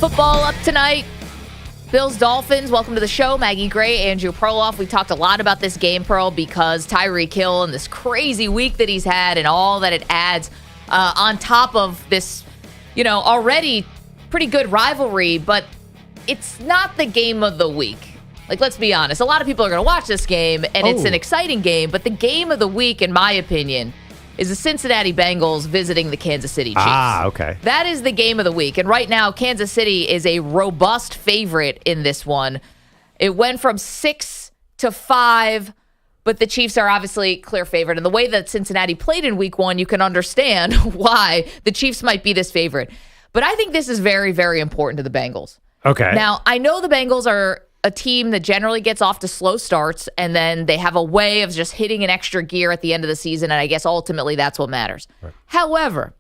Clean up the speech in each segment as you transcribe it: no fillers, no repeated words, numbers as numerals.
Football up tonight. Bills Dolphins. Welcome to the show. Maggie Gray, Andrew Perloff. We talked a lot about this game, Pearl, because Tyreek Hill and this crazy week that he's had and all that it adds on top of this, already pretty good rivalry, but it's not the game of the week. Like, let's be honest. A lot of people are going to watch this game, and it's an exciting game, but the game of the week, in my opinion, is the Cincinnati Bengals visiting the Kansas City Chiefs. Ah, okay. That is the game of the week. And right now, Kansas City is a robust favorite in this one. It went from 6-5, but the Chiefs are obviously clear favorite. And the way that Cincinnati played in week one, you can understand why the Chiefs might be this favorite. But I think this is very, very important to the Bengals. Okay. Now, I know the Bengals are a team that generally gets off to slow starts, and then they have a way of just hitting an extra gear at the end of the season, and I guess ultimately that's what matters. Right. However,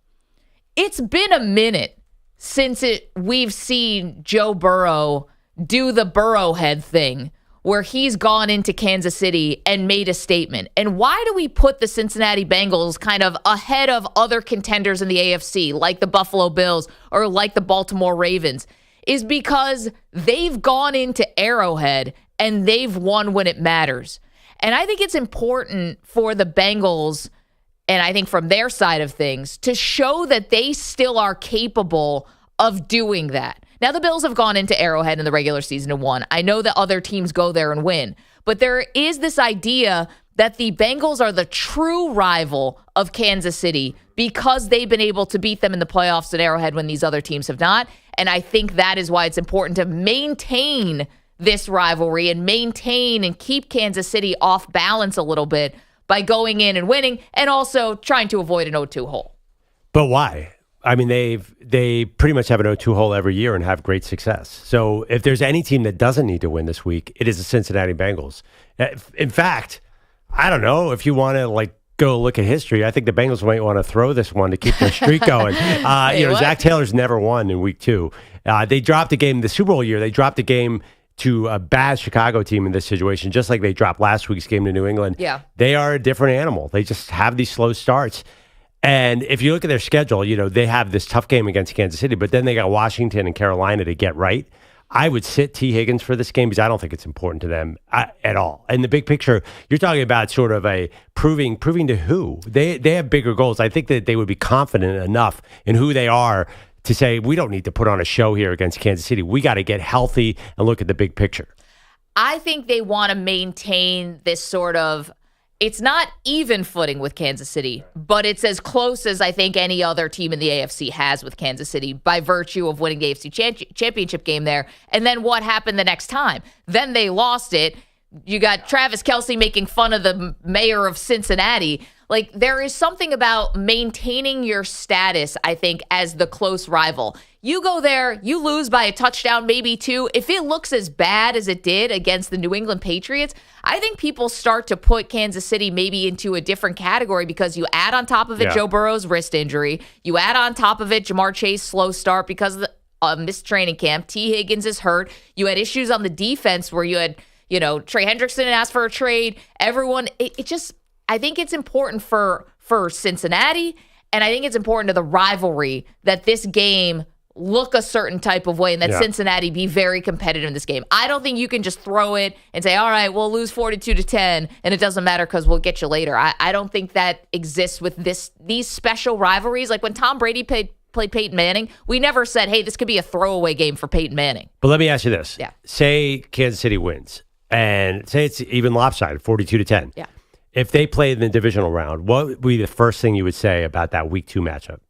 it's been a minute since we've seen Joe Burrow do the Burrowhead thing, where he's gone into Kansas City and made a statement. And why do we put the Cincinnati Bengals kind of ahead of other contenders in the AFC, like the Buffalo Bills or like the Baltimore Ravens? Is because they've gone into Arrowhead and they've won when it matters. And I think it's important for the Bengals, and I think from their side of things, to show that they still are capable of doing that. Now, the Bills have gone into Arrowhead in the regular season and won. I know that other teams go there and win. But there is this idea that the Bengals are the true rival of Kansas City because they've been able to beat them in the playoffs at Arrowhead when these other teams have not. And I think that is why it's important to maintain this rivalry and maintain and keep Kansas City off balance a little bit by going in and winning and also trying to avoid an 0-2 hole. But why? I mean, they pretty much have an 0-2 hole every year and have great success. So if there's any team that doesn't need to win this week, it is the Cincinnati Bengals. In fact, I don't know if you want to go look at history. I think the Bengals might want to throw this one to keep their streak going. Zach Taylor's never won in week two. They dropped a game the Super Bowl year. They dropped a game to a bad Chicago team in this situation, just like they dropped last week's game to New England. Yeah. They are a different animal. They just have these slow starts. And if you look at their schedule, they have this tough game against Kansas City, but then they got Washington and Carolina to get right. I would sit T. Higgins for this game because I don't think it's important to them at all. And the big picture, you're talking about sort of a proving to who? They have bigger goals. I think that they would be confident enough in who they are to say, we don't need to put on a show here against Kansas City. We got to get healthy and look at the big picture. I think they want to maintain this sort of, it's not even footing with Kansas City, but it's as close as I think any other team in the AFC has with Kansas City by virtue of winning the AFC championship game there. And then what happened the next time? Then they lost it. You got Travis Kelce making fun of the mayor of Cincinnati. There is something about maintaining your status, I think, as the close rival. You go there, you lose by a touchdown, maybe two. If it looks as bad as it did against the New England Patriots, I think people start to put Kansas City maybe into a different category because you add on top of it Joe Burrow's wrist injury. You add on top of it Jamar Chase slow start because of the missed training camp. T. Higgins is hurt. You had issues on the defense where you had, Trey Hendrickson asked for a trade. Everyone, I think it's important for Cincinnati, and I think it's important to the rivalry that this game look a certain type of way and that Cincinnati be very competitive in this game. I don't think you can just throw it and say, all right, we'll lose 42-10 and it doesn't matter because we'll get you later. I don't think that exists with these special rivalries. Like when Tom Brady played Peyton Manning, we never said, hey, this could be a throwaway game for Peyton Manning. But let me ask you this. Yeah. Say Kansas City wins and say it's even lopsided, 42-10. Yeah. If they played in the divisional round, what would be the first thing you would say about that week two matchup?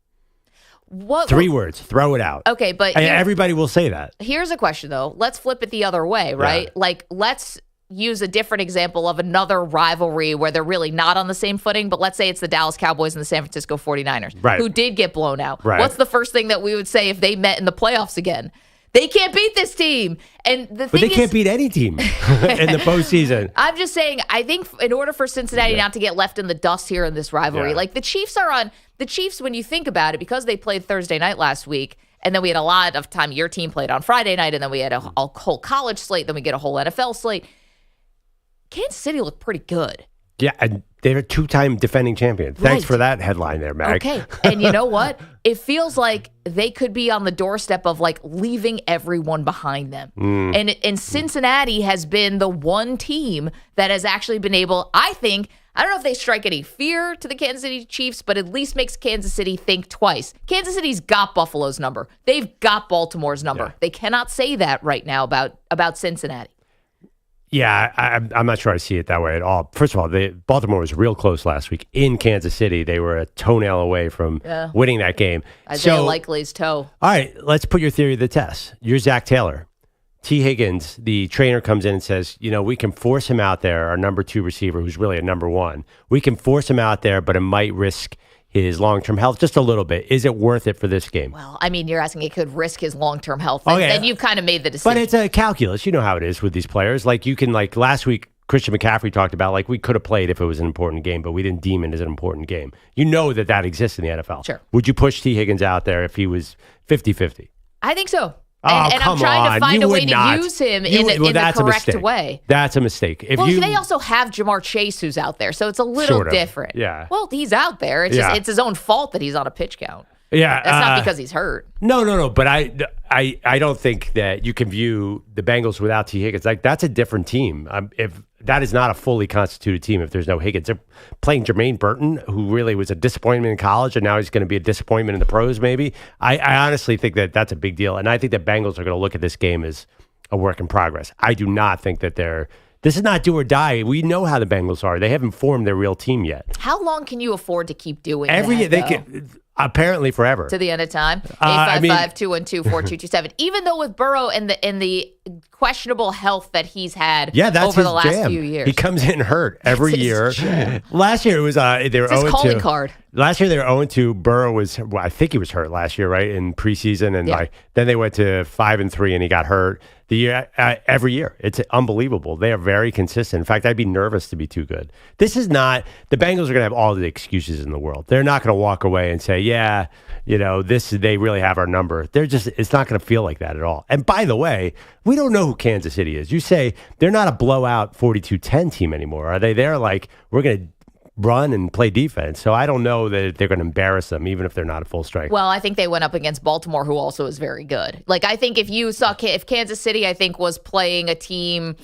Three words. Throw it out. Okay, but everybody will say that. Here's a question, though. Let's flip it the other way, right? Yeah. Let's use a different example of another rivalry where they're really not on the same footing, but let's say it's the Dallas Cowboys and the San Francisco 49ers, who did get blown out. Right. What's the first thing that we would say if they met in the playoffs again? They can't beat this team. And the thing is, they can't beat any team in the postseason. I'm just saying, I think in order for Cincinnati not to get left in the dust here in this rivalry, the Chiefs are on the Chiefs, when you think about it, because they played Thursday night last week, and then we had a lot of time. Your team played on Friday night, and then we had a whole college slate, then we get a whole NFL slate. Kansas City looked pretty good. Yeah, and They're a 2-time defending champion. Thanks Right. for that headline there, Mag. Okay. And you know what? It feels like they could be on the doorstep of like leaving everyone behind them. And Cincinnati has been the one team that has actually been able, I don't know if they strike any fear to the Kansas City Chiefs, but at least makes Kansas City think twice. Kansas City's got Buffalo's number. They've got Baltimore's number. Yeah. They cannot say that right now about Cincinnati. Yeah, I'm not sure I see it that way at all. First of all, Baltimore was real close last week in Kansas City. They were a toenail away from winning that game. Isaiah Likely's toe. All right, let's put your theory to the test. You're Zach Taylor. T. Higgins, the trainer, comes in and says, we can force him out there, our number 2 receiver, who's really a number 1. We can force him out there, but it might risk his long-term health just a little bit. Is it worth it for this game? Well, I mean, you're asking it could risk his long-term health. Okay. Then you've kind of made the decision. But it's a calculus. You know how it is with these players. Like you can, like last week, Christian McCaffrey talked about, like we could have played if it was an important game, but we didn't deem it as an important game. You know that exists in the NFL. Sure. Would you push T. Higgins out there if he was 50-50? I think so. Oh, and I'm trying to find a way to use him in the correct way. That's a mistake. They also have Jamar Chase who's out there, so it's a little different. Yeah. Well, he's out there. It's just it's his own fault that he's on a pitch count. Yeah. That's not because he's hurt. No. But I don't think that you can view the Bengals without T. Higgins. Like that's a different team. If that is not a fully constituted team if there's no Higgins. They're playing Jermaine Burton, who really was a disappointment in college, and now he's going to be a disappointment in the pros, maybe. I honestly think that that's a big deal. And I think that Bengals are going to look at this game as a work in progress. I do not think that this is not do or die. We know how the Bengals are. They haven't formed their real team yet. How long can you afford to keep doing every year? They can apparently forever to the end of time. 855-212-4227. Even though with Burrow and the questionable health that he's had that's over his the last jam. few years, he comes in hurt every year. Last year it was they were 0-2. Calling card. Last year they were 0-2. Burrow was, I think he was hurt last year, right, in preseason, and then they went to 5-3, and he got hurt. The year every year, it's unbelievable. They are very consistent. In fact, I'd be nervous to be too good. This is not the Bengals are going to have all the excuses in the world. They're not going to walk away and say, they really have our number. It's not going to feel like that at all. And by the way, we don't know who Kansas City is. You say they're not a blowout 42-10 team anymore, are they? They're like, we're going to run and play defense. So I don't know that they're going to embarrass them, even if they're not at full strength. Well, I think they went up against Baltimore, who also is very good. Like, I think if Kansas City, I think, was playing a team,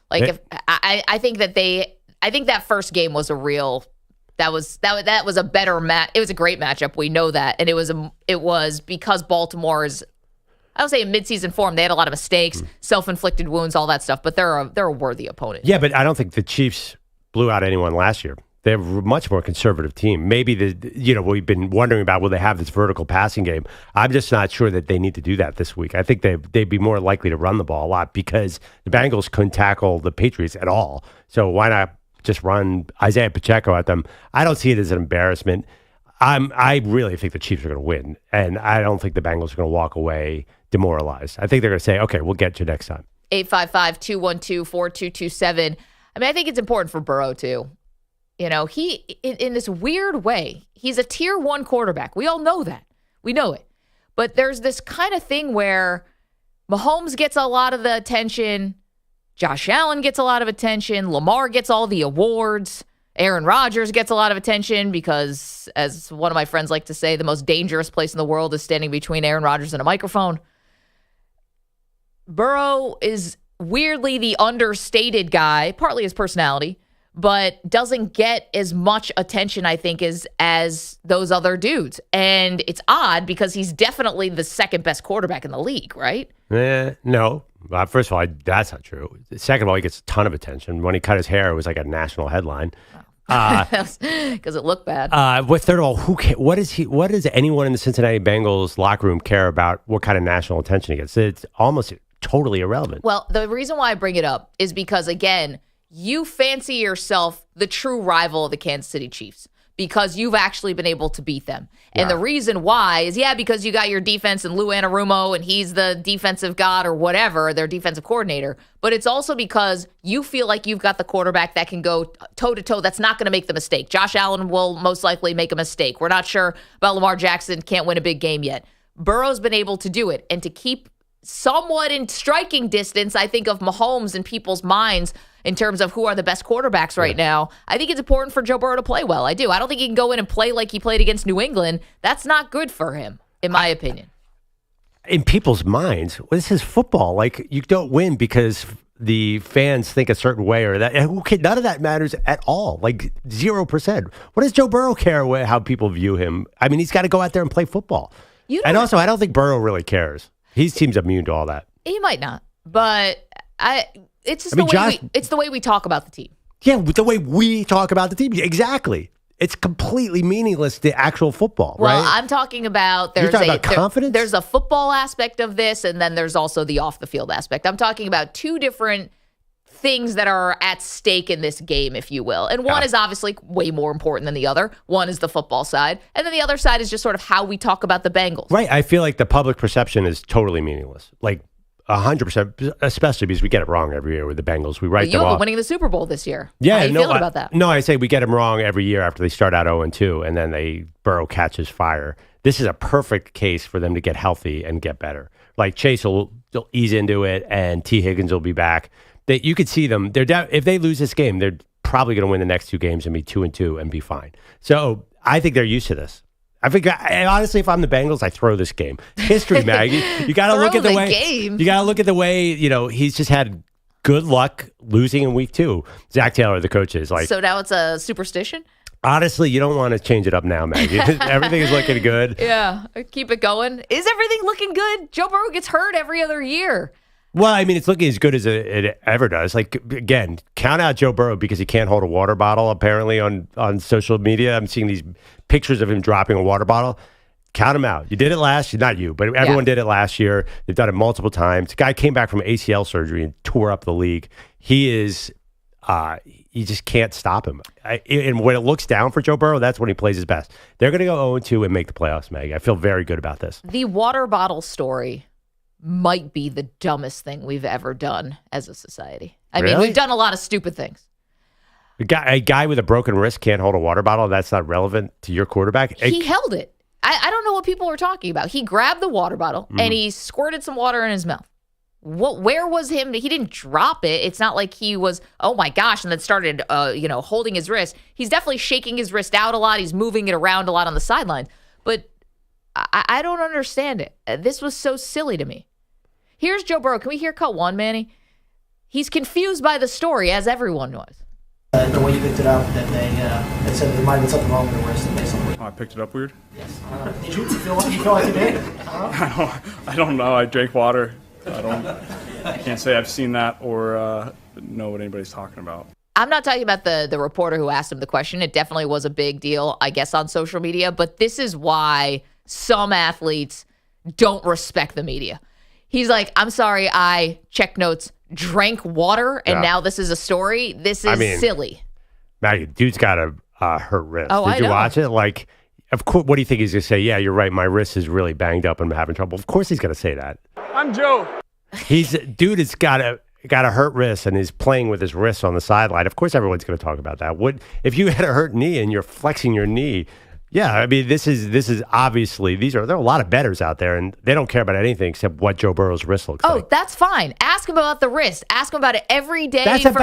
like, I think that first game was that was a better match. It was a great matchup. We know that. And it was because Baltimore is, I would say, in midseason form. They had a lot of mistakes, self-inflicted wounds, all that stuff, but they're a worthy opponent. Yeah, but I don't think the Chiefs blew out anyone last year. They're a much more conservative team. Maybe we've been wondering about, will they have this vertical passing game? I'm just not sure that they need to do that this week. I think they'd be more likely to run the ball a lot because the Bengals couldn't tackle the Patriots at all. So why not just run Isaiah Pacheco at them? I don't see it as an embarrassment. I really think the Chiefs are going to win, and I don't think the Bengals are going to walk away demoralized. I think they're going to say, okay, we'll get you next time. 855-212-4227. I mean, I think it's important for Burrow, too. He, in this weird way, he's a tier 1 quarterback. We all know that. We know it. But there's this kind of thing where Mahomes gets a lot of the attention. Josh Allen gets a lot of attention. Lamar gets all the awards. Aaron Rodgers gets a lot of attention because, as one of my friends like to say, the most dangerous place in the world is standing between Aaron Rodgers and a microphone. Burrow is weirdly the understated guy, partly his personality, but doesn't get as much attention, I think, as those other dudes. And it's odd because he's definitely the second best quarterback in the league, right? No. First of all, that's not true. Second of all, he gets a ton of attention. When he cut his hair, it was like a national headline. Because it looked bad. Third of all, what does anyone in the Cincinnati Bengals locker room care about what kind of national attention he gets? It's almost totally irrelevant. Well, the reason why I bring it up is because, again, you fancy yourself the true rival of the Kansas City Chiefs because you've actually been able to beat them. And the reason why is, because you got your defense and Lou Anarumo, and he's the defensive god or whatever, their defensive coordinator. But it's also because you feel like you've got the quarterback that can go toe-to-toe, that's not going to make the mistake. Josh Allen will most likely make a mistake. We're not sure about Lamar Jackson, can't win a big game yet. Burrow's been able to do it. And to keep somewhat in striking distance, I think, of Mahomes in people's minds in terms of who are the best quarterbacks right now. I think it's important for Joe Burrow to play well. I do. I don't think he can go in and play like he played against New England. That's not good for him, in my opinion. In people's minds, this is football. Like, you don't win because the fans think a certain way or that. None of that matters at all. Like 0%. What does Joe Burrow care how people view him? I mean, he's got to go out there and play football. And also, I don't think Burrow really cares. He seems immune to all that. He might not, but it's the way we talk about the team. Yeah, the way we talk about the team. Exactly. It's completely meaningless to actual football, right? Well, I'm talking about You're talking about confidence? There's a football aspect of this, and then there's also the off-the-field aspect. I'm talking about two different things that are at stake in this game, if you will. And one is obviously way more important than the other. One is the football side, and then the other side is just sort of how we talk about the Bengals. Right. I feel like the public perception is totally meaningless. Like 100%, especially because we get it wrong every year with the Bengals. We write them off. You have been winning the Super Bowl this year. Yeah, how are you feeling about that? No, I say we get them wrong every year after they start out 0-2, and then Burrow catches fire. This is a perfect case for them to get healthy and get better. Like Chase will ease into it, and T. Higgins will be back. You could see them. If they lose this game, they're probably going to win the next two games and be 2-2 and be fine. So I think they're used to this. I think, honestly, if I'm the Bengals, I throw this game. History, Maggie. You got to look at the way. Game. You got to look at the way. He's just had good luck losing in week 2. Zach Taylor, the coach, is like. So now it's a superstition. Honestly, you don't want to change it up now, Maggie. Everything is looking good. Yeah, keep it going. Is everything looking good? Joe Burrow gets hurt every other year. Well, I mean, it's looking as good as it ever does. Like, again, count out Joe Burrow because he can't hold a water bottle, apparently, on social media. I'm seeing these pictures of him dropping a water bottle. Count him out. You did it last year. Not you, but everyone did it last year. They've done it multiple times. The guy came back from ACL surgery and tore up the league. He is, you just can't stop him. And when it looks down for Joe Burrow, that's when he plays his best. They're going to go 0-2 and make the playoffs, Maggie. I feel very good about this. The water bottle story might be the dumbest thing we've ever done as a society. I mean, we've done a lot of stupid things. A guy with a broken wrist can't hold a water bottle. That's not relevant to your quarterback. He held it. I don't know what people were talking about. He grabbed the water bottle and he squirted some water in his mouth. Where was him? He didn't drop it. It's not like he was, oh my gosh, and then started, holding his wrist. He's definitely shaking his wrist out a lot. He's moving it around a lot on the sidelines. But I don't understand it. This was so silly to me. Here's Joe Burrow. Can we hear cut one, Manny? He's confused by the story, as everyone was. The way you picked it up, that they said there might have been something wrong with the wrist. Oh, I picked it up weird? Yes. Did you feel like you did? I don't know. I drank water. I can't say I've seen that or know what anybody's talking about. I'm not talking about the reporter who asked him the question. It definitely was a big deal, I guess, on social media. But this is why some athletes don't respect the media. He's like, I'm sorry, I checked notes, drank water, and now this is a story. This is silly. Maggie, dude's got a hurt wrist. Oh, Did you watch it? Like, of course, what do you think he's going to say? Yeah, you're right. My wrist is really banged up and I'm having trouble. Of course he's going to say that. I'm Joe. Dude has got a hurt wrist and is playing with his wrist on the sideline. Of course everyone's going to talk about that. If you had a hurt knee and you're flexing your knee? Yeah, I mean, this is obviously, there are a lot of bettors out there, and they don't care about anything except what Joe Burrow's wrist looks like. Oh, that's fine. Ask him about the wrist. Ask him about it every day all season.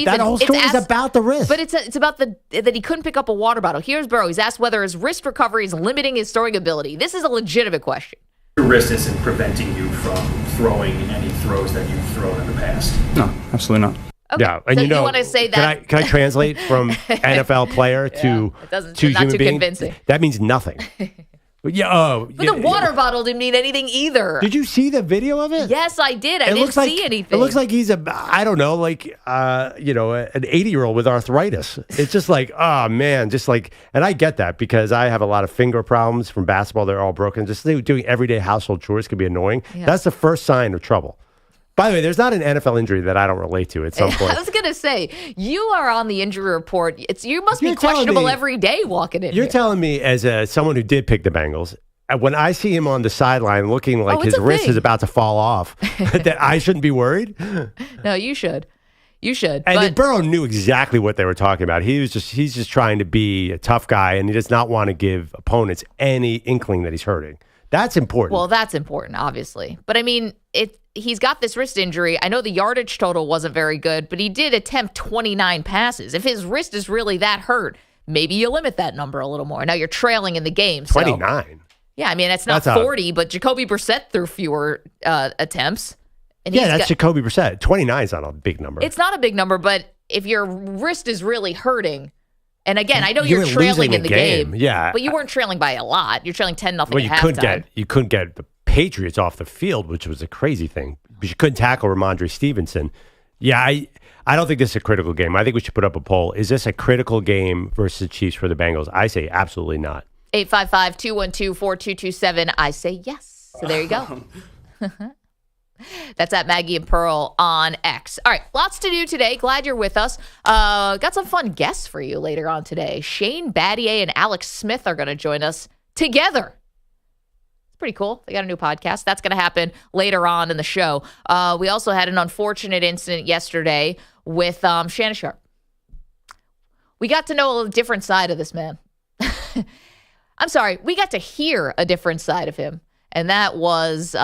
That whole story is about the wrist. But it's about that he couldn't pick up a water bottle. Here's Burrow. He's asked whether his wrist recovery is limiting his throwing ability. This is a legitimate question. Your wrist isn't preventing you from throwing any throws that you've thrown in the past. No, absolutely not. Okay. Yeah, and so you want to say that? Can I translate from NFL player to human being? Convincing. That means nothing. But the water bottle didn't mean anything either. Did you see the video of it? Yes, I did. I didn't see anything. It looks like he's an 80-year-old with arthritis. It's just like, oh man, and I get that because I have a lot of finger problems from basketball. They're all broken. Just doing everyday household chores can be annoying. Yeah. That's the first sign of trouble. By the way, there's not an NFL injury that I don't relate to at some point. I was going to say, you are on the injury report. You must be questionable every day walking in You're here. telling me, as someone who did pick the Bengals, when I see him on the sideline looking like his wrist is about to fall off, that I shouldn't be worried? No, you should. You should. And Burrow knew exactly what they were talking about. He's just trying to be a tough guy, and he does not want to give opponents any inkling that he's hurting. That's important. Well, that's important, obviously. But I mean, he's got this wrist injury. I know the yardage total wasn't very good, but he did attempt 29 passes. If his wrist is really that hurt, maybe you limit that number a little more. Now you're trailing in the game. 29. Yeah, I mean, it's not 40, but Jacoby Brissett threw fewer attempts. And that's Jacoby Brissett. 29 is not a big number. It's not a big number, but if your wrist is really hurting, and again, I know you're trailing in the game. Yeah. But you weren't trailing by a lot. You're trailing 10-0 Well, at halftime. You couldn't get the Patriots off the field, which was a crazy thing. But you couldn't tackle Ramondre Stevenson. Yeah, I don't think this is a critical game. I think we should put up a poll. Is this a critical game versus the Chiefs for the Bengals? I say absolutely not. 855-212-4227. I say yes. So there you go. That's at Maggie and Pearl on X. All right, lots to do today. Glad you're with us. Got some fun guests for you later on today. Shane Battier and Alex Smith are going to join us together. It's pretty cool. They got a new podcast. That's going to happen later on in the show. We also had an unfortunate incident yesterday with Shannon Sharpe. We got to know a different side of this man. I'm sorry. We got to hear a different side of him, and that was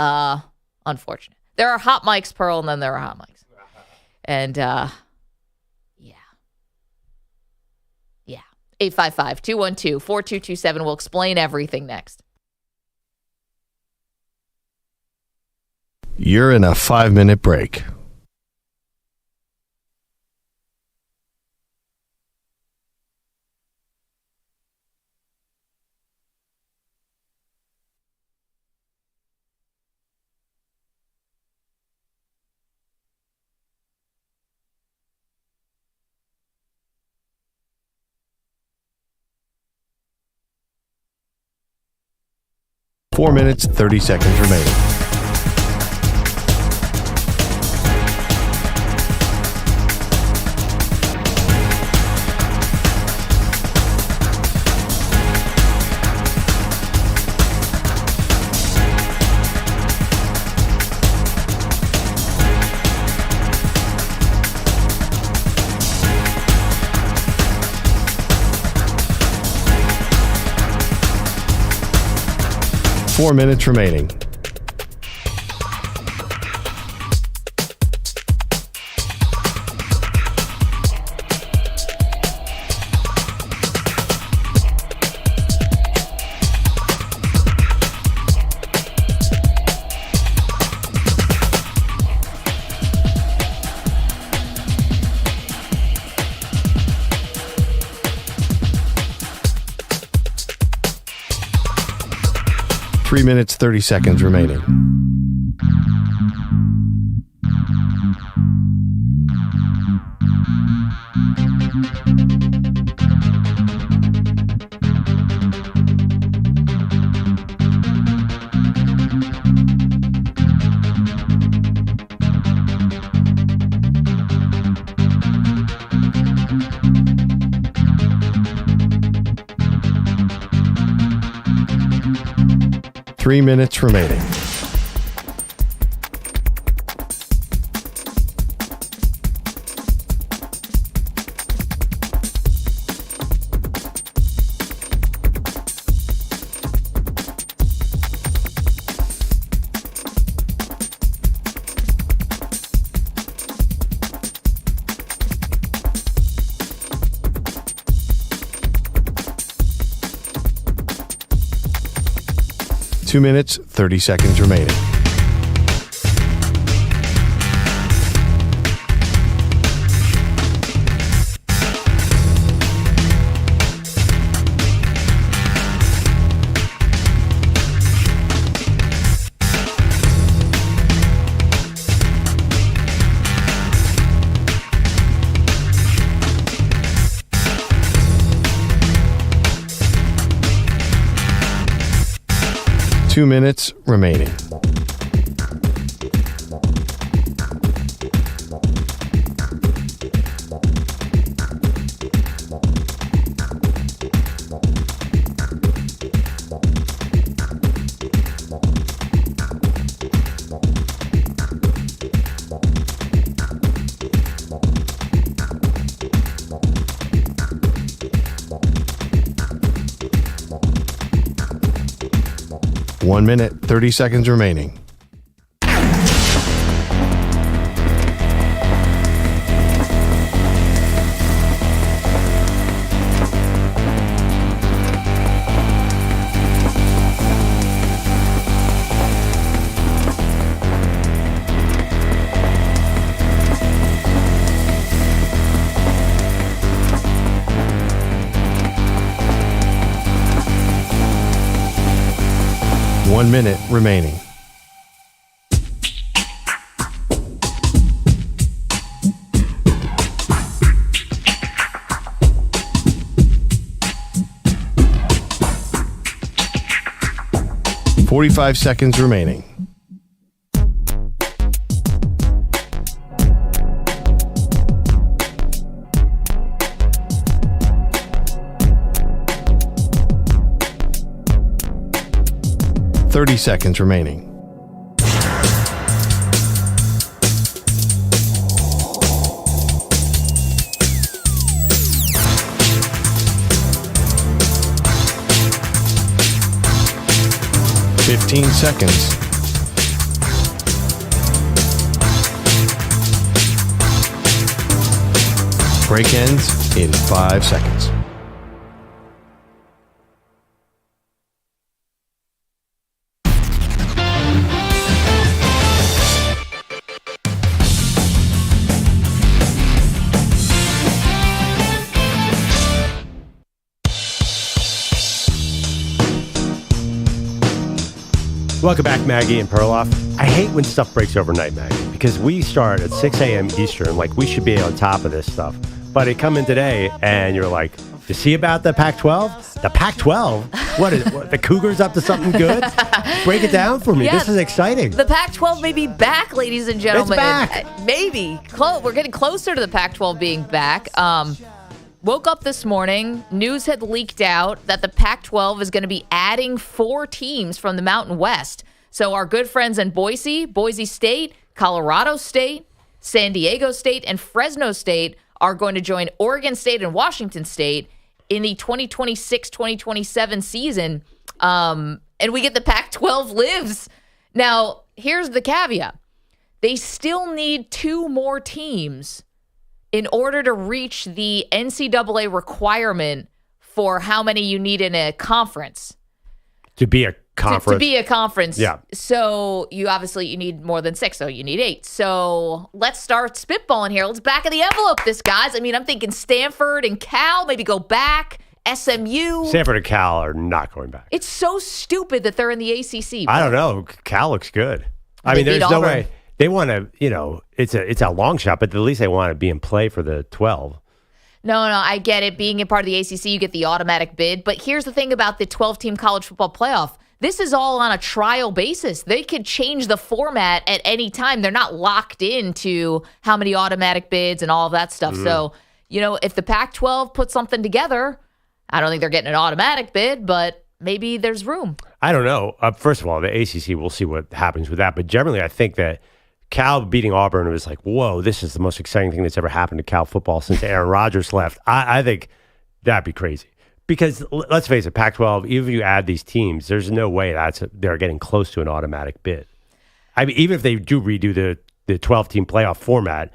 unfortunate. There are hot mics, Pearl, and then there are hot mics. And, yeah. 855-212-4227. We'll explain everything next. You're in a 5-minute break. Four minutes, 30 seconds remaining. Four minutes remaining. Three minutes, 30 seconds remaining. Three minutes remaining. Two minutes, 30 seconds remaining. Two minutes remaining. 1 minute, 30 seconds remaining. One minute remaining. "45 seconds remaining. "30 seconds remaining. "15 seconds. Break ends in 5 seconds. Welcome back, Maggie and Perloff. I hate when stuff breaks overnight, Maggie, because we start at 6 a.m. Eastern. Like, we should be on top of this stuff. But it come in today, and you're like, you see about the Pac-12? The Pac-12? What, the Cougars up to something good? Break it down for me. Yeah, this is exciting. The Pac-12 may be back, ladies and gentlemen. It's back. Maybe. We're getting closer to the Pac-12 being back. Woke up this morning, news had leaked out that the Pac-12 is going to be adding 4 teams from the Mountain West. So our good friends in Boise State, Colorado State, San Diego State, and Fresno State are going to join Oregon State and Washington State in the 2026-2027 season. And we get the Pac-12 lives. Now, here's the caveat. They still need 2 more teams in order to reach the NCAA requirement for how many you need in a conference. To be a conference. To be a conference. Yeah. So you need more than 6, so you need 8. So let's start spitballing here. Let's back of the envelope this, guys. I mean, I'm thinking Stanford and Cal, maybe go back. SMU. Stanford and Cal are not going back. It's so stupid that they're in the ACC. I don't know. Cal looks good. I They mean, there's beat no Auburn. way. They want to, it's a long shot, but at least they want to be in play for the 12. No, I get it. Being a part of the ACC, you get the automatic bid. But here's the thing about the 12-team college football playoff. This is all on a trial basis. They could change the format at any time. They're not locked into how many automatic bids and all of that stuff. So, if the Pac-12 puts something together, I don't think they're getting an automatic bid, but maybe there's room. I don't know. First of all, the ACC, we'll see what happens with that. But generally, I think that Cal beating Auburn was like, whoa, this is the most exciting thing that's ever happened to Cal football since Aaron Rodgers left. I think that'd be crazy. Because let's face it, Pac-12, even if you add these teams, there's no way they're getting close to an automatic bid. I mean, even if they do redo the 12-team playoff format,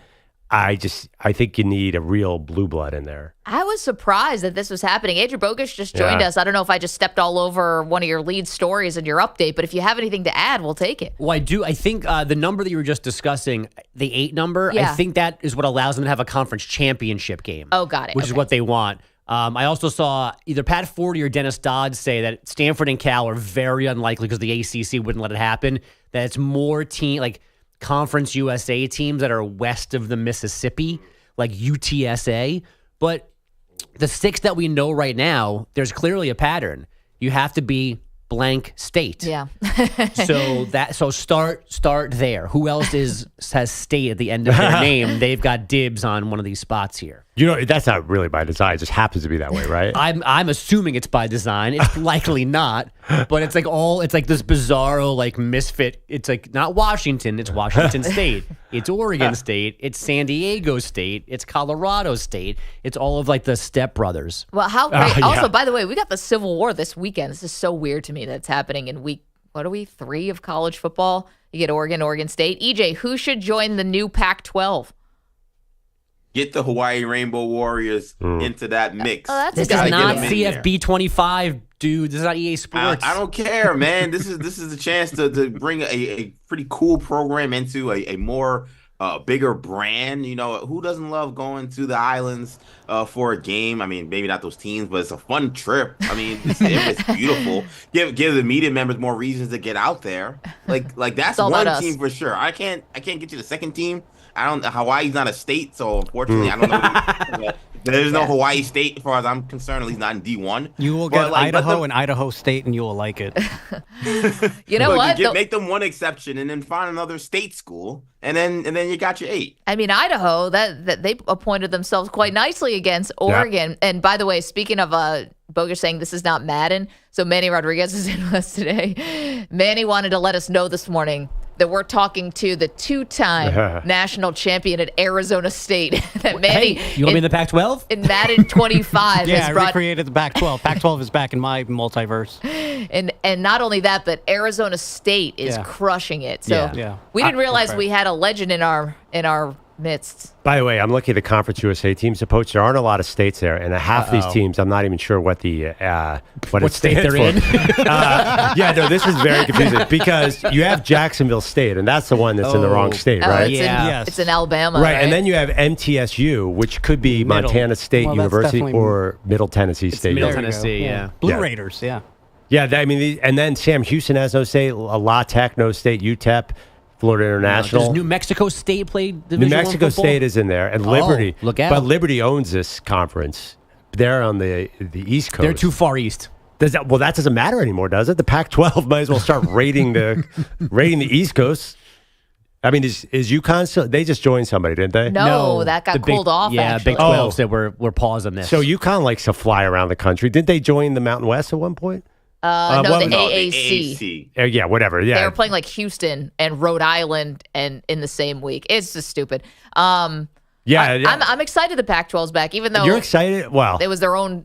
I think you need a real blue blood in there. I was surprised that this was happening. Andrew Bogusch just joined us. I don't know if I just stepped all over one of your lead stories in your update, but if you have anything to add, we'll take it. Well, I do. I think the number that you were just discussing, the 8 number, Yeah. I think that is what allows them to have a conference championship game. Oh, got it. Which is Okay. what they want. I also saw either Pat Forty or Dennis Dodd say that Stanford and Cal are very unlikely because the ACC wouldn't let it happen. That it's more Conference USA teams that are west of the Mississippi, like UTSA. But the 6 that we know right now, there's clearly a pattern. You have to be blank state. Yeah. so start there. Who else has state at the end of their name? They've got dibs on one of these spots here. That's not really by design. It just happens to be that way, right? I'm assuming it's by design. It's likely not, but it's like this bizarro misfit. It's like not Washington, it's Washington State. It's Oregon State, it's San Diego State, it's Colorado State. It's all of the stepbrothers. Well, how great. Yeah. Also, by the way, we got the Civil War this weekend. This is so weird to me that it's happening in week what are we, 3 of college football? You get Oregon, Oregon State. EJ, who should join the new Pac-12? Get the Hawaii Rainbow Warriors into that mix. Oh, that's This a good is not idea. CFB 25, dude. This is not EA Sports. I don't care, man. This is a chance to bring a pretty cool program into a more bigger brand. You know, who doesn't love going to the islands for a game? I mean, maybe not those teams, but it's a fun trip. I mean, it's beautiful. Give the media members more reasons to get out there. Like that's one team for sure. I can't get you the second team. Hawaii's not a state, so unfortunately, I don't know. There's no Hawaii State, as far as I'm concerned. At least not in D1. You will get Idaho and Idaho State, and you will like it. You know what? Make them one exception, and then find another state school, and then you got your 8. I mean, Idaho, that they appointed themselves quite nicely against Oregon. Yeah. And by the way, speaking of Bogus saying this is not Madden, so Manny Rodriguez is in with us today. Manny wanted to let us know this morning that we're talking to the 2-time national champion at Arizona State. That Manny, you want me in the Pac-12? In Madden 25. Yeah, I recreated the Pac-12. Pac-12 is back in my multiverse. And not only that, but Arizona State is crushing it. So we didn't realize we had a legend in our midst. By the way, I'm looking at the Conference USA teams to poach. There aren't a lot of states there, and half these teams, I'm not even sure what the what state they're in. This is very confusing because you have Jacksonville State, and that's the one that's in the wrong state, right? It's in Alabama, right? And then you have MTSU, which could be Montana State University or Middle Tennessee State. Middle Tennessee, Blue Raiders, yeah. I mean, and then Sam Houston has no state, La Tech, no state, UTEP. Florida International. Does New Mexico State play Division New Mexico State is in there, and Liberty. Look out. But Liberty owns this conference. They're on the East Coast. They're too far east. That doesn't matter anymore, does it? The Pac-12 might as well start raiding the East Coast. I mean, is UConn still? They just joined somebody, didn't they? No, that got pulled off. Yeah, actually. Big 12 said we're pausing this. So UConn likes to fly around the country. Didn't they join the Mountain West at one point? The AAC. Yeah, whatever. Yeah, they were playing like Houston and Rhode Island, and in the same week. It's just stupid. I'm excited the Pac-12's back, even though you're excited. Well, it was their own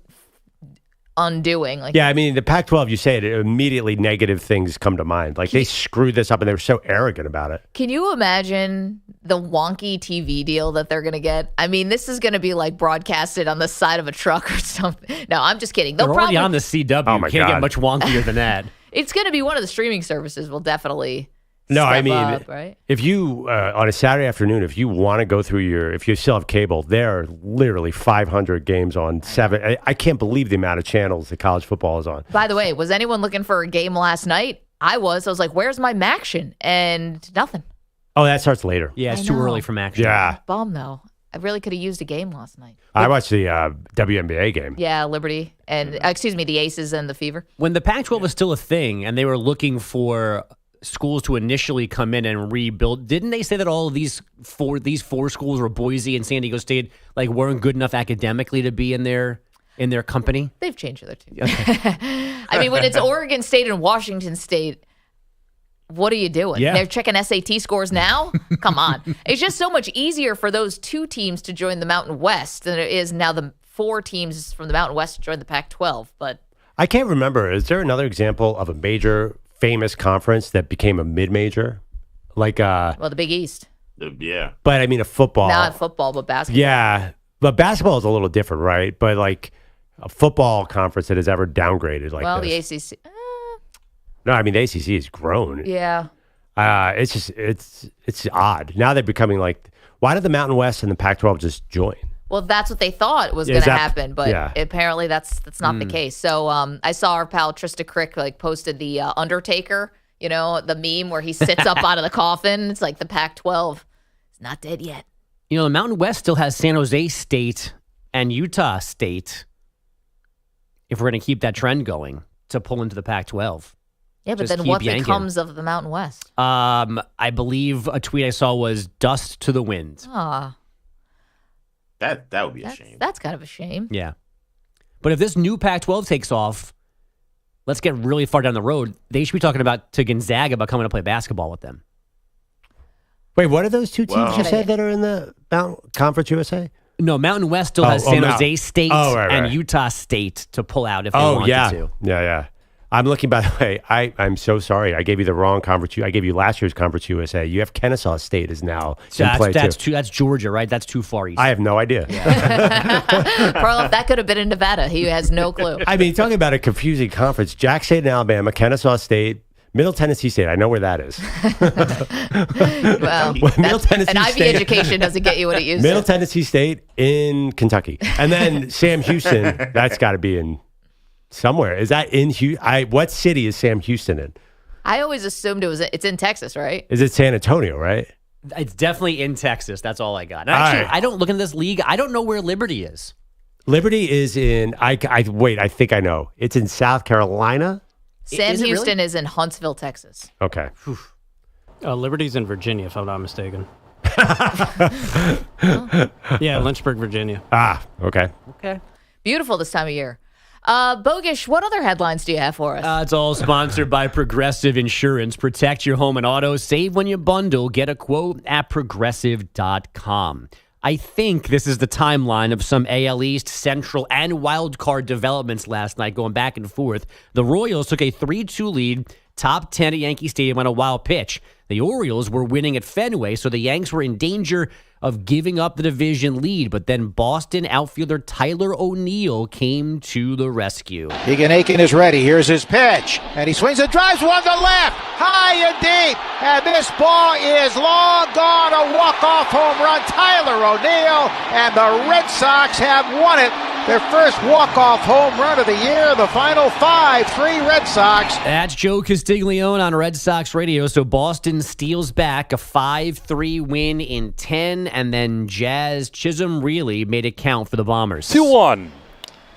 undoing. I mean, the Pac-12. You say it, immediately negative things come to mind. Like they screwed this up, and they were so arrogant about it. Can you imagine the wonky TV deal that they're going to get? I mean, this is going to be like broadcasted on the side of a truck or something. No, I'm just kidding. They're already on the CW. Oh my Can't God. get much wonkier than that. It's going to be one of the streaming services. Will definitely. No, I mean, up, right? If you on a Saturday afternoon, if you want to go through if you still have cable, there are literally 500 games on 7. I can't believe the amount of channels that college football is on. By the way, was anyone looking for a game last night? I was like, "Where's my Maction?" And nothing. Oh, that starts later. Yeah, it's too early for action. Yeah. Bum though. I really could have used a game last night. I watched the WNBA game. Yeah, Liberty and the Aces and the Fever. When the Pac-12 was still a thing, and they were looking for schools to initially come in and rebuild, didn't they say that all of these four schools were Boise and San Diego State weren't good enough academically to be in their company? They've changed their team. I mean, when it's Oregon State and Washington State, what are you doing? Yeah. They're checking SAT scores now? Come on. It's just so much easier for those 2 teams to join the Mountain West than it is now the 4 teams from the Mountain West to join the Pac-12. But I can't remember. Is there another example of a major famous conference that became a mid-major? the Big East. Yeah. But I mean, a football. Not football, but basketball. Yeah. But basketball is a little different, right? But like a football conference that has ever downgraded like this. The ACC. No, I mean, the ACC has grown. Yeah. It's just, it's odd. Now they're becoming like, why did the Mountain West and the Pac-12 just join? Well, that's what they thought was going to happen, but apparently that's not the case. So I saw our pal Trista Crick posted the Undertaker, the meme where he sits up out of the coffin. It's like the Pac-12 is not dead yet. The Mountain West still has San Jose State and Utah State, if we're going to keep that trend going, to pull into the Pac-12. Yeah, but Just then keep what yanking. becomes of the Mountain West? I believe a tweet I saw was dust to the wind. That would be a shame. That's kind of a shame. Yeah. But if this new Pac-12 takes off, let's get really far down the road. They should be talking to Gonzaga about coming to play basketball with them. Wait, what are those 2 teams you said that are in the Conference USA? No, Mountain West still has San Jose State right. and Utah State to pull out if they wanted to. Yeah. I'm looking, by the way, I'm so sorry. I gave you the wrong Conference. I gave you last year's Conference USA. You have Kennesaw State is now in play, too. That's Georgia, right? That's too far east. I have no idea. Perloff, that could have been in Nevada. He has no clue. I mean, talking about a confusing conference, Jack State in Alabama, Kennesaw State, Middle Tennessee State. I know where that is. Well, Middle Tennessee an Ivy State. Education doesn't get you what it used Middle to. Tennessee State in Kentucky. And then Sam Houston, that's got to be in somewhere. Is that in Houston? What city is Sam Houston in? I always assumed it's in Texas, right? Is it San Antonio, right? It's definitely in Texas. That's all I got. Actually, right. I don't look into this league. I don't know where Liberty is. Liberty is in, wait, I think I know. It's in South Carolina? Sam Is it Houston really? is in Huntsville, Texas. Okay. Liberty's in Virginia, if I'm not mistaken. Yeah, Lynchburg, Virginia. Okay. Okay. Beautiful this time of year. Bogish, what other headlines do you have for us? It's all sponsored by Progressive Insurance. Protect your home and auto. Save when you bundle. Get a quote at progressive.com. I think this is the timeline of some AL East, Central, and wild card developments last night going back and forth. The Royals took a 3-2 lead, top 10 at Yankee Stadium on a wild pitch. The Orioles were winning at Fenway, so the Yanks were in danger of giving up the division lead, but then Boston outfielder Tyler O'Neill came to the rescue. Keegan Aiken is ready. Here's his pitch. And he swings and drives one to left. High and deep. And this ball is long gone. A walk-off home run. Tyler O'Neill. And the Red Sox have won it. Their first walk-off home run of the year. The final 5-3 Red Sox. That's Joe Castiglione on Red Sox radio. So Boston steals back a 5-3 win in 10, and then Jazz Chisholm really made it count for the Bombers. 2-1.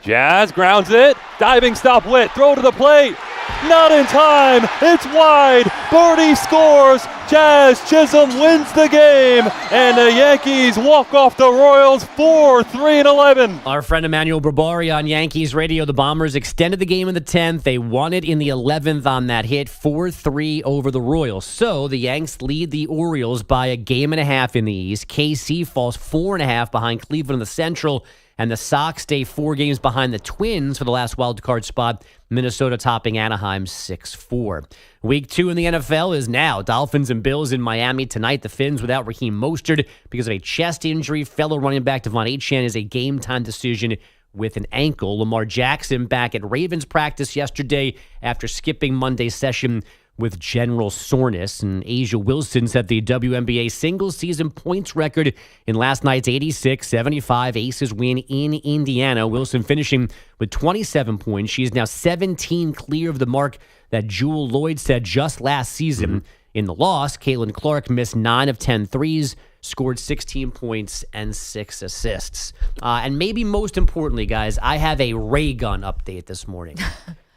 Jazz grounds it. Diving stop Witt. Throw to the plate. Not in time. It's wide. Birdie scores. Jazz Chisholm wins the game. And the Yankees walk off the Royals 4-3-11. Our friend Emmanuel Barbari on Yankees radio. The Bombers extended the game in the 10th. They won it in the 11th on that hit, 4-3 over the Royals. So the Yanks lead the Orioles by a game and a half in the East. KC falls 4.5 behind Cleveland in the Central. And the Sox stay 4 games behind the Twins for the last wild card spot. Minnesota topping Anaheim 6-4. Week 2 in the NFL is now. Dolphins and Bills in Miami tonight. The Fins without Raheem Mostert because of a chest injury. Fellow running back Devon Achane is a game-time decision with an ankle. Lamar Jackson back at Ravens practice yesterday after skipping Monday's session with general soreness. And Asia Wilson set the WNBA single-season points record in last night's 86-75 Aces win in Indiana. Wilson finishing with 27 points. She is now 17 clear of the mark that Jewel Lloyd set just last season. In the loss, Caitlin Clark missed 9 of 10 threes, scored 16 points and 6 assists. And maybe most importantly, guys, I have a ray gun update this morning.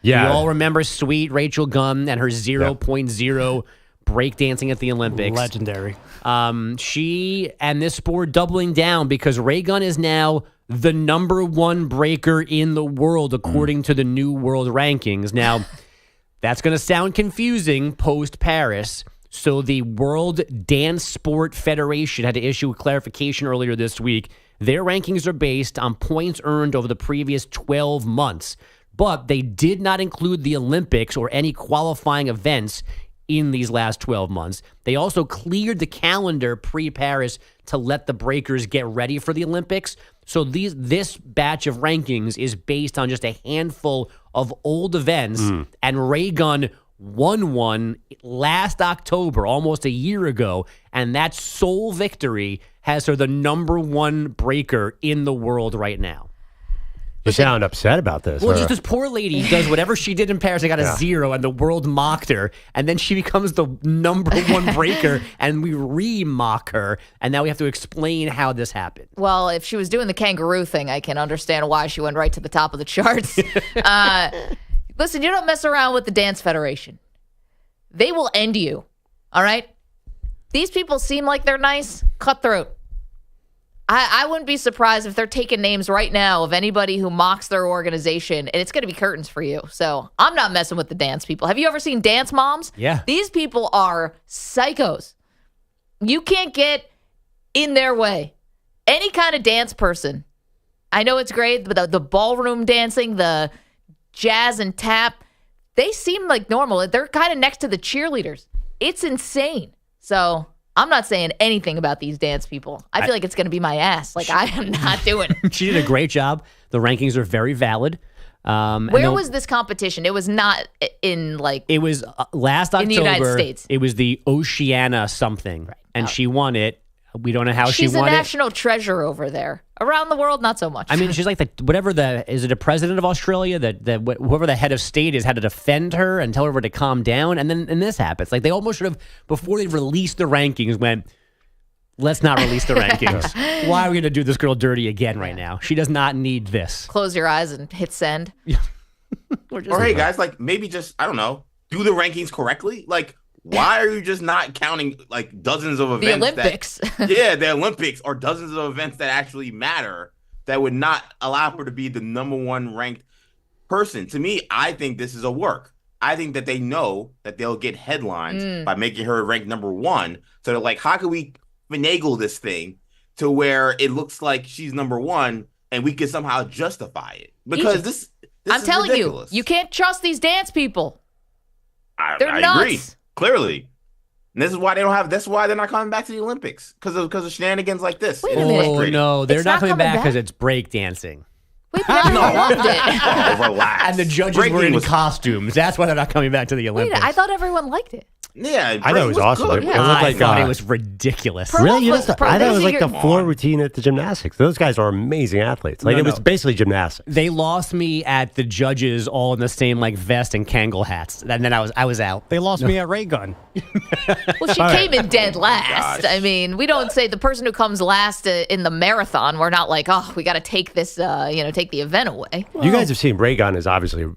Yeah. You all remember sweet Rachel Gunn and her 0.0 breakdancing at the Olympics. Legendary. She and this sport doubling down because Ray Gunn is now the number 1 breaker in the world according to the new world rankings. Now, that's going to sound confusing post-Paris. So the World Dance Sport Federation had to issue a clarification earlier this week. Their rankings are based on points earned over the previous 12 months. But they did not include the Olympics or any qualifying events in these last 12 months. They also cleared the calendar pre-Paris to let the breakers get ready for the Olympics. So this batch of rankings is based on just a handful of old events, and Ray Gunn won one last October, almost a year ago, and that sole victory has her the number 1 breaker in the world right now. You sound upset about this. Well, just this poor lady does whatever she did in Paris. They got a 0, and the world mocked her. And then she becomes the number 1 breaker, and we re-mock her. And now we have to explain how this happened. Well, if she was doing the kangaroo thing, I can understand why she went right to the top of the charts. Listen, you don't mess around with the Dance Federation. They will end you, all right? These people seem like they're nice, cutthroat. I wouldn't be surprised if they're taking names right now of anybody who mocks their organization, and it's going to be curtains for you. So I'm not messing with the dance people. Have you ever seen Dance Moms? Yeah. These people are psychos. You can't get in their way. Any kind of dance person. I know it's great, but the ballroom dancing, the jazz and tap, they seem like normal. They're kind of next to the cheerleaders. It's insane. So I'm not saying anything about these dance people. I feel like it's going to be my ass. Like, I am not doing it. She did a great job. The rankings are very valid. Where was this competition? It was not in like... It was last October. In the United States. It was the Oceania something. Right. And she won it. We don't know how she won it. She's a national treasure over there. Around the world, not so much. I mean, she's like is it a president of Australia whoever the head of state is had to defend her and tell her to calm down. And then this happens. Like, they almost should have, before they released the rankings, went, let's not release the rankings. Why are we going to do this girl dirty again right now? She does not need this. Close your eyes and hit send. Or hey, guys, like, maybe just, I don't know, do the rankings correctly. Like, why are you just not counting like dozens of events? The Olympics. The Olympics, or dozens of events that actually matter that would not allow her to be the number one ranked person. To me, I think this is a work. I think that they know that they'll get headlines by making her ranked number one. So they're like, how can we finagle this thing to where it looks like she's number one and we can somehow justify it? Because this I'm is telling ridiculous. you can't trust these dance people. They're I nuts. agree. Clearly. And this is why that's why they're not coming back to the Olympics. Because of shenanigans like this. Wait a minute. Oh, no. They're It's not not coming coming back back? because it's breakdancing. Wait, but I loved it. Oh, relax. And the judges Breaking were in was- costumes. That's why they're not coming back to the Wait, Olympics. I thought everyone liked it. Yeah, I thought it was awesome. good. It looked I like thought it was ridiculous. Perloff Really? was- I thought it was like the Come floor on. routine at the gymnastics. Those guys are amazing athletes. Like, No, it was no. basically gymnastics. They lost me at the judges all in the same like vest and Kangol hats. And then I was out. They lost me at Ray Gun. Well, she came in dead last. I mean, we don't say the person who comes last in the marathon. We're not like, oh, we got to take this, take the event away. You guys have seen Ray Gun is obviously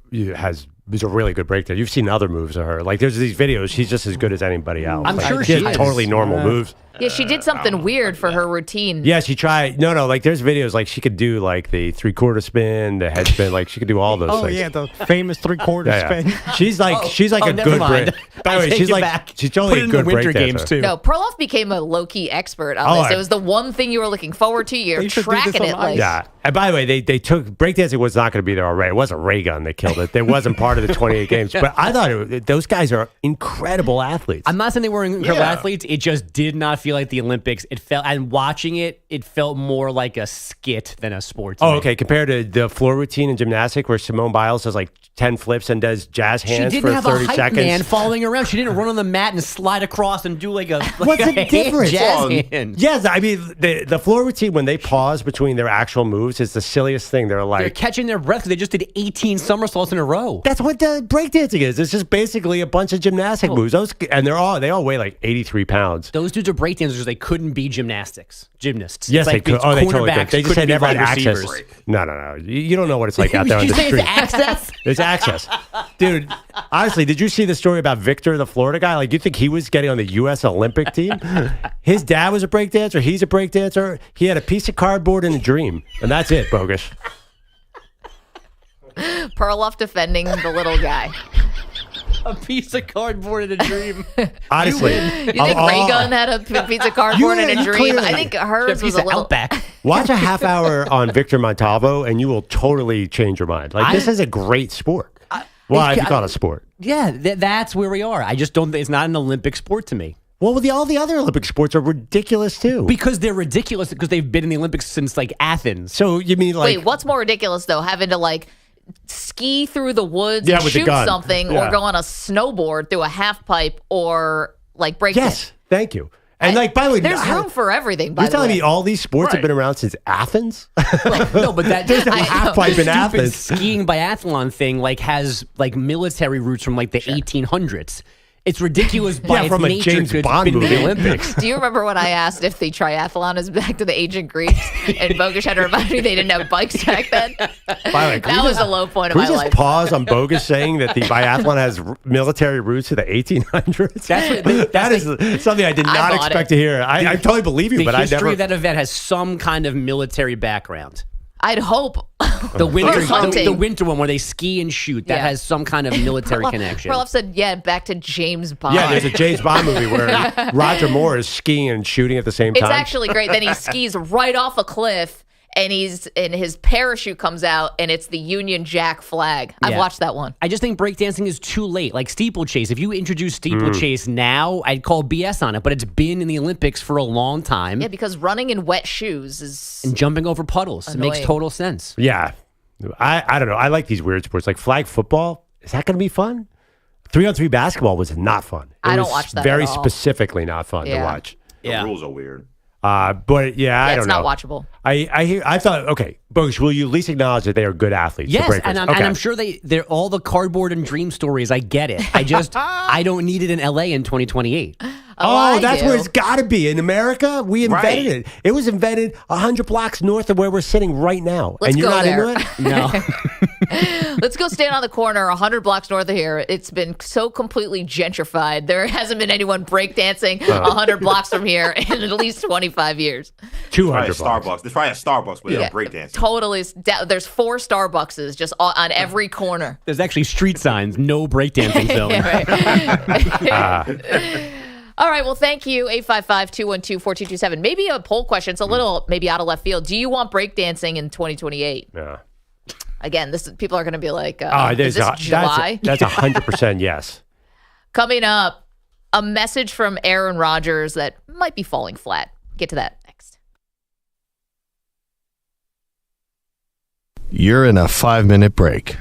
is a really good breakdown. You've seen other moves of her. Like, there's these videos. She's just as good as anybody else. I'm Like, sure she has she is. totally normal moves. Yeah, she did something weird for her routine. Yeah, she tried. No, like there's videos like she could do like the 3/4 spin, the head spin. Like she could do all those Oh things. yeah, the famous 3/4 spin. She's like a never good mind. break. By the I way, take she's it like back. she's Put totally it a in good the winter break games dancer. too. No, Perloff became a low-key expert on Oh, this. I- It was the one thing you were looking forward to. You're They should do this tracking on it ice. like... Yeah. And by the way, they took breakdancing was not going to be there already. It wasn't Ray Gun that killed it. It wasn't part of the 28 games. But I thought those guys are incredible athletes. I'm not saying they were incredible Yeah. athletes. It just did not feel like the Olympics. It felt, and watching it, it felt more like a skit than a sport. to Oh, me. okay. Compared to the floor routine in gymnastics where Simone Biles does like 10 flips and does jazz She hands didn't for have 30 a hype seconds. man following around. She didn't run on the mat and slide across and do like a What's the difference? jazz hands. Yes, I mean, the floor routine, when they pause between their actual moves, is the silliest thing. They're They're like, catching their breath because they just did 18 somersaults in a row. that's what the breakdancing is. It's just basically a bunch of gymnastic moves. And they all weigh like 83 pounds. Those dudes are breakdancers. They couldn't be gymnists. Yes, It's like they could. these Oh, they totally could. cornerbacks They just couldn't had be never had wide access. receivers. No. You don't know what it's like out there on Did the you say street. it's access? There's access. Dude, honestly, did you see the story about Victor, the Florida guy? Like, you think he was getting on the U.S. Olympic team? His dad was a breakdancer. He's a breakdancer. He had a piece of cardboard and a dream. And that's it, bogus. Perloff defending the little guy. A piece of cardboard and a dream. Honestly. You think Ray Gun had a piece of cardboard and a dream? clearly- I think hers was a little... Outback. Watch a half hour on Victor Montalvo, and you will totally change your mind. Like, this is a great sport. Well, I call it a sport. Yeah, that's where we are. I just don't think it's not an Olympic sport to me. Well, all the other Olympic sports are ridiculous, too. Because they're ridiculous because they've been in the Olympics since like Athens. So, you mean like... Wait, what's more ridiculous, though? Having to, like, ski through the woods Yeah, and with the shoot gun. something Yeah. or go on a snowboard through a half pipe or, like, break Yes, thank you. And like, by the way, There's room for everything, by you're the telling way. me all these sports have been around since Athens? No, but that There's no I half know. pipe in stupid Athens. skiing biathlon thing like has like military roots from like the 1800s. It's ridiculous by its from a nature James to Bond been in movie. the Olympics. Do you remember when I asked if the triathlon is back to the ancient Greeks and Bogus had to remind me they didn't have bikes back then? By the way, can That we was just- a low point of Can we my just life. pause on Bogus saying that the biathlon has military roots to the 1800s? That is something I did I not bought expect it. to hear. I totally believe you, The but I history never. of that event has some kind of military background. I'd hope. The winter, hunting. the winter one where they ski and shoot, that Yeah. has some kind of military connection. Perloff said, yeah, back to James Bond. Yeah, there's a James Bond movie where Roger Moore is skiing and shooting at the same It's time. actually great. Then he skis right off a cliff and his parachute comes out, and it's the Union Jack flag. I've Yeah. watched that one. I just think breakdancing is too late. Like steeplechase. If you introduce steeplechase now, I'd call BS on it, but it's been in the Olympics for a long time. Yeah, because running in wet shoes is And jumping over puddles. It makes annoying. total sense. Yeah. I don't know. I like these weird sports. Like flag football. Is that going to be fun? 3-on-3 basketball was not fun. I don't was watch that very at all. specifically not fun to Yeah. watch. The rules are weird. But yeah, I it's don't know. not watchable. I thought, okay, Bogusch, will you at least acknowledge that they are good athletes? the Yes, Breakers? and Okay. I'm sure they're all the cardboard and dream stories. I get it. I don't need it in LA in 2028. Oh, I that's do. where it's got to be. In America, we invented Right. it. It was invented 100 blocks north of where we're sitting right now. Let's and you're go not there. into it? No. Let's go stand on the corner 100 blocks north of here. It's been so completely gentrified. There hasn't been anyone breakdancing 100 blocks from here in at least 25 years. 200 Probably a blocks. Starbucks. There's probably a Starbucks, but they don't breakdance. Totally. There's 4 Starbuckses just on every corner. There's actually street signs, no breakdancing zone. All right. Well, thank you. 855-212-4227. Maybe a poll question. It's a little maybe out of left field. Do you want breakdancing in 2028? Yeah. Again, people are going to be like, There's is this July? That's 100% yes. Coming up, a message from Aaron Rodgers that might be falling flat. Get to that next. You're in a 5-minute break.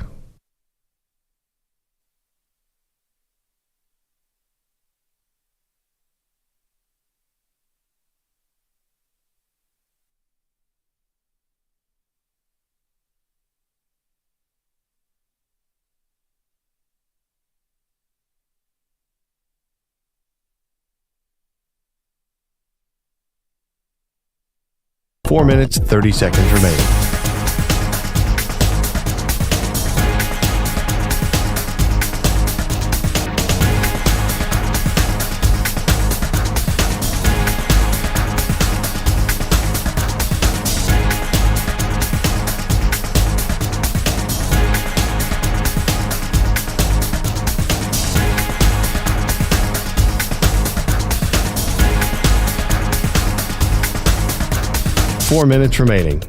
Four minutes, 30 seconds remaining. Four minutes remaining.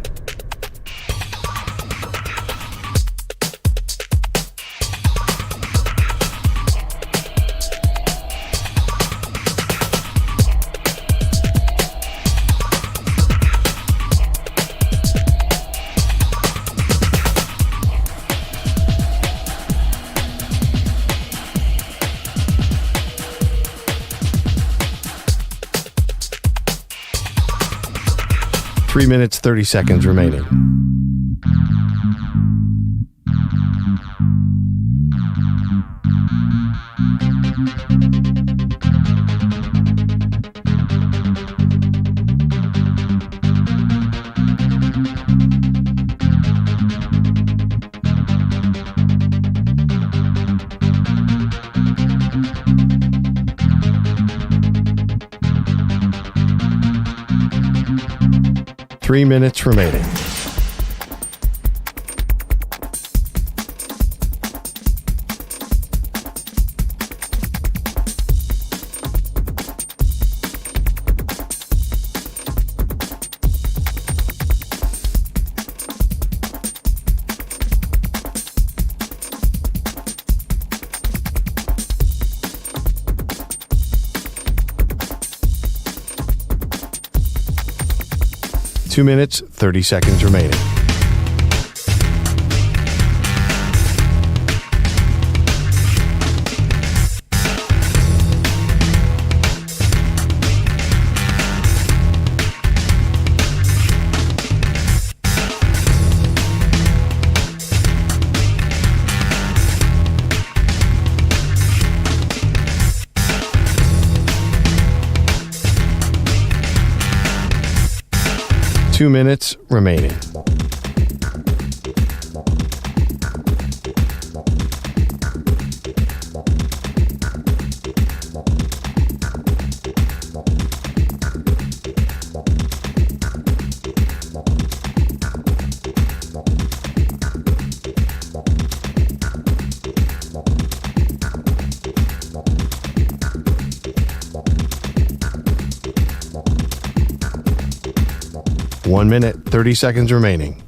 Three minutes, 30 seconds remaining. Three minutes remaining. Two minutes, 30 seconds remaining. Two minutes remaining. 1 minute, 30 seconds remaining.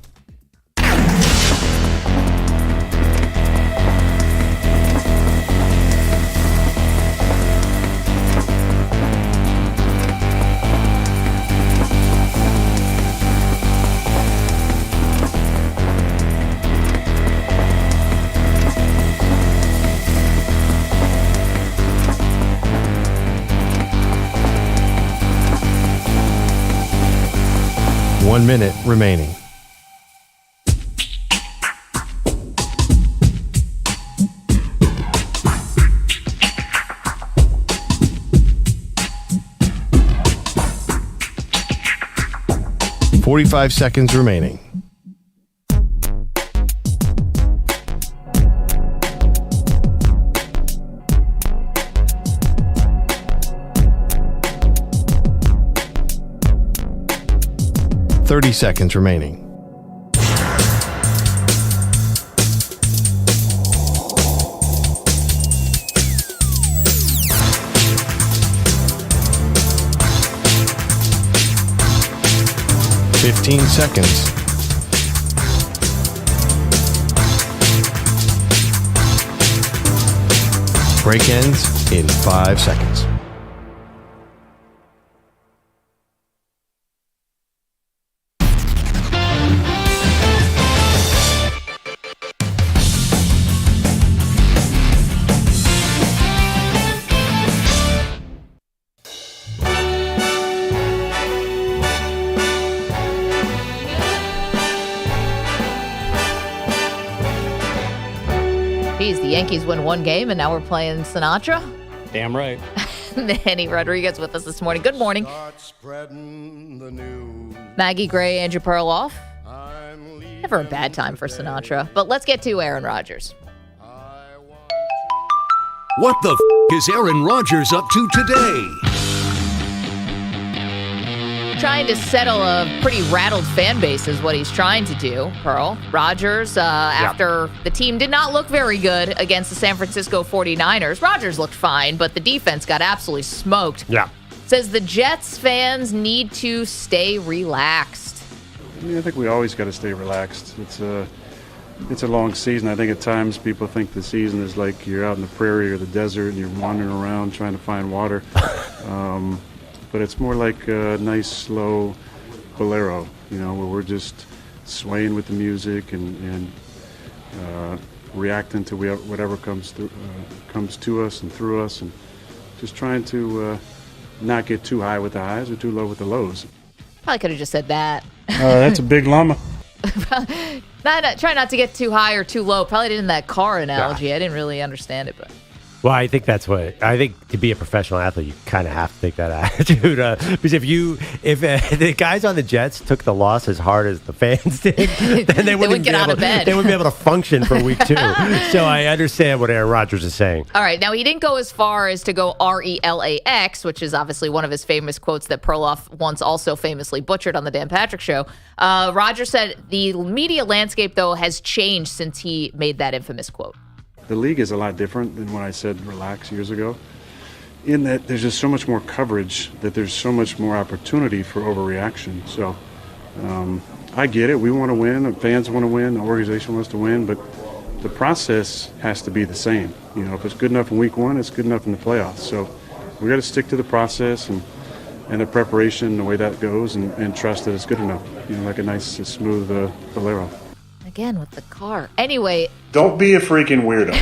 One minute remaining. $45 seconds remaining. $30 seconds remaining. $15 seconds. Break ends in 5 seconds. Geez, the Yankees win one game, and now we're playing Sinatra. Damn right. Manny Rodriguez with us this morning. Good morning. Maggie Gray, Andrew Perloff. Never a bad time for Sinatra. But let's get to Aaron Rodgers. What the is Aaron Rodgers up to today? Trying to settle a pretty rattled fan base is what he's trying to do, Pearl. Rodgers, after the team did not look very good against the San Francisco 49ers. Rodgers looked fine, but the defense got absolutely smoked. Yeah. Says the Jets fans need to stay relaxed. I think we always got to stay relaxed. It's a long season. I think at times people think the season is like you're out in the prairie or the desert and you're wandering around trying to find water. But it's more like a nice, slow bolero, where we're just swaying with the music and reacting to whatever comes to us and through us, and just trying to not get too high with the highs or too low with the lows. Probably could have just said that. That's a big llama. Try not to get too high or too low. Probably did in that car analogy. I didn't really understand it, but. Well, I think to be a professional athlete, you kind of have to take that attitude. Because if the guys on the Jets took the loss as hard as the fans did, then they wouldn't get out of bed. They wouldn't be able to function for week 2. So I understand what Aaron Rodgers is saying. All right. Now, he didn't go as far as to go RELAX, which is obviously one of his famous quotes that Perloff once also famously butchered on the Dan Patrick Show. Rodgers said the media landscape, though, has changed since he made that infamous quote. The league is a lot different than when I said relax years ago, in that there's just so much more coverage, that there's so much more opportunity for overreaction. So I get it. We want to win. The fans want to win. The organization wants to win. But the process has to be the same. If it's good enough in week 1, it's good enough in the playoffs. So we got to stick to the process and the preparation, the way that goes, and trust that it's good enough. Like a nice, smooth bolero. Again with the car. Anyway. Don't be a freaking weirdo.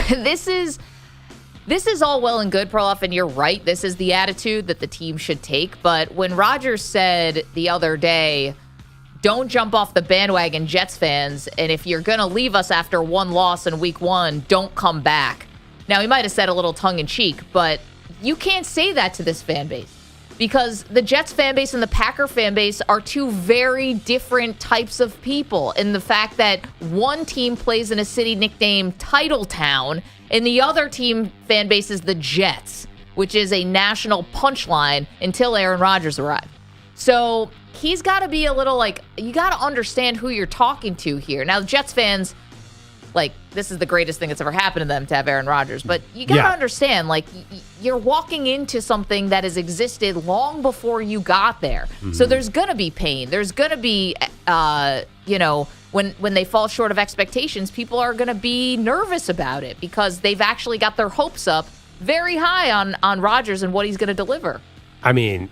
This is all well and good, Perloff, and you're right. This is the attitude that the team should take. But when Rodgers said the other day, don't jump off the bandwagon, Jets fans, and if you're going to leave us after one loss in week 1, don't come back. Now, he might have said a little tongue-in-cheek, but you can't say that to this fan base. Because the Jets fan base and the Packer fan base are two very different types of people in the fact that one team plays in a city nicknamed Titletown and the other team fan base is the Jets, which is a national punchline until Aaron Rodgers arrived. So he's got to be a little you got to understand who you're talking to here. Now, the Jets fans like, this is the greatest thing that's ever happened to them to have Aaron Rodgers. But you got to understand, like, you're walking into something that has existed long before you got there. So there's going to be pain. There's going to be, when they fall short of expectations, people are going to be nervous about it because they've actually got their hopes up very high on Rodgers and what he's going to deliver. I mean,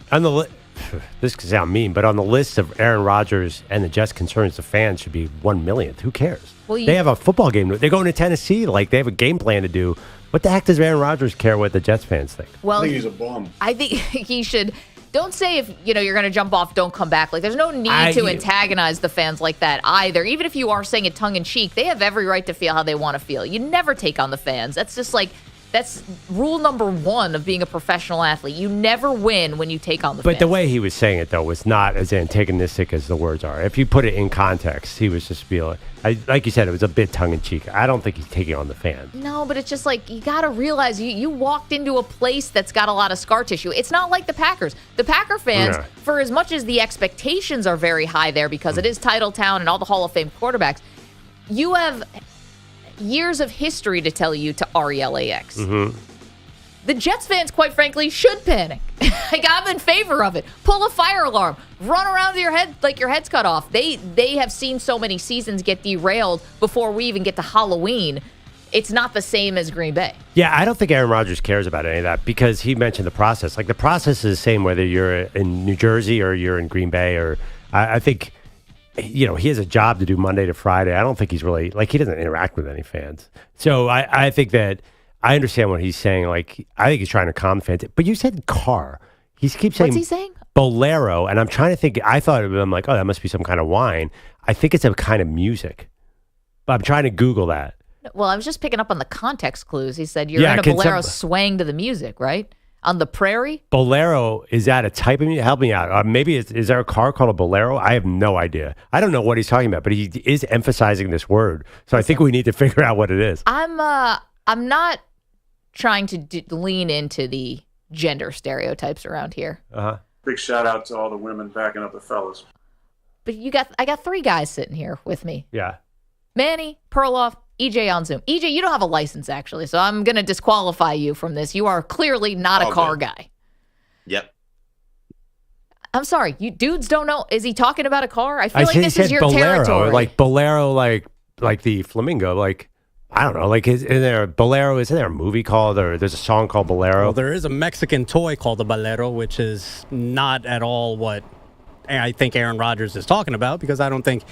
this could sound mean, but on the list of Aaron Rodgers and the Jets' concerns, the fans should be 1 millionth. Who cares? Well, they have a football game. They're going to Tennessee. Like, they have a game plan to do. What the heck does Aaron Rodgers care what the Jets fans think? Well, I think he's a bum. I think he should. Don't say if you're going to jump off, don't come back. Like, there's no need to antagonize the fans like that either. Even if you are saying it tongue in cheek, they have every right to feel how they want to feel. You never take on the fans. That's just like. That's rule number one of being a professional athlete. You never win when you take on the fans. But the way he was saying it, though, was not as antagonistic as the words are. If you put it in context, he was just feeling, like you said, it was a bit tongue-in-cheek. I don't think he's taking on the fans. No, but it's just like, you got to realize you walked into a place that's got a lot of scar tissue. It's not like the Packers. The Packer fans, for as much as the expectations are very high there because it is title town and all the Hall of Fame quarterbacks, you have years of history to tell you to RELAX. The Jets fans, quite frankly, should panic. Like, I'm in favor of it. Pull a fire alarm. Run around your head like your head's cut off. They have seen so many seasons get derailed before we even get to Halloween. It's not the same as Green Bay. Yeah, I don't think Aaron Rodgers cares about any of that because he mentioned the process. Like, the process is the same whether you're in New Jersey or you're in Green Bay. Or I think, he has a job to do Monday to Friday. I don't think he's really, like, he doesn't interact with any fans. So I think that I understand what he's saying. Like, I think he's trying to calm fans. But you said car. He keeps saying. What's he saying? Bolero. And I'm trying to think. I thought I'm like, oh, that must be some kind of wine. I think it's a kind of music. But I'm trying to Google that. Well, I was just picking up on the context clues. He said you're in a bolero swaying to the music, right? On the prairie? Bolero, is that a type of music? Help me out. Maybe is there a car called a bolero? I have no idea. I don't know what he's talking about, but he is emphasizing this word. So I think we need to figure out what it is. I'm not trying to lean into the gender stereotypes around here. Big shout out to all the women backing up the fellas. But I got three guys sitting here with me. Yeah. Manny, Perloff, EJ on Zoom. EJ, you don't have a license, actually, so I'm going to disqualify you from this. You are clearly not a car guy. Yep. I'm sorry. You dudes don't know. Is he talking about a car? I feel like this is your bolero, territory. Like bolero, like the flamingo. Like, I don't know. Like, is there a bolero? Is there a movie called, or there's a song called Bolero? Well, there is a Mexican toy called the bolero, which is not at all what I think Aaron Rodgers is talking about, because I don't think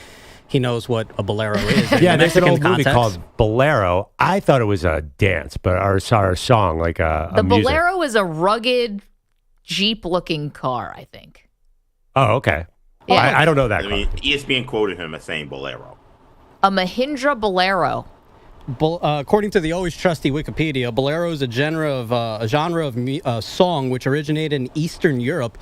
he knows what a bolero is. Yeah, there's an old movie called Bolero. I thought it was a dance, but or a song, like a The music. Bolero is a rugged Jeep-looking car, I think. Oh, okay. Yeah. I don't know that. I mean, ESPN quoted him as saying Bolero. A Mahindra Bolero. According to the always trusty Wikipedia, bolero is a genre of song which originated in Eastern Europe,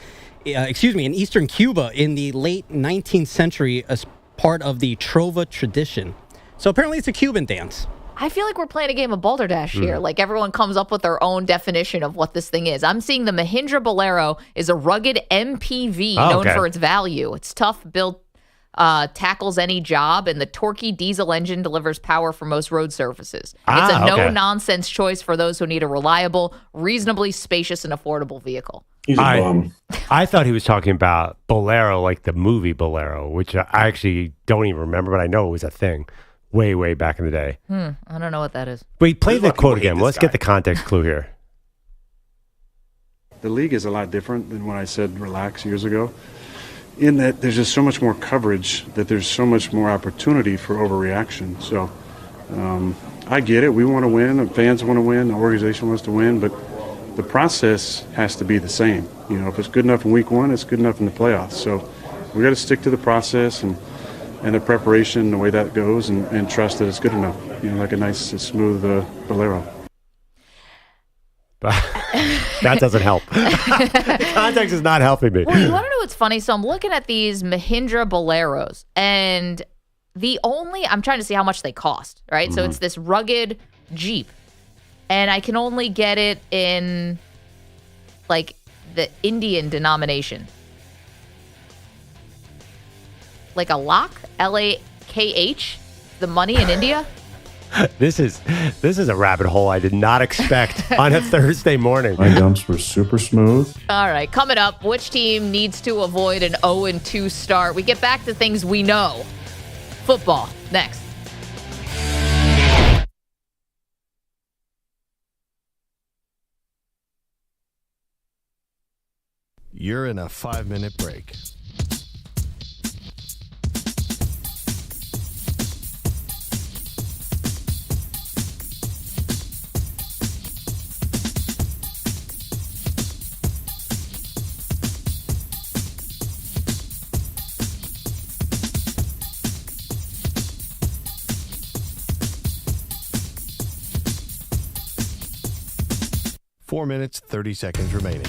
in Eastern Cuba in the late 19th century as part of the trova tradition. So apparently it's a Cuban dance. I feel like we're playing a game of Balderdash here. Like, everyone comes up with their own definition of what this thing is. I'm seeing the Mahindra Bolero is a rugged MPV known for its value. It's tough, built, tackles any job, and the torquey diesel engine delivers power for most road surfaces. It's a no-nonsense choice for those who need a reliable, reasonably spacious, and affordable vehicle. He's a bum. I thought he was talking about Bolero, like the movie Bolero, which I actually don't even remember, but I know it was a thing way, way back in the day. I don't know what that is. Wait, play the quote again. Let's get the context clue here. The league is a lot different than when I said relax years ago, in that there's just so much more coverage, that there's so much more opportunity for overreaction. So I get it. We want to win. The fans want to win. The organization wants to win. But the process has to be the same. If it's good enough in week one, it's good enough in the playoffs. So we got to stick to the process and the preparation, the way that goes, and trust that it's good enough. Like a nice, smooth bolero. That doesn't help. The context is not helping me. Well, you want to know what's funny? So I'm looking at these Mahindra Boleros, and I'm trying to see how much they cost, right? So it's this rugged Jeep, and I can only get it in, like, the Indian denomination. Like a lakh, LAKH, the money in India. This is a rabbit hole I did not expect on a Thursday morning. My dumps were super smooth. All right, coming up, which team needs to avoid an 0-2 start? We get back to things we know. Football, next. You're in a 5-minute break. Four minutes, 30 seconds remaining.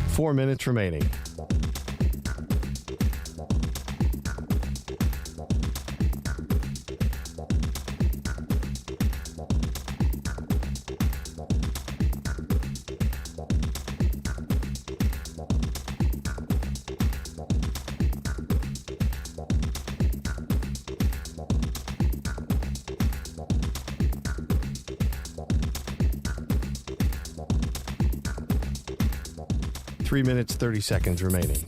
Four minutes remaining. Three minutes, 30 seconds remaining.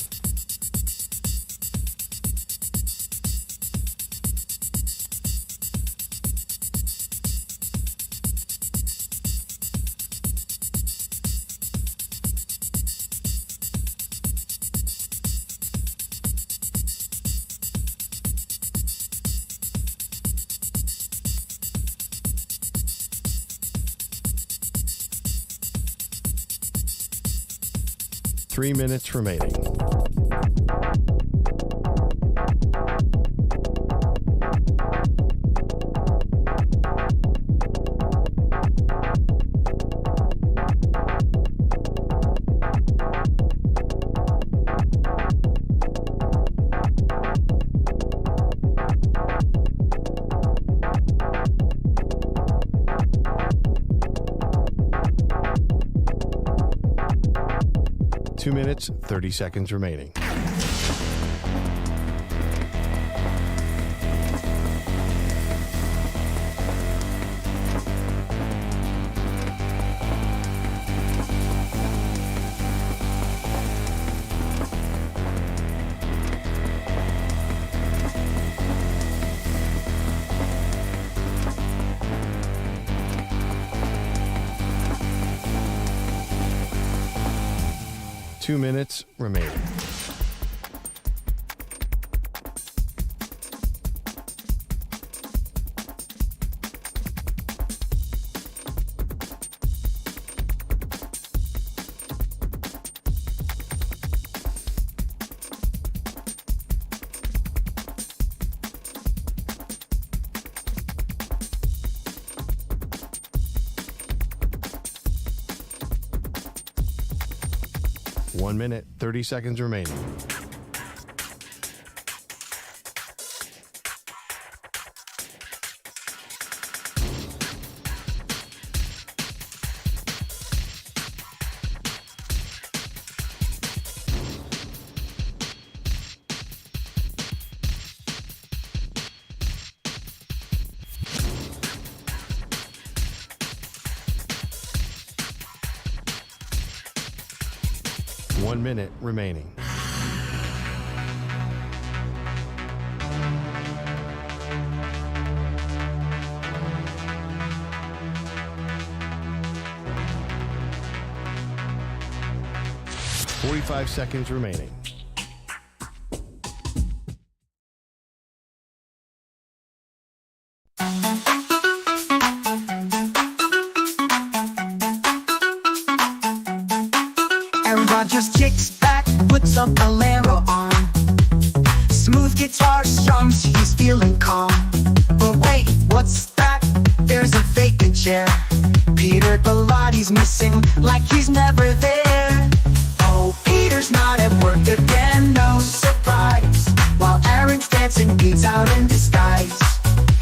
Three minutes remaining. Two minutes, 30 seconds remaining. Two minutes remaining. One minute, 30 seconds remaining. One minute remaining. Forty-five seconds remaining. Aaron Rodgers kicks back, puts up a Lambo on. Smooth guitar strums, he's feeling calm. But wait, what's that? There's a vacant chair. Peter Pilotti's missing like he's never there. Oh, Peter's not at work again, no surprise. While Aaron's dancing beats out in disguise,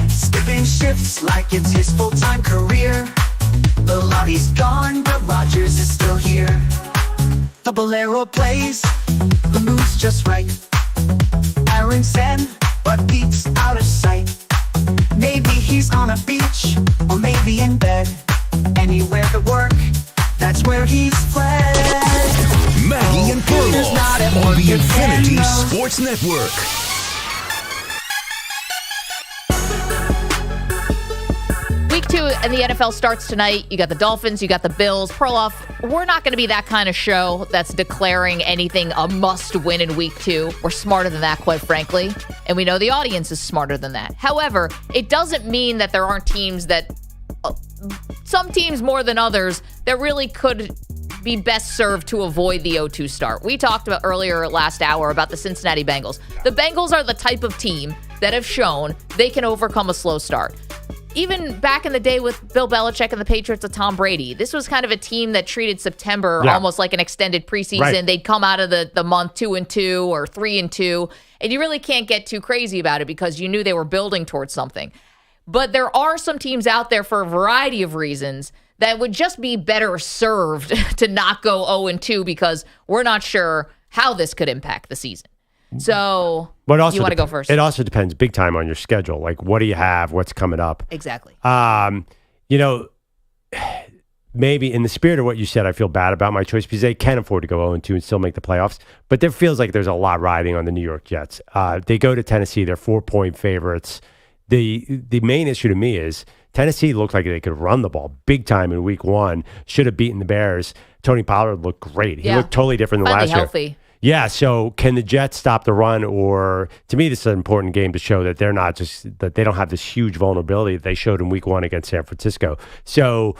skipping shifts like it's his full-time career. Pilotti's gone, but Rodgers is still here. The bolero plays, the mood's just right. Aaron's zen, but Pete's out of sight. Maybe he's on a beach, or maybe in bed. Anywhere to work, that's where he's fled. Maggie and Perloff on the Infinity Sports Network. Week 2 in the NFL starts tonight. You got the Dolphins, you got the Bills. Perloff, we're not going to be that kind of show that's declaring anything a must-win in Week 2. We're smarter than that, quite frankly. And we know the audience is smarter than that. However, it doesn't mean that there aren't teams that, some teams more than others, that really could be best served to avoid the 0-2 start. We talked about earlier last hour about the Cincinnati Bengals. The Bengals are the type of team that have shown they can overcome a slow start. Even back in the day with Bill Belichick and the Patriots of Tom Brady, this was kind of a team that treated September almost like an extended preseason. Right. They'd come out of the month 2-2 or 3-2, and you really can't get too crazy about it because you knew they were building towards something. But there are some teams out there for a variety of reasons that would just be better served to not go 0-2 because we're not sure how this could impact the season. So you want to go first? It also depends big time on your schedule. Like, what do you have? What's coming up? Exactly. Maybe in the spirit of what you said, I feel bad about my choice because they can afford to go 0-2 and still make the playoffs. But there feels like there's a lot riding on the New York Jets. They go to Tennessee. They're 4-point favorites. The main issue to me is Tennessee looked like they could run the ball big time in Week 1. Should have beaten the Bears. Tony Pollard looked great. He looked totally different than last year. Yeah, so can the Jets stop the run? Or to me, this is an important game to show that they're not just that they don't have this huge vulnerability that they showed in Week 1 against San Francisco. So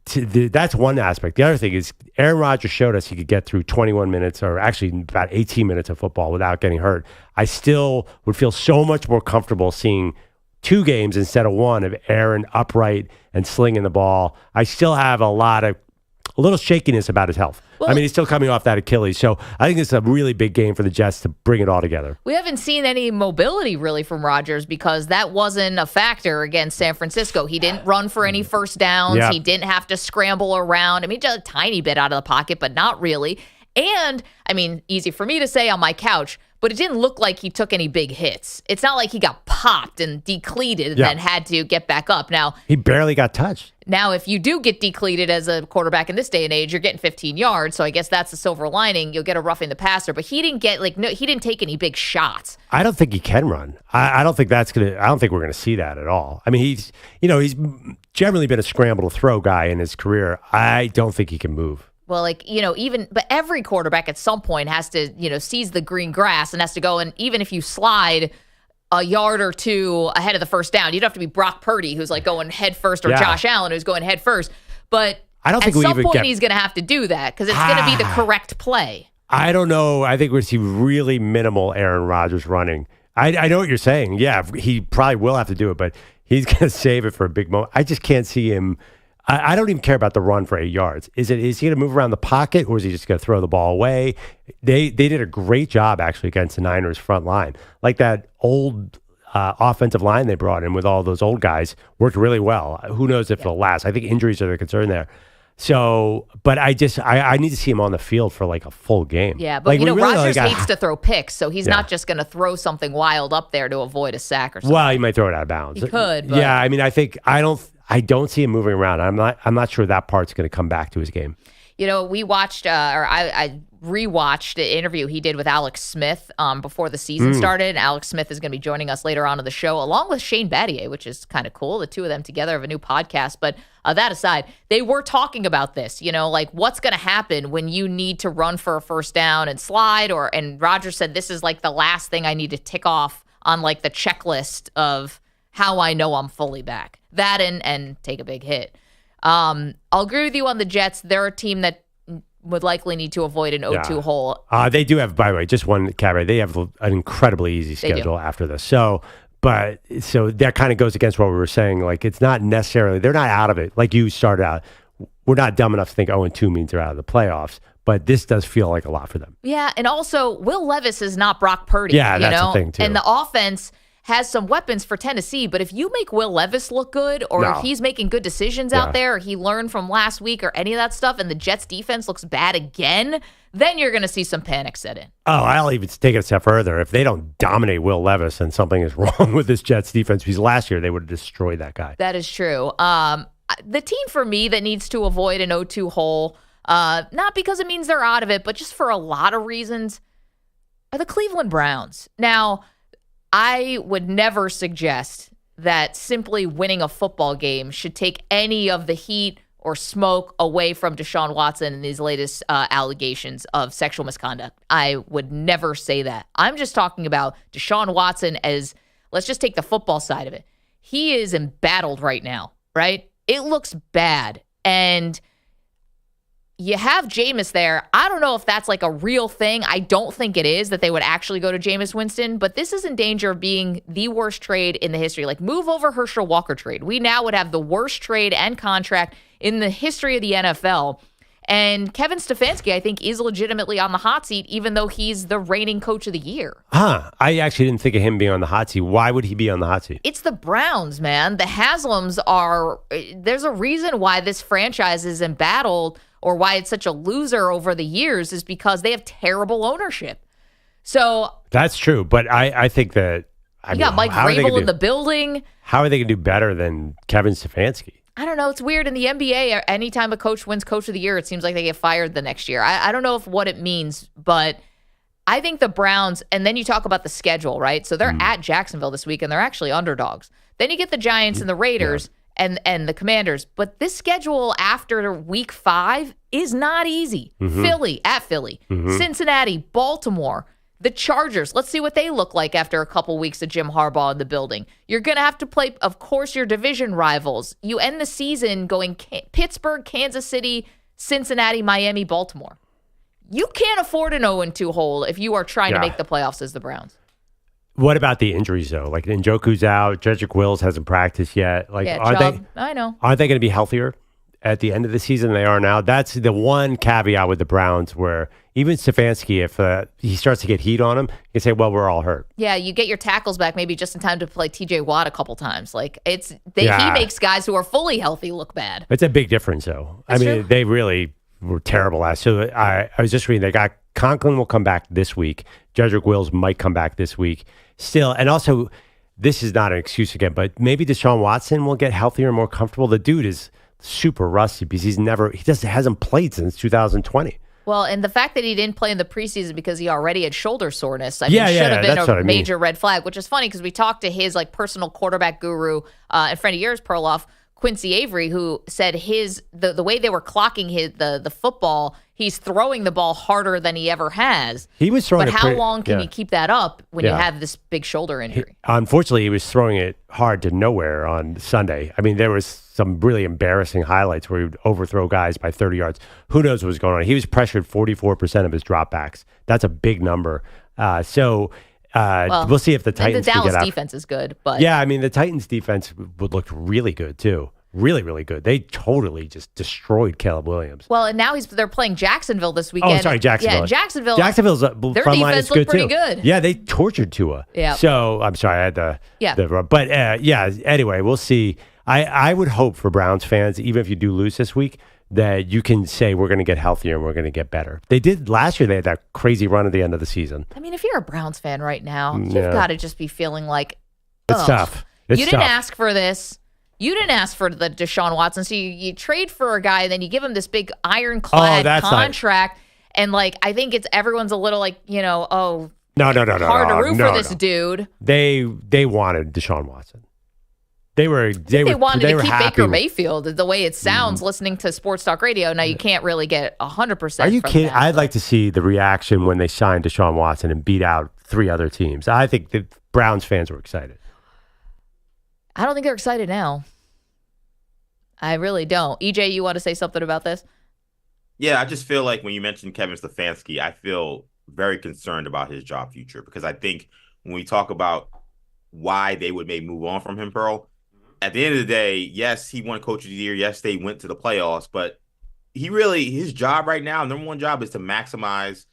that's one aspect. The other thing is Aaron Rodgers showed us he could get through 21 minutes or actually about 18 minutes of football without getting hurt. I still would feel so much more comfortable seeing 2 games instead of 1 of Aaron upright and slinging the ball. I still have a little shakiness about his health. Well, I mean, he's still coming off that Achilles. So I think it's a really big game for the Jets to bring it all together. We haven't seen any mobility really from Rodgers because that wasn't a factor against San Francisco. He didn't run for any first downs. Yeah. He didn't have to scramble around. I mean, just a tiny bit out of the pocket, but not really. And, I mean, easy for me to say on my couch, but it didn't look like he took any big hits. It's not like he got popped and decleated and then had to get back up. Now, he barely got touched. Now, if you do get decleated as a quarterback in this day and age, you're getting 15 yards. So I guess that's the silver lining. You'll get a roughing the passer, but he didn't get he didn't take any big shots. I don't think he can run. I don't think we're going to see that at all. I mean, he's generally been a scramble to throw guy in his career. I don't think he can move. Well, but every quarterback at some point has to, seize the green grass and has to go. And even if you slide a yard or two ahead of the first down, you don't have to be Brock Purdy, who's like going head first, or Josh Allen, who's going head first. But I don't think at some point he's going to have to do that because it's going to be the correct play. I don't know. I think we're see really minimal Aaron Rodgers running. I know what you're saying. Yeah, he probably will have to do it, but he's going to save it for a big moment. I just can't see him. I don't even care about the run for 8 yards. Is he going to move around the pocket, or is he just going to throw the ball away? They did a great job actually against the Niners front line. Like that old offensive line they brought in with all those old guys worked really well. Who knows if it'll last? I think injuries are the concern there. So, but I need to see him on the field for like a full game. Yeah, but Rodgers hates to throw picks, so he's not just going to throw something wild up there to avoid a sack or something. Well, he might throw it out of bounds. He could. But yeah, I mean, I don't see him moving around. I'm not sure that part's going to come back to his game. We watched, I rewatched the interview he did with Alex Smith before the season started. Alex Smith is going to be joining us later on in the show, along with Shane Battier, which is kind of cool. The two of them together have a new podcast. But that aside, they were talking about this, like what's going to happen when you need to run for a first down and slide, and Rodgers said this is like the last thing I need to tick off on like the checklist of how I know I'm fully back. That and take a big hit. I'll agree with you on the Jets. They're a team that would likely need to avoid an 0-2 hole. They do have, by the way, just one caveat. They have an incredibly easy schedule after this. So, But so that kind of goes against what we were saying. Like, it's not necessarily, they're not out of it. Like you started out, we're not dumb enough to think 0-2 means they're out of the playoffs. But this does feel like a lot for them. Yeah, and also Will Levis is not Brock Purdy. Yeah, that's the thing, too. And the offense has some weapons for Tennessee, but if you make Will Levis look good, or if he's making good decisions out there, or he learned from last week, or any of that stuff, and the Jets defense looks bad again, then you're going to see some panic set in. Oh, I'll even take it a step further. If they don't dominate Will Levis, then something is wrong with this Jets defense, because last year they would have destroyed that guy. That is true. The team for me that needs to avoid an 0-2 hole, not because it means they're out of it, but just for a lot of reasons, are the Cleveland Browns. Now, I would never suggest that simply winning a football game should take any of the heat or smoke away from Deshaun Watson and his latest allegations of sexual misconduct. I would never say that. I'm just talking about Deshaun Watson as, let's just take the football side of it. He is embattled right now, right? It looks bad. And you have Jameis there. I don't know if that's like a real thing. I don't think it is that they would actually go to Jameis Winston, but this is in danger of being the worst trade in the history. Like, move over Herschel Walker trade. We now would have the worst trade and contract in the history of the NFL. And Kevin Stefanski, I think, is legitimately on the hot seat, even though he's the reigning coach of the year. I actually didn't think of him being on the hot seat. Why would he be on the hot seat? It's the Browns, man. The Haslams are, there's a reason why this franchise is embattled, or why it's such a loser over the years, is because they have terrible ownership. So that's true, but I think that you got Mike Vrabel in the building. How are they going to do better than Kevin Stefanski? I don't know. It's weird. In the NBA, anytime a coach wins Coach of the Year, it seems like they get fired the next year. I don't know what it means, but I think the Browns, and then you talk about the schedule, right? So they're at Jacksonville this week, and they're actually underdogs. Then you get the Giants and the Raiders and the Commanders. But this schedule after week 5 is not easy. Philly, at Philly. Cincinnati, Baltimore. The Chargers, let's see what they look like after a couple weeks of Jim Harbaugh in the building. You're going to have to play, of course, your division rivals. You end the season going Pittsburgh, Kansas City, Cincinnati, Miami, Baltimore. You can't afford an 0-2 hole if you are trying to make the playoffs as the Browns. What about the injuries, though? Like, Njoku's out. Jedrick Wills hasn't practiced yet. Like, I know. Aren't they going to be healthier at the end of the season than they are now? That's the one caveat with the Browns, where even Stefanski, if he starts to get heat on him, you can say, well, we're all hurt. Yeah, you get your tackles back maybe just in time to play TJ Watt a couple times. Like, he makes guys who are fully healthy look bad. It's a big difference, though. That's true. They really were terrible last. So I was just reading, they got Conklin will come back this week. Jedrick Wills might come back this week still. And also, this is not an excuse again, but maybe Deshaun Watson will get healthier and more comfortable. The dude is super rusty because he just hasn't played since 2020. Well, and the fact that he didn't play in the preseason because he already had shoulder soreness, should have been a major red flag, which is funny because we talked to his personal quarterback guru and friend of yours, Perloff, Quincy Avery, who said the way they were clocking the football, he's throwing the ball harder than he ever has. He was throwing but how long can you keep that up when you have this big shoulder injury? Unfortunately, he was throwing it hard to nowhere on Sunday. I mean, there was some really embarrassing highlights where he would overthrow guys by 30 yards. Who knows what was going on? He was pressured 44% of his dropbacks. That's a big number. We'll see if the Titans the Dallas get defense is good, but yeah, I mean the Titans defense would look really good too. Really, really good. They totally just destroyed Caleb Williams. Well, and now they're playing Jacksonville this weekend. Oh, sorry, Jacksonville. Yeah, Jacksonville's their front line is good pretty too. Good. Yeah, they tortured Tua. Yeah. So I'm sorry, I had but anyway, we'll see. I would hope for Browns fans, even if you do lose this week, that you can say we're going to get healthier and we're going to get better. They did last year. They had that crazy run at the end of the season. I mean, if you're a Browns fan right now, you've got to just be feeling like it's tough. You didn't ask for this. You didn't ask for the Deshaun Watson, so you trade for a guy, and then you give him this big ironclad contract, and I think everyone's a little no, hard to root for this dude. They wanted Deshaun Watson. They wanted to keep Baker Mayfield. The way it sounds, listening to Sports Talk Radio, now you can't really get 100%. Are you kidding? I'd like to see the reaction when they signed Deshaun Watson and beat out 3 other teams. I think the Browns fans were excited. I don't think they're excited now. I really don't. EJ, you want to say something about this? Yeah, I just feel like when you mentioned Kevin Stefanski, I feel very concerned about his job future, because I think when we talk about why they would maybe move on from him, Pearl. At the end of the day, yes, he won Coach of the Year. Yes, they went to the playoffs, but his job right now, number one job, is to maximize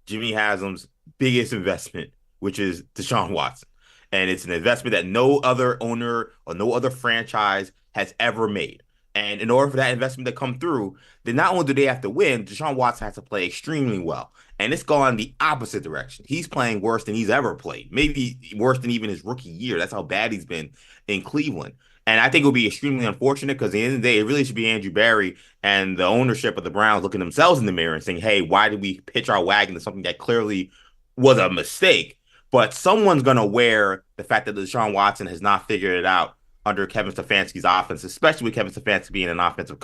Jimmy Haslam's biggest investment, which is Deshaun Watson. And it's an investment that no other owner or no other franchise has ever made. And in order for that investment to come through, then not only do they have to win, Deshaun Watson has to play extremely well. And it's gone the opposite direction. He's playing worse than he's ever played, maybe worse than even his rookie year. That's how bad he's been in Cleveland. And I think it would be extremely unfortunate because at the end of the day, it really should be Andrew Barry and the ownership of the Browns looking themselves in the mirror and saying, hey, why did we pitch our wagon to something that clearly was a mistake? But someone's going to wear the fact that Deshaun Watson has not figured it out under Kevin Stefanski's offense, especially with Kevin Stefanski being an offensive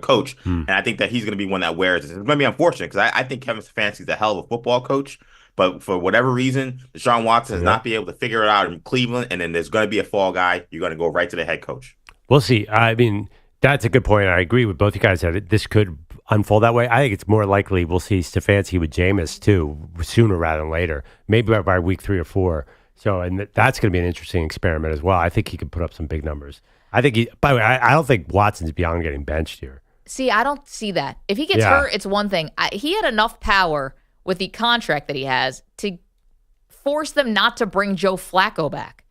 coach. And I think that he's going to be one that wears it. It's going to be unfortunate because I think Kevin Stefanski's a hell of a football coach. But for whatever reason, Deshaun Watson has not been able to figure it out in Cleveland. And then there's going to be a fall guy. You're going to go right to the head coach. We'll see. I mean, that's a good point. I agree with both you guys that this could unfold that way. I think it's more likely we'll see Stefanski with Jameis too sooner rather than later, maybe by week 3 or 4. So, and that's going to be an interesting experiment as well. I think he could put up some big numbers. By the way, I don't think Watson's beyond getting benched here. See, I don't see that. If he gets hurt, it's one thing. He had enough power with the contract that he has to force them not to bring Joe Flacco back.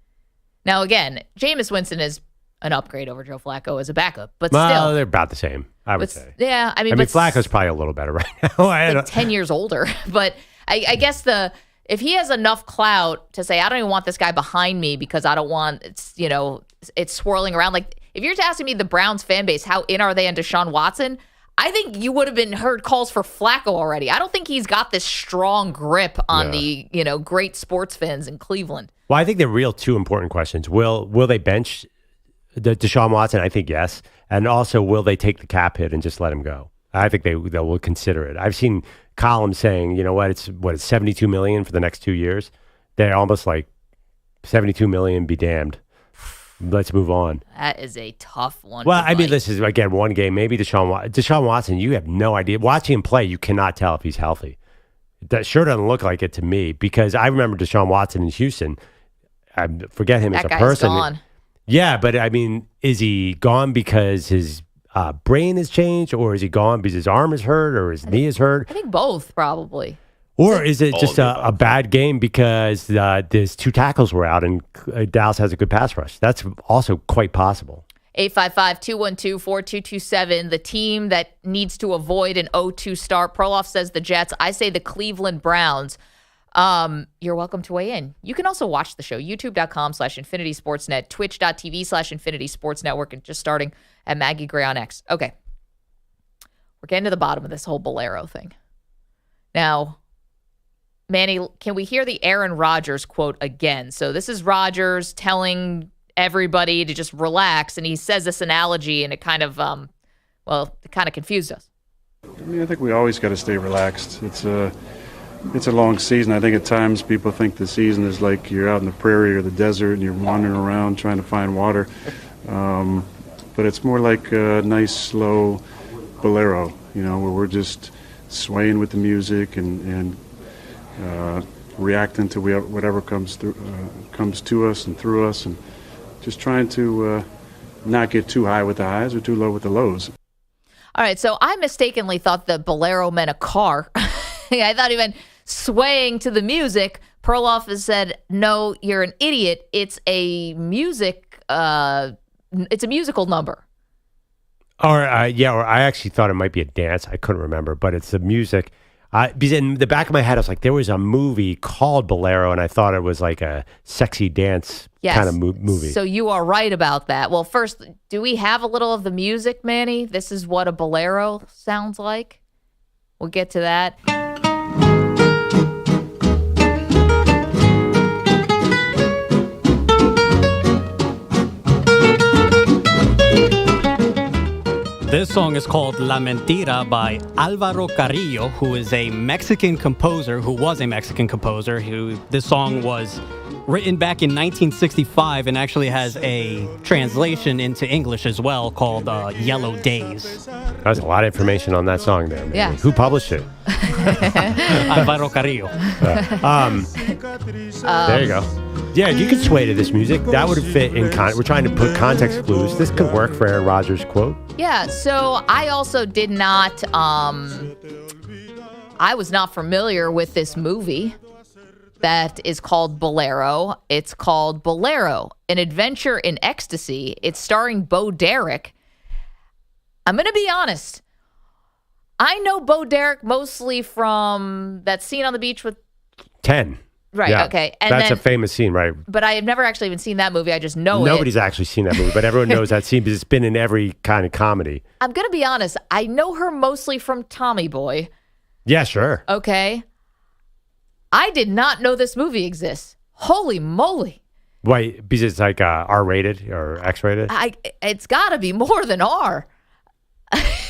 Now, again, Jameis Winston is an upgrade over Joe Flacco as a backup, but still. They're about the same, I would say. Yeah, I mean, Flacco's probably a little better right now. Like 10 years older. But I guess if he has enough clout to say, I don't even want this guy behind me because I don't want, it's swirling around. Like, if you're asking me the Browns fan base, how in are they on Deshaun Watson? I think you would have heard calls for Flacco already. I don't think he's got this strong grip on the, great sports fans in Cleveland. Well, I think the real 2 important questions. Will they bench Deshaun Watson? I think yes. And also, will they take the cap hit and just let him go? I think they will consider it. I've seen columns saying, you know what, it's $72 million for the next 2 years. They're almost like $72 million, be damned. Let's move on. That is a tough one. Well, I mean, this is, again, one game. Maybe Deshaun Watson, you have no idea. Watching him play, you cannot tell if he's healthy. That sure doesn't look like it to me because I remember Deshaun Watson in Houston. I forget him as a person. Gone. Yeah, but I mean, is he gone because his brain has changed, or is he gone because his arm is hurt or his knee is hurt? I think both, probably. Or is it just a bad game because there's 2 tackles were out and Dallas has a good pass rush? That's also quite possible. 855-212-4227, the team that needs to avoid an 0-2 start. Perloff says the Jets. I say the Cleveland Browns. You're welcome to weigh in. You can also watch the show, youtube.com/InfinitySportsNet, twitch.tv/InfinitySportsNetwork, and just starting at Maggie Gray on X. Okay. We're getting to the bottom of this whole Bolero thing. Now, Manny, can we hear the Aaron Rodgers quote again? So this is Rodgers telling everybody to just relax, and he says this analogy, and it kind of, it kind of confused us. I mean, I think we always got to stay relaxed. It's a long season. I think at times people think the season is like you're out in the prairie or the desert and you're wandering around trying to find water. But it's more like a nice, slow bolero, where we're just swaying with the music and reacting to whatever comes to us and through us, and just trying to not get too high with the highs or too low with the lows. All right, so I mistakenly thought that bolero meant a car. I thought he meant swaying to the music. Perloff has said, no, you're an idiot. It's a musical number. Or I actually thought it might be a dance. I couldn't remember, but it's the music. Because in the back of my head, I was like, there was a movie called Bolero, and I thought it was like a sexy dance kind of movie. So you are right about that. Well, first, do we have a little of the music, Manny? This is what a bolero sounds like. We'll get to that. This song is called La Mentira by Álvaro Carrillo, who was a Mexican composer. This song was written back in 1965 and actually has a translation into English as well called Yellow Days. There's a lot of information on that song there. Yeah. Who published it? Álvaro Carrillo. There you go. Yeah, you could sway to this music. That would fit in we're trying to put context clues. This could work for Aaron Rodgers' quote. Yeah, so I also did not, I was not familiar with this movie that is called Bolero. It's called Bolero, An Adventure in Ecstasy. It's starring Bo Derek. I'm going to be honest. I know Bo Derek mostly from that scene on the beach with 10. Right, yeah, okay. And that's then, a famous scene, right? But I have never actually even seen that movie. I just know Nobody's actually seen that movie, but everyone knows that scene because it's been in every kind of comedy. I'm going to be honest. I know her mostly from Tommy Boy. Yeah, sure. Okay. I did not know this movie exists. Holy moly. Why? Because it's like R-rated or X-rated? It's got to be more than R.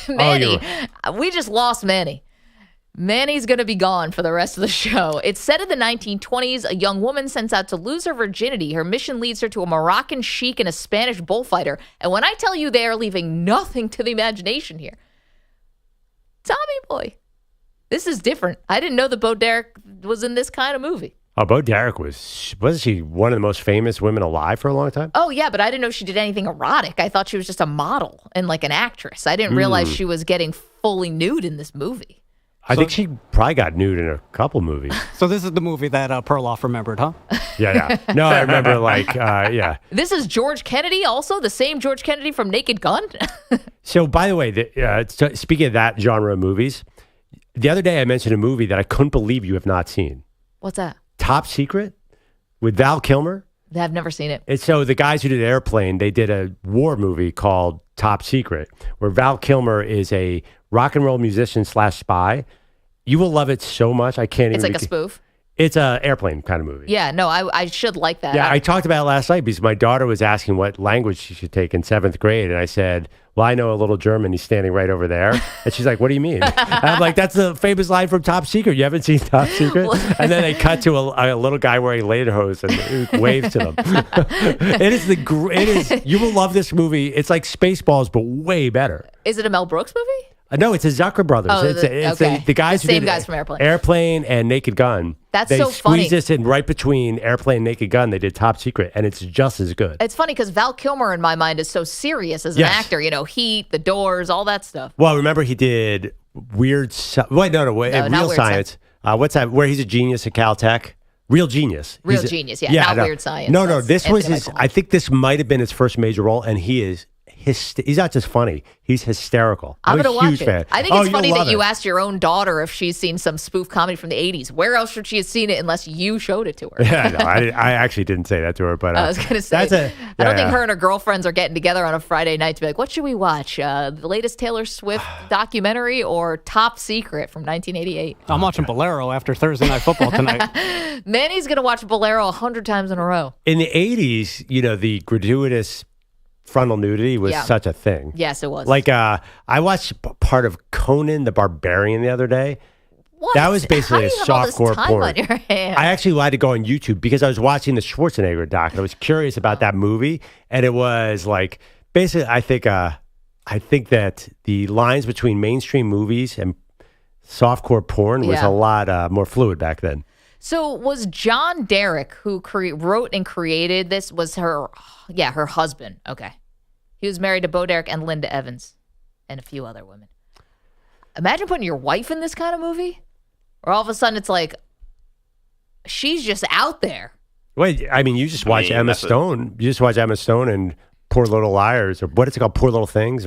Manny. We just lost Manny. Manny's going to be gone for the rest of the show. It's set in the 1920s. A young woman sends out to lose her virginity. Her mission leads her to a Moroccan sheik and a Spanish bullfighter. And when I tell you they are leaving nothing to the imagination here, Tommy Boy. This is different. I didn't know that Bo Derek was in this kind of movie. Oh, Bo Derek wasn't she one of the most famous women alive for a long time? Oh, yeah, but I didn't know she did anything erotic. I thought she was just a model and like an actress. I didn't realize she was getting fully nude in this movie. I think she probably got nude in a couple movies. So this is the movie that Perloff remembered, huh? Yeah. No, I remember yeah. This is George Kennedy also, the same George Kennedy from Naked Gun? So, by the way, speaking of that genre of movies, the other day I mentioned a movie that I couldn't believe you have not seen. What's that? Top Secret with Val Kilmer. I've never seen it. And so the guys who did Airplane, they did a war movie called Top Secret, where Val Kilmer is a rock and roll musician / spy. You will love it so much. I can't It's even. like a spoof. It's a Airplane kind of movie. Yeah, no, I should like that. Yeah, I talked about it last night because my daughter was asking what language she should take in 7th grade. And I said, well, I know a little German. He's standing right over there. And she's like, what do you mean? And I'm like, that's a famous line from Top Secret. You haven't seen Top Secret? And then they cut to a little guy wearing lederhosen and waves to them. It is, you will love this movie. It's like Spaceballs, but way better. Is it a Mel Brooks movie? No, it's a Zucker Brothers. Oh, it's the guys the who same did guys from Airplane. Airplane and Naked Gun. That's they so funny. They squeezed this in right between Airplane and Naked Gun. They did Top Secret, and it's just as good. It's funny because Val Kilmer, in my mind, is so serious as an actor. You know, Heat, The Doors, all that stuff. Well, remember he did Real Science. What's that? Where he's a genius at Caltech. Real Genius. Real Genius, not Weird Science. No, this was his. I think this might have been his first major role, and he is. He's not just funny; he's hysterical. I'm a gonna huge watch it. fan. I think it's funny that you it. asked your own daughter if she's seen some spoof comedy from the '80s. Where else should she have seen it unless you showed it to her? Yeah, no, I actually didn't say that to her, but I was gonna say I don't think her and her girlfriends are getting together on a Friday night to be like, "What should we watch? The latest Taylor Swift documentary or Top Secret from 1988?" I'm watching Bolero after Thursday Night Football tonight. Manny's gonna watch Bolero 100 times in a row. In the '80s, the gratuitous frontal nudity was such a thing. Yes, it was. Like, I watched part of Conan the Barbarian the other day. What? That was basically a softcore porn. On your hands? I actually had to go on YouTube because I was watching the Schwarzenegger doc and I was curious about that movie. And it was like, basically, I think that the lines between mainstream movies and softcore porn was a lot more fluid back then. So was John Derek, who wrote and created this, was her husband. Okay. He was married to Bo Derek and Linda Evans and a few other women. Imagine putting your wife in this kind of movie. Or all of a sudden it's like, she's just out there. Wait, I mean, you just watch Emma Stone. You just watch Emma Stone and Poor Little Liars, or what is it called, Poor Little Things,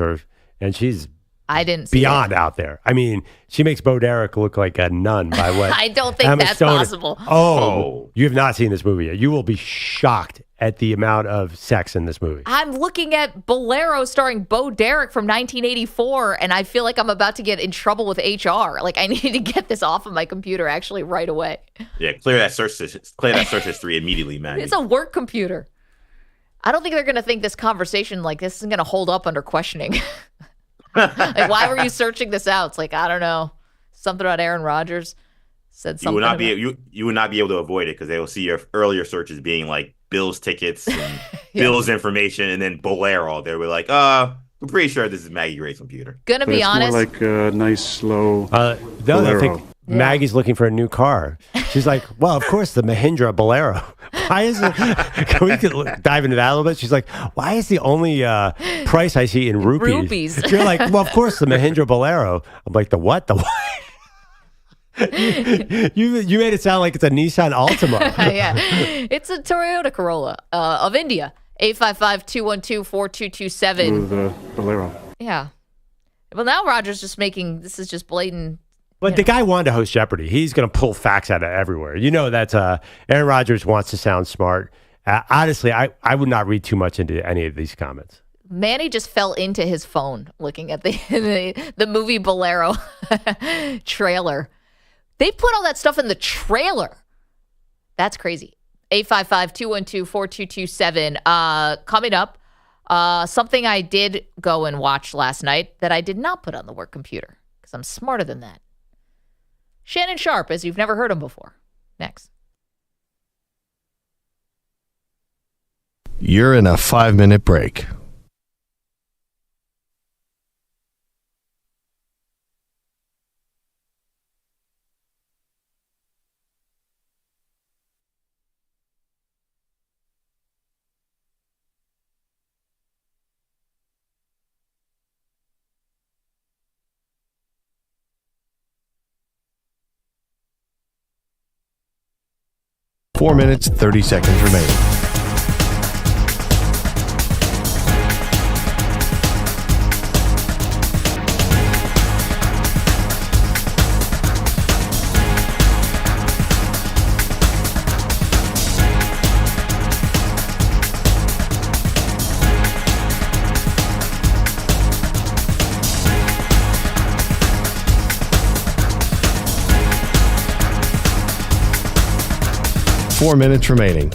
and she's I didn't see beyond out there. I mean, she makes Bo Derek look like a nun by what? I don't think that's possible. Oh, you have not seen this movie yet. You will be shocked at the amount of sex in this movie. I'm looking at Bolero starring Bo Derek from 1984, and I feel like I'm about to get in trouble with HR. Like, I need to get this off of my computer actually right away. Yeah, clear that search history immediately, man. It's a work computer. I don't think they're going to think this conversation, like, this isn't going to hold up under questioning. Like, why were you searching this out? It's like, I don't know. Something about Aaron Rodgers said something. You would not be able to avoid it because they will see your earlier searches being like Bills tickets and Bills information, and then Bolero. They were like, we're pretty sure this is Maggie Gray's computer. Gonna be honest. More like a nice, slow I think Maggie's looking for a new car. She's like, well, of course, the Mahindra Bolero. why is it? Can we dive into that a little bit? She's like, why is the only price I see in rupees? You're like, well, of course, the Mahindra Bolero. I'm like, the what? The what? you made it sound like it's a Nissan Altima. Yeah, it's a Toyota Corolla of India. 855-212-4227. The Bolero. Yeah. Well, now Rodgers this is just blatant. But the guy wanted to host Jeopardy. He's going to pull facts out of everywhere. You know that Aaron Rodgers wants to sound smart. Honestly, I would not read too much into any of these comments. Manny just fell into his phone looking at the movie Bolero trailer. They put all that stuff in the trailer. That's crazy. 855-212-4227. Coming up, something I did go and watch last night that I did not put on the work computer because I'm smarter than that. Shannon Sharp, as you've never heard him before. Next. You're in a 5-minute break. Four minutes, 30 seconds remaining. Four minutes remaining.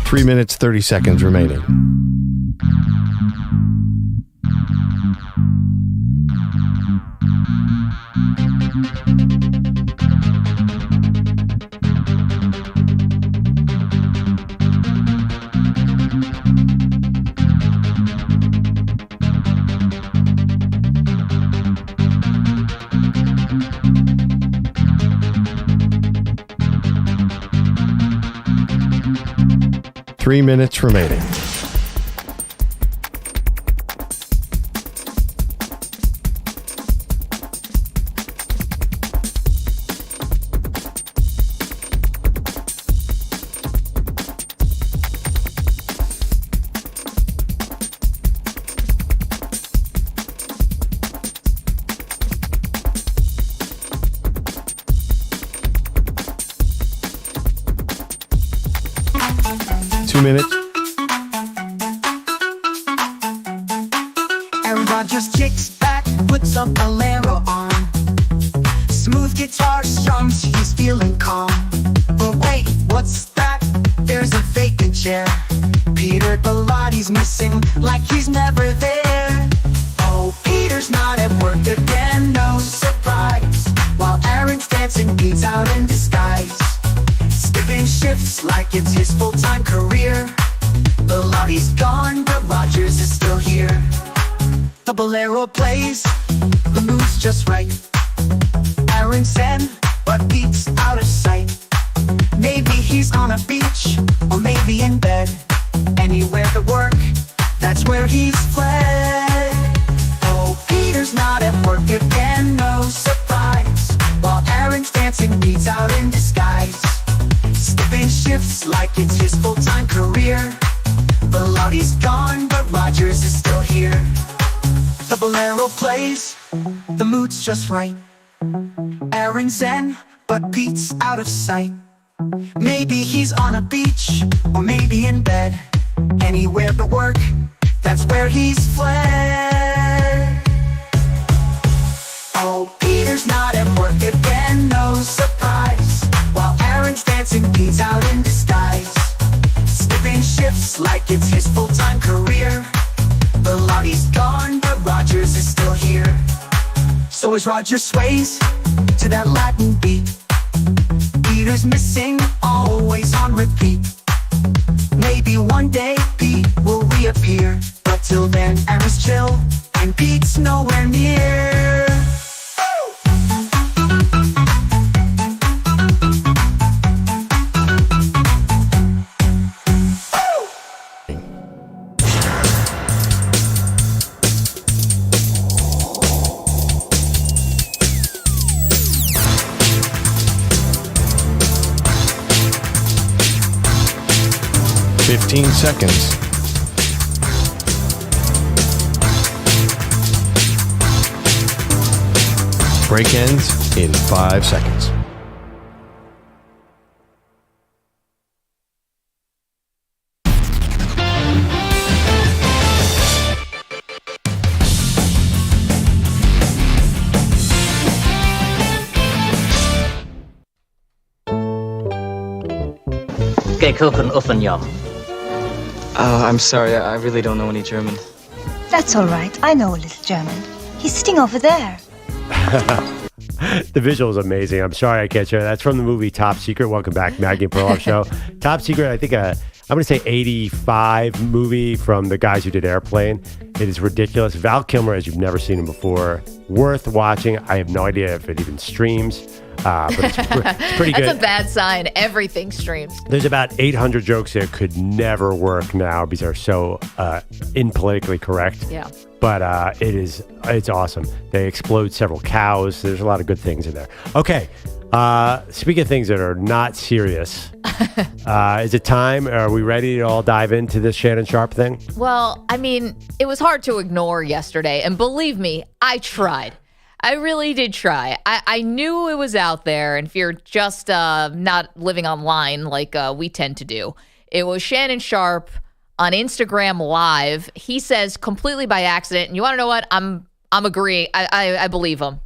Three minutes, 30 seconds remaining. Three minutes remaining. Minutes. Aaron Rodgers kicks back, puts a bolero on. Smooth guitar strums, he's feeling calm. But wait, what's that? There's a vacant chair. Peter Belotti's missing, like he's never there. Oh, Peter's not at work again, no surprise. While Aaron's dancing beats out in disguise. Skipping shifts like it's his full-time career. Belotti's gone, but Rodgers is still here. The bolero plays, the mood's just right. Aaron's in, but Pete's out of sight. Maybe he's on a beach, or maybe in bed. Anywhere to work, that's where he's fled. Oh, Peter's not at work again, no surprise. While Aaron's dancing beats out in disguise. Skipping shifts like it's his full-time career. Belotti's gone, but Rodgers is still here. The bolero plays, the mood's just right. Aaron's in, but Pete's out of sight. Maybe he's on a beach, or maybe in bed. Anywhere but work, that's where he's fled. Oh, Peter's not at work again, no surprise. While Aaron's dancing beats out in disguise. Skipping shifts shifts like it's his full-time career. Belotti's gone, but Rodgers is still here. So as Rodgers sways to that Latin beat, Peter's missing, always on repeat. Maybe one day Pete will reappear, but till then Aaron's chill and Pete's nowhere near. 15 seconds. Break ends in 5 seconds. I'm sorry, I really don't know any German. That's all right. I know a little German. He's sitting over there. The visual is amazing. I'm sorry I can't share. That's from the movie Top Secret. Welcome back, Maggie and Perloff Show. Top Secret, I think I'm going to say 85 movie from the guys who did Airplane. It is ridiculous. Val Kilmer, as you've never seen him before. Worth watching. I have no idea if it even streams. But it's pretty good. That's a bad sign. Everything streams. There's about 800 jokes that could never work now because they're so impolitically correct. Yeah. But it's awesome. They explode several cows. There's a lot of good things in there. Okay. Speaking of things that are not serious, is it time? Are we ready to all dive into this Shannon Sharpe thing? Well, I mean, it was hard to ignore yesterday. And believe me, I tried. I really did try. I knew it was out there, and if you're just not living online like we tend to do, it was Shannon Sharpe on Instagram Live. He says completely by accident, and you want to know what? I'm agreeing. I believe him.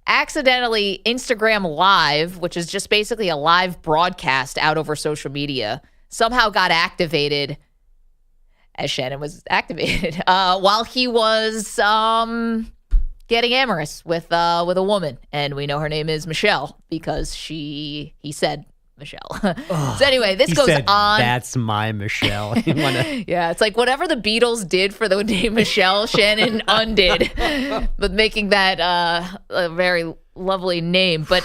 Accidentally, Instagram Live, which is just basically a live broadcast out over social media, somehow got activated as Shannon was activated while he was getting amorous with a woman, and we know her name is Michelle because he said Michelle. So anyway, this goes on. That's my Michelle. Yeah, it's like whatever the Beatles did for the name Michelle, Shannon undid, but making that a very lovely name. But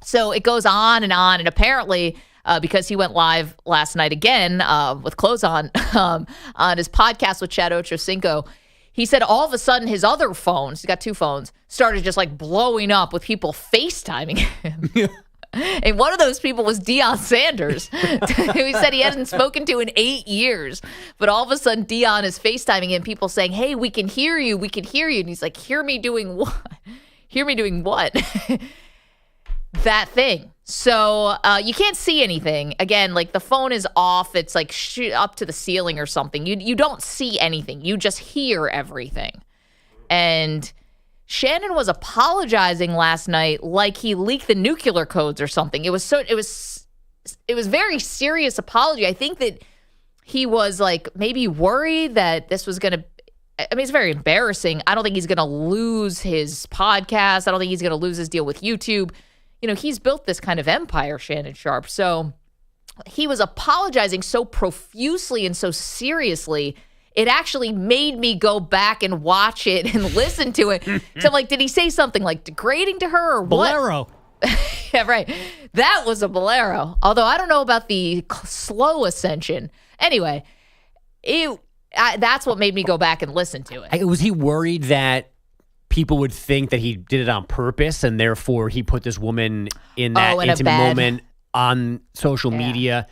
so it goes on, and apparently because he went live last night again with clothes on his podcast with Chad Ochocinco. He said all of a sudden his other phones, he's got 2 phones, started just like blowing up with people FaceTiming him. And one of those people was Deion Sanders, who he said he hadn't spoken to in 8 years. But all of a sudden Deion is FaceTiming him, people saying, hey, we can hear you. We can hear you. And he's like, hear me doing what? Hear me doing what? That thing. So you can't see anything. Again, like the phone is off. It's like up to the ceiling or something. You don't see anything. You just hear everything. And Shannon was apologizing last night like he leaked the nuclear codes or something. It was very serious apology. I think that he was like maybe worried that this was going to, I mean, it's very embarrassing. I don't think he's going to lose his podcast. I don't think he's going to lose his deal with YouTube. You know, he's built this kind of empire, Shannon Sharpe. So he was apologizing so profusely and so seriously, it actually made me go back and watch it and listen to it. So I'm like, did he say something like degrading to her or what? Bolero. Yeah, right. That was a bolero. Although I don't know about the slow ascension. Anyway, that's what made me go back and listen to it. Was he worried that people would think that he did it on purpose and therefore he put this woman in that intimate moment on social media?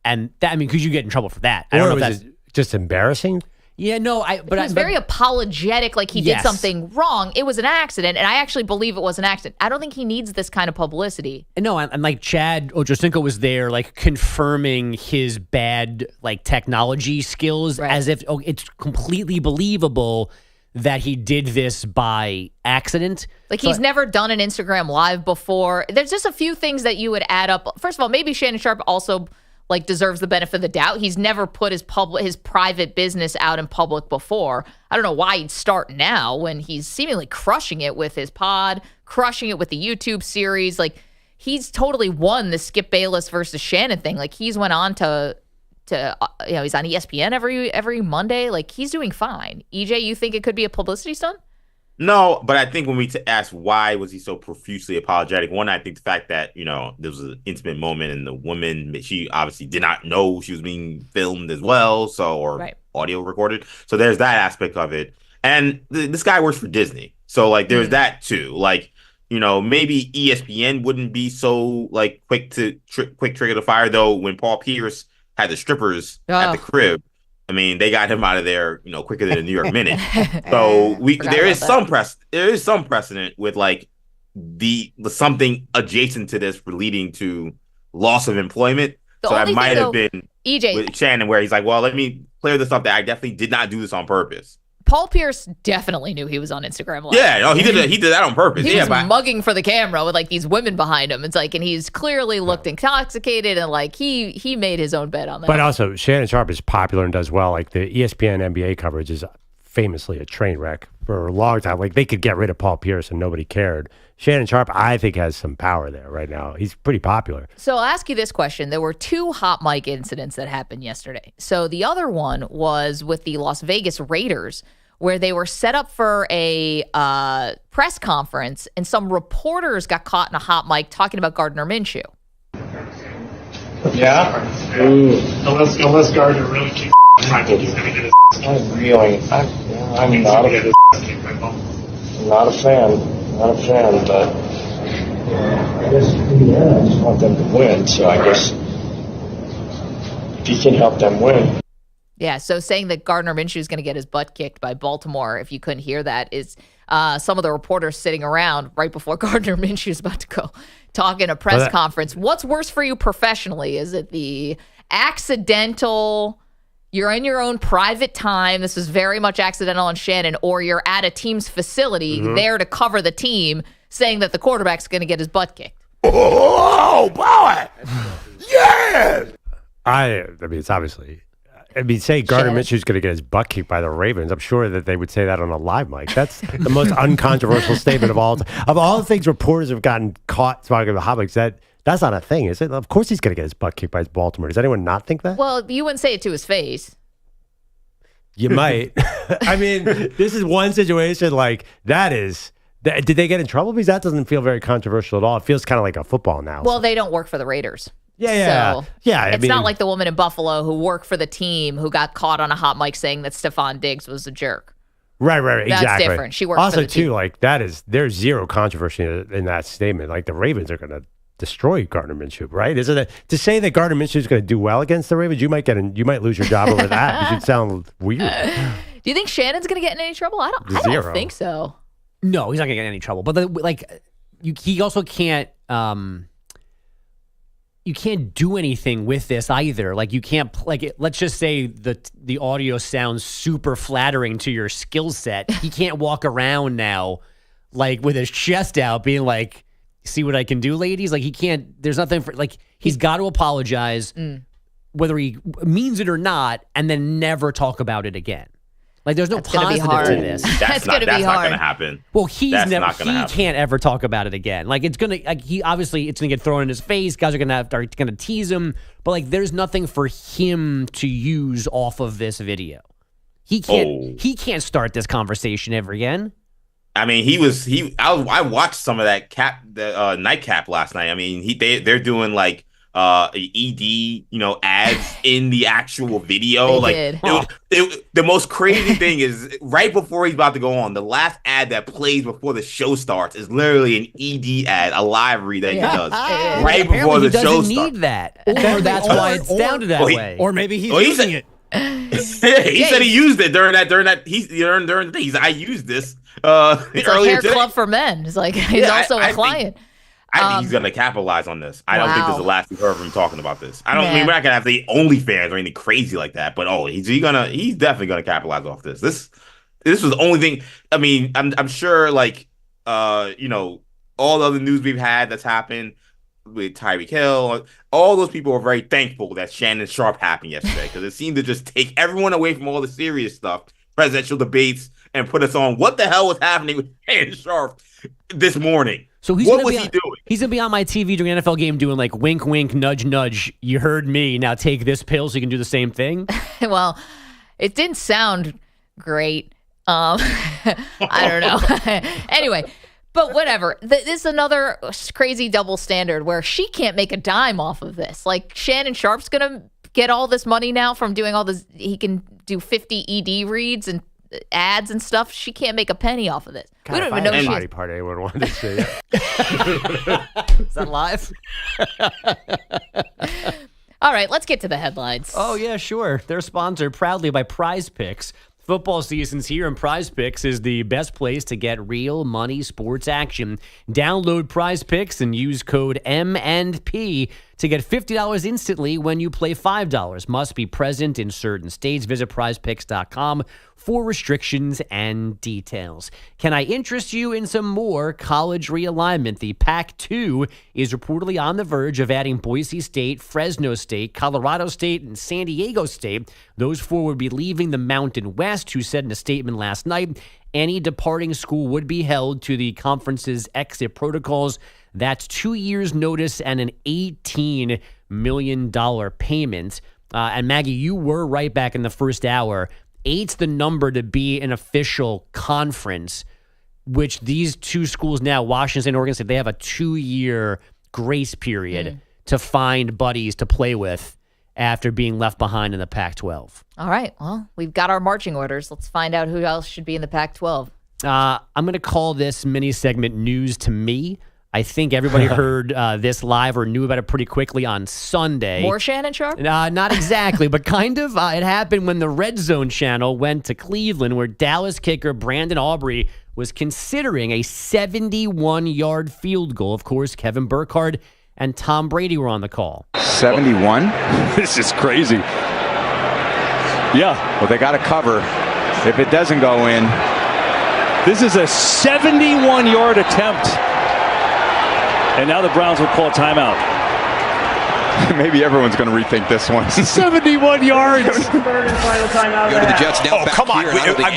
And that, I mean, could you get in trouble for that? I don't know if that's just embarrassing. Yeah, no, but he was very apologetic, like he did something wrong. It was an accident, and I actually believe it was an accident. I don't think he needs this kind of publicity. No, and like Chad Ochocinco was there, like confirming his bad like technology skills, as if it's completely believable that he did this by accident. Like he's never done an Instagram Live before. There's just a few things that you would add up. First of all, maybe Shannon Sharpe also like deserves the benefit of the doubt. He's never put his private business out in public before. I don't know why he'd start now when he's seemingly crushing it with his pod, crushing it with the YouTube series. Like, he's totally won the Skip Bayless versus Shannon thing. Like, he's went on to he's on ESPN every Monday. Like, he's doing fine. EJ, you think it could be a publicity stunt? No, but I think when we ask why was he so profusely apologetic, one, I think the fact that, there was an intimate moment and the woman, she obviously did not know she was being filmed as well, audio recorded. So there's that aspect of it. And this guy works for Disney. So, like, there's that too. Like, maybe ESPN wouldn't be so, like, quick trigger the fire, though, when Paul Pierce had the strippers at the crib. I mean, they got him out of there, quicker than a New York Minute. So there is some precedent with like something adjacent to this leading to loss of employment. So that might have been EJ with Shannon, where he's like, "Well, let me clear this up. That I definitely did not do this on purpose." Paul Pierce definitely knew he was on Instagram Live. Yeah, no, he did that on purpose. He was mugging for the camera with like these women behind him. It's like, and he's clearly looked intoxicated, and like he made his own bet on that. But also, Shannon Sharpe is popular and does well. Like, the ESPN NBA coverage is famously a train wreck for a long time. Like, they could get rid of Paul Pierce and nobody cared. Shannon Sharpe, I think, has some power there right now. He's pretty popular. So I'll ask you this question. There were 2 hot mic incidents that happened yesterday. So the other one was with the Las Vegas Raiders, where they were set up for a press conference, and some reporters got caught in a hot mic talking about Gardner Minshew. Yeah? Unless Gardner really kicks, I think he's going to get his I'm not a fan. Not a fan, but I guess I just want them to win. So I guess if you can help them win. Yeah, so saying that Gardner Minshew is going to get his butt kicked by Baltimore, if you couldn't hear that, is some of the reporters sitting around right before Gardner Minshew is about to go talk in a press conference. What's worse for you professionally? Is it the accidental, you're in your own private time, this is very much accidental on Shannon, or you're at a team's facility there to cover the team, saying that the quarterback's going to get his butt kicked? Oh, boy! Yeah! I mean, it's obviously... say Gardner Minshew's going to get his butt kicked by the Ravens. I'm sure that they would say that on a live mic. That's the most uncontroversial statement of all. Of all the things reporters have gotten caught talking about hot mics, that's not a thing, is it? Of course he's going to get his butt kicked by Baltimore. Does anyone not think that? Well, you wouldn't say it to his face. You might. I mean, this is one situation like that is... Did they get in trouble? Because that doesn't feel very controversial at all. It feels kind of like a football now. Well, they don't work for the Raiders. Yeah. It's not like the woman in Buffalo who worked for the team who got caught on a hot mic saying that Stephon Diggs was a jerk. Right, exactly. That's different. She worked also, for the team. too, like there's zero controversy in that statement. Like, the Ravens are going to destroy Gardner Minshew, right? Isn't it? To say that Gardner Minshew is going to do well against the Ravens, you might lose your job over that. You should sound weird. Do you think Shannon's going to get in any trouble? I don't think so. No, he's not going to get in any trouble. But he also can't. You can't do anything with this either. Like, you can't, let's just say the audio sounds super flattering to your skill set. He can't walk around now, like, with his chest out being like, see what I can do, ladies? Like, he can't, there's nothing for, like, he's got to apologize, whether he means it or not, and then never talk about it again. Like, there's no positive to this. That's not going to happen. Well, he can't ever talk about it again. Like, it's going to, like, it's going to get thrown in his face. Guys are going to tease him. But, like, there's nothing for him to use off of this video. He can't start this conversation ever again. I mean, I watched some of that nightcap last night. I mean, they're doing like ED, ads in the actual video. The most crazy thing is right before he's about to go on, the last ad that plays before the show starts is literally an ED ad, a live read that he does right before the show starts. He doesn't need that, or that's why it sounded that way. Or maybe he's using it. He said he used it during the thing. I used this. It's a hair club for men. It's like he's also a client. I think he's going to capitalize on this. I don't think this is the last we've heard of him talking about this. I mean, we're not going to have the OnlyFans or anything crazy like that, but he's definitely going to capitalize off this. This was the only thing. I mean, I'm sure, like, all the other news we've had that's happened, with Tyreek Hill. All those people were very thankful that Shannon Sharpe happened yesterday because it seemed to just take everyone away from all the serious stuff, presidential debates, and put us on what the hell was happening with Shannon Sharpe this morning. So what was he doing? He's going to be on my TV during an NFL game doing like wink, wink, nudge, nudge. You heard me. Now take this pill so you can do the same thing. Well, it didn't sound great. I don't know. Anyway, but whatever. This is another crazy double standard where she can't make a dime off of this. Like Shannon Sharpe's going to get all this money now from doing all this. He can do 50 ED reads and ads and stuff. She can't make a penny off of this. God, We don't even know any she's body part anyone wanted to see. Is that live? All right, let's get to the headlines. Oh, yeah, sure. They're sponsored proudly by Prize Picks. Football season's here, and Prize Picks is the best place to get real money sports action. Download Prize Picks and use code M&P to get $50 instantly when you play $5. Must be present in certain states. Visit prizepicks.com for restrictions and details. Can I interest you in some more college realignment? The Pac-2 is reportedly on the verge of adding Boise State, Fresno State, Colorado State, and San Diego State. Those four would be leaving the Mountain West, who said in a statement last night, any departing school would be held to the conference's exit protocols. That's 2 years' notice and an $18 million payment. And Maggie, you were right back in the first hour. 8's the number to be an official conference, which these two schools now, Washington State and Oregon State, they have a 2-year grace period to find buddies to play with after being left behind in the Pac-12. All right. Well, we've got our marching orders. Let's find out who else should be in the Pac-12. I'm going to call this mini segment News to Me. I think everybody heard this live or knew about it pretty quickly on Sunday. More Shannon Sharpe? Not exactly, but kind of. It happened when the Red Zone channel went to Cleveland, where Dallas kicker Brandon Aubrey was considering a 71-yard field goal. Of course, Kevin Burkhardt and Tom Brady were on the call. 71? This is crazy. Yeah. Well, they got to cover. If it doesn't go in. This is a 71-yard attempt. And now the Browns will call a timeout. Maybe everyone's going to rethink this one. 71 yards. Third and final timeout. Go to the Jets now. Oh, come on.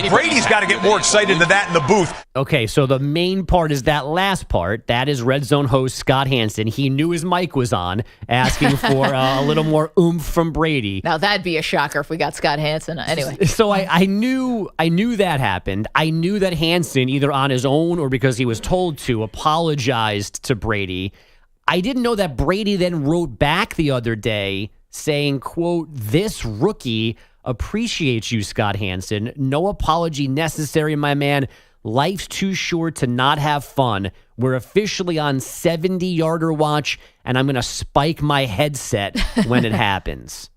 Brady's got to get more excited than that in the booth. Okay, so the main part is that last part. That is Red Zone host Scott Hansen. He knew his mic was on, asking for a little more oomph from Brady. Now, that'd be a shocker if we got Scott Hansen. Anyway. So I knew that happened. I knew that Hansen, either on his own or because he was told to, apologized to Brady. I didn't know that Brady then wrote back the other day saying, quote, "This rookie appreciates you, Scott Hansen. No apology necessary, my man. Life's too short to not have fun. We're officially on 70-yarder watch, and I'm going to spike my headset when it happens."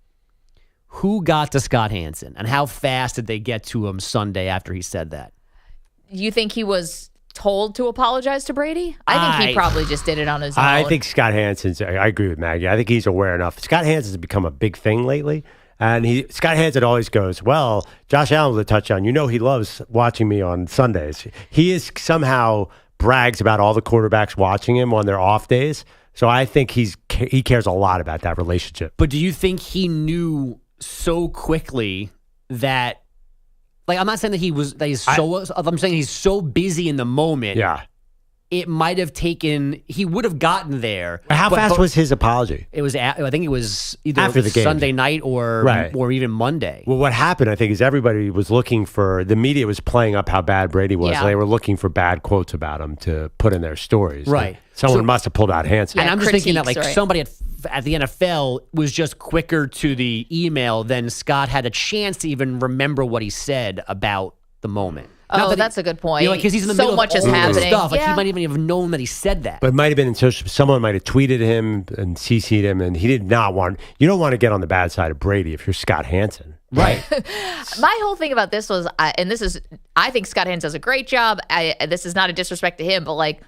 Who got to Scott Hansen, and how fast did they get to him Sunday after he said that? You think he was told to apologize to Brady? I think he probably just did it on his own. I think Scott Hansen's, I agree with Maggie. I think he's aware enough. Scott Hansen's become a big thing lately. And Scott Hansen always goes, well, Josh Allen with a touchdown. You know he loves watching me on Sundays. He is somehow brags about all the quarterbacks watching him on their off days. So I think he cares a lot about that relationship. But do you think he knew so quickly that, like, I'm not saying that I'm saying he's so busy in the moment. Yeah. It might have taken, he would have gotten there. How fast was his apology? It was, I think it was either after the game. Sunday night or even Monday. Well, what happened, I think, is everybody was looking for, the media was playing up how bad Brady was. Yeah. And they were looking for bad quotes about him to put in their stories. Right. Someone must have pulled out Hansen. And I'm just thinking that, like, right. somebody at the NFL was just quicker to the email than Scott had a chance to even remember what he said about the moment. Oh, that's a good point. Because he's in the so middle much of is all this happening. stuff. Like, Yeah. he might even have known that he said that. But it might have been in social, someone might have tweeted him and CC'd him, and he did not want, you don't want to get on the bad side of Brady if you're Scott Hansen. Right. My whole thing about this was, I think Scott Hansen does a great job. This is not a disrespect to him, but like,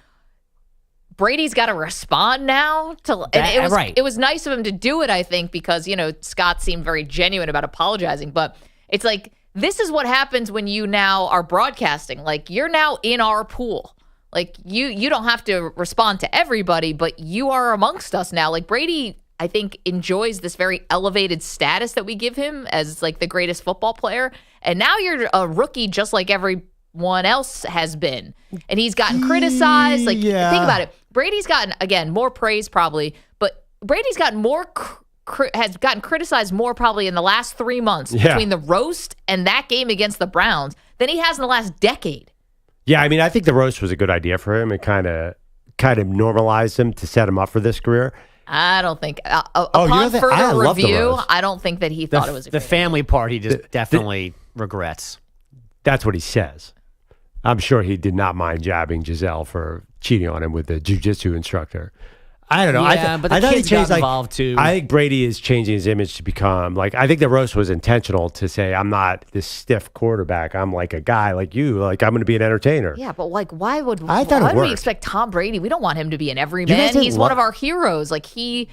Brady's got to respond now. It was nice of him to do it, I think, because, Scott seemed very genuine about apologizing. But it's like, this is what happens when you now are broadcasting. Like, you're now in our pool. Like, you don't have to respond to everybody, but you are amongst us now. Like, Brady, I think, enjoys this very elevated status that we give him as, like, the greatest football player. And now you're a rookie just like everyone else has been. And he's gotten criticized. Like, think about it. Brady's gotten, again, more praise probably, but Brady's gotten more has gotten criticized more probably in the last 3 months between the roast and that game against the Browns than he has in the last decade. Yeah, I mean, I think the roast was a good idea for him. It kind of normalized him to set him up for this career. I don't think upon further review, I don't think that he thought it was a the family part. He just definitely regrets. That's what he says. I'm sure he did not mind jabbing Giselle for cheating on him with the jiu-jitsu instructor. I don't know. Yeah, but the kids got involved too. I think Brady is changing his image to become like. I think the roast was intentional to say, "I'm not this stiff quarterback. I'm like a guy like you. Like I'm going to be an entertainer." Yeah, but like, why would we expect Tom Brady? We don't want him to be an everyman. He's one of our heroes. Like he's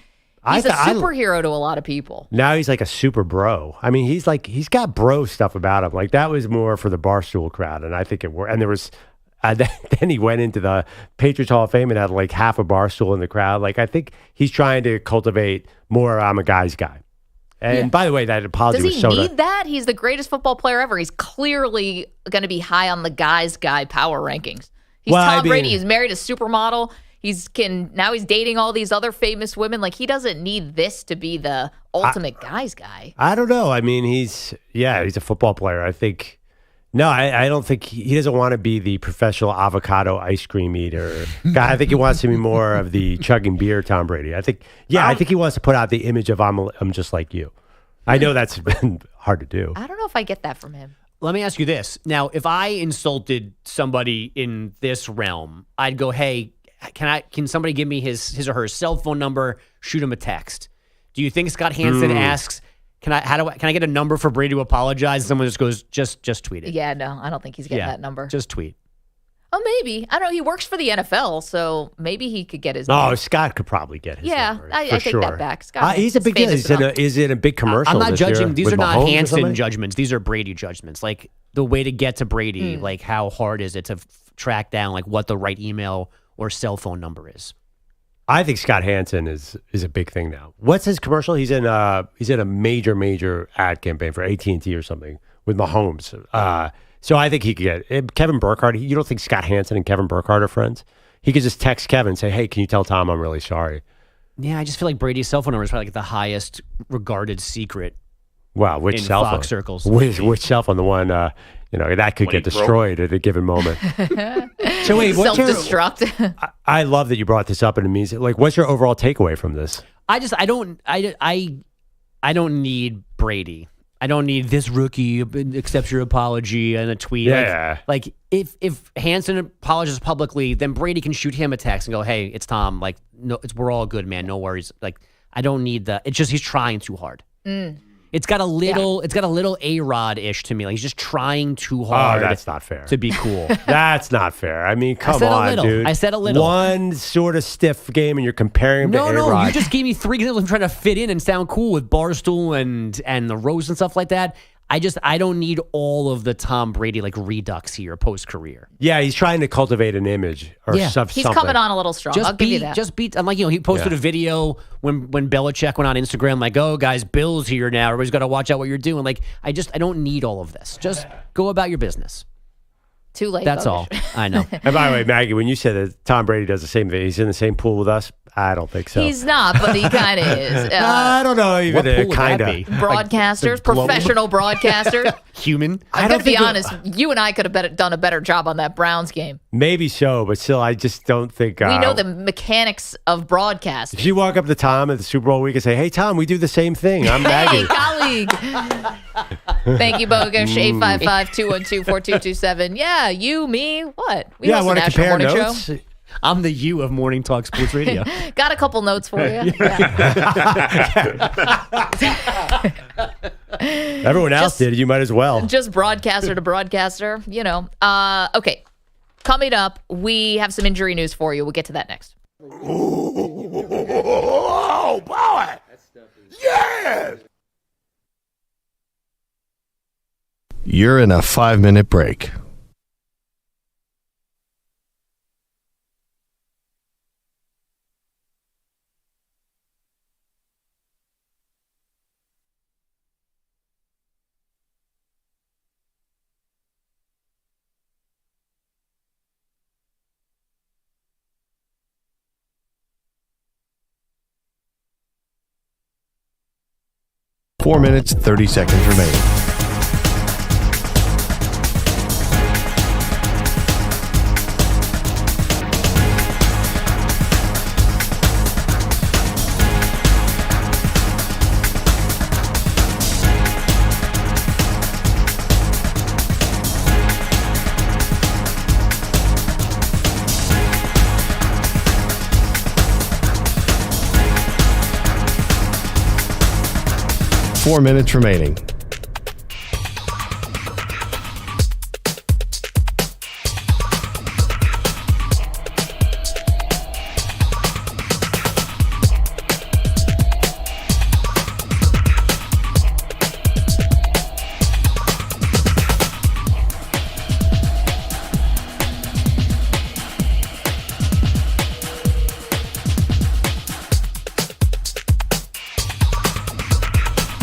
a superhero to a lot of people. Now he's like a super bro. I mean, he's got bro stuff about him. Like that was more for the Barstool crowd, and I think it worked. And there was. Then he went into the Patriots Hall of Fame and had like half a Barstool in the crowd. Like I think he's trying to cultivate more. I'm a guy's guy. And by the way, that apology was so. Does he need that? He's the greatest football player ever. He's clearly going to be high on the guy's guy power rankings. He's Tom Brady. He's married a supermodel. Now he's dating all these other famous women. Like he doesn't need this to be the ultimate guy's guy. I don't know. I mean, he's a football player. I think. No, I don't think he doesn't want to be the professional avocado ice cream eater guy. I think he wants to be more of the chugging beer Tom Brady. I think he wants to put out the image of I'm just like you. I know that's been hard to do. I don't know if I get that from him. Let me ask you this. Now, if I insulted somebody in this realm, I'd go, "Hey, can somebody give me his or her cell phone number? Shoot him a text." Do you think Scott Hansen asks, Can I get a number for Brady to apologize? Someone just goes, just tweet it. Yeah, no, I don't think he's getting that number. Just tweet. Oh, maybe. I don't know. He works for the NFL, so maybe he could get his number. Scott could probably get his number. Yeah, I take that back. Scott, he's a big deal. Is it a big commercial? I'm not judging. These are not Mahomes Hansen judgments. These are Brady judgments. Like the way to get to Brady, like how hard is it to track down like what the right email or cell phone number is? I think Scott Hansen is a big thing now. What's his commercial? He's in a major ad campaign for AT&T or something with Mahomes. So I think he could get Kevin Burkhardt. You don't think Scott Hansen and Kevin Burkhardt are friends? He could just text Kevin and say, "Hey, can you tell Tom I'm really sorry?" Yeah, I just feel like Brady's cell phone number is probably like the highest regarded secret. Wow, which in cell Fox phone? circles? Which cell phone? The one that could get destroyed at a given moment. So wait, self-destruct. I love that you brought this up, and it means like, what's your overall takeaway from this? I don't need Brady. I don't need this rookie accepts your apology and a tweet. Yeah. Like if Hansen apologizes publicly, then Brady can shoot him a text and go, "Hey, it's Tom. Like, no, we're all good, man. No worries." Like, I don't need the. It's just he's trying too hard. It's got a little A-Rod-ish to me. Like he's just trying too hard. Oh, that's not fair. To be cool. That's not fair. I mean, come on, dude. I said a little. One sort of stiff game, and you're comparing him to A-Rod. No, you just gave me 3 examples. I'm trying to fit in and sound cool with Barstool and the Rose and stuff like that. I don't need all of the Tom Brady like redux here post career. Yeah, he's trying to cultivate an image or something. He's coming on a little strong. I'll give you that. I'm like, he posted a video when Belichick went on Instagram, like, "Oh guys, Bill's here now. Everybody's got to watch out what you're doing." Like, I don't need all of this. Just go about your business. Too late. That's all. I know. And by the way, Maggie, when you said that Tom Brady does the same thing, he's in the same pool with us. I don't think so. He's not, but he kind of is. I don't know. Even kind of. Broadcasters, professional broadcasters. Human. I'm going to be honest. You and I could have done a better job on that Browns game. Maybe so, but still, I just don't think. We know the mechanics of broadcasting. If you walk up to Tom at the Super Bowl week and say, "Hey, Tom, we do the same thing. I'm Maggie." Hey, colleague. Thank you, Bogush. 855-212-4227. Yeah, you, me, what? We host want the to National compare Morning notes? Show. I'm the you of Morning Talk Sports Radio. Got a couple notes for you. Everyone else did. You might as well. Just broadcaster to broadcaster, Okay, coming up, we have some injury news for you. We'll get to that next. Oh, boy. Yes. You're in a 5-minute break. 4 minutes, 30 seconds remaining. Four minutes remaining.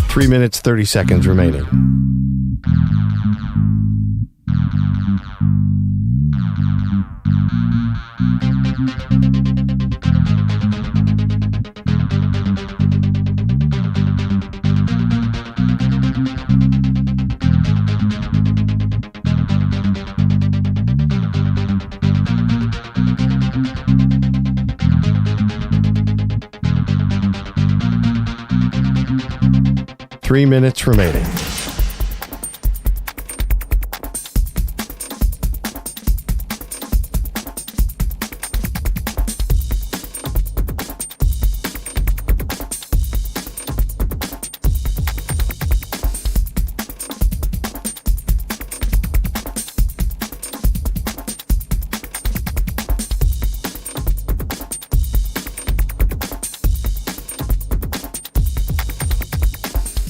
Three minutes, 30 seconds remaining. Three minutes remaining.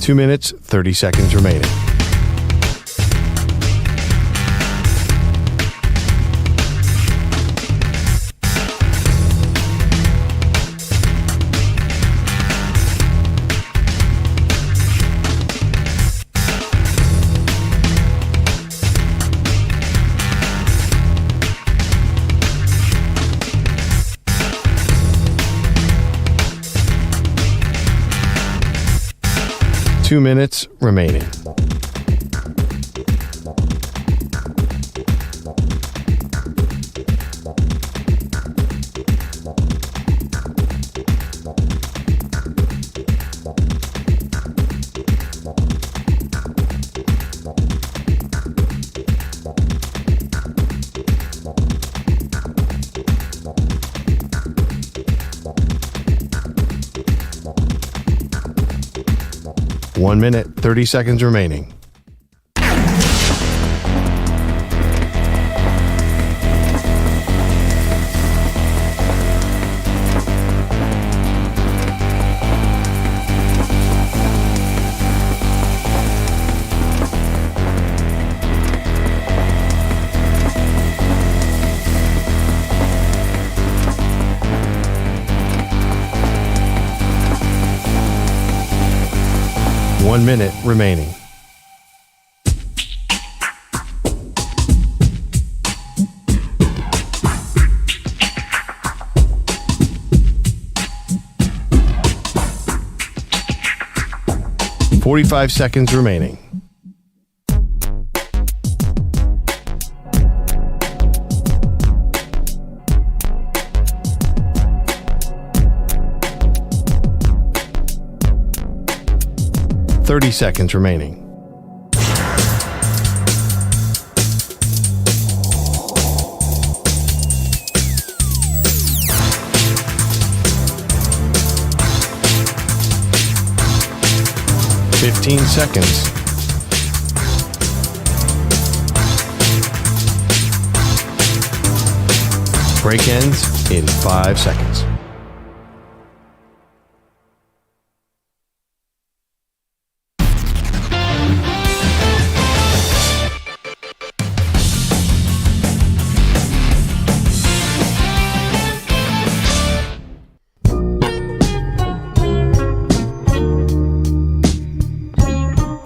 Two minutes, 30 seconds remaining. Two minutes remaining. One minute, 30 seconds remaining. One minute remaining. Forty-five seconds remaining. Thirty seconds remaining. Fifteen seconds. Break ends in 5 seconds.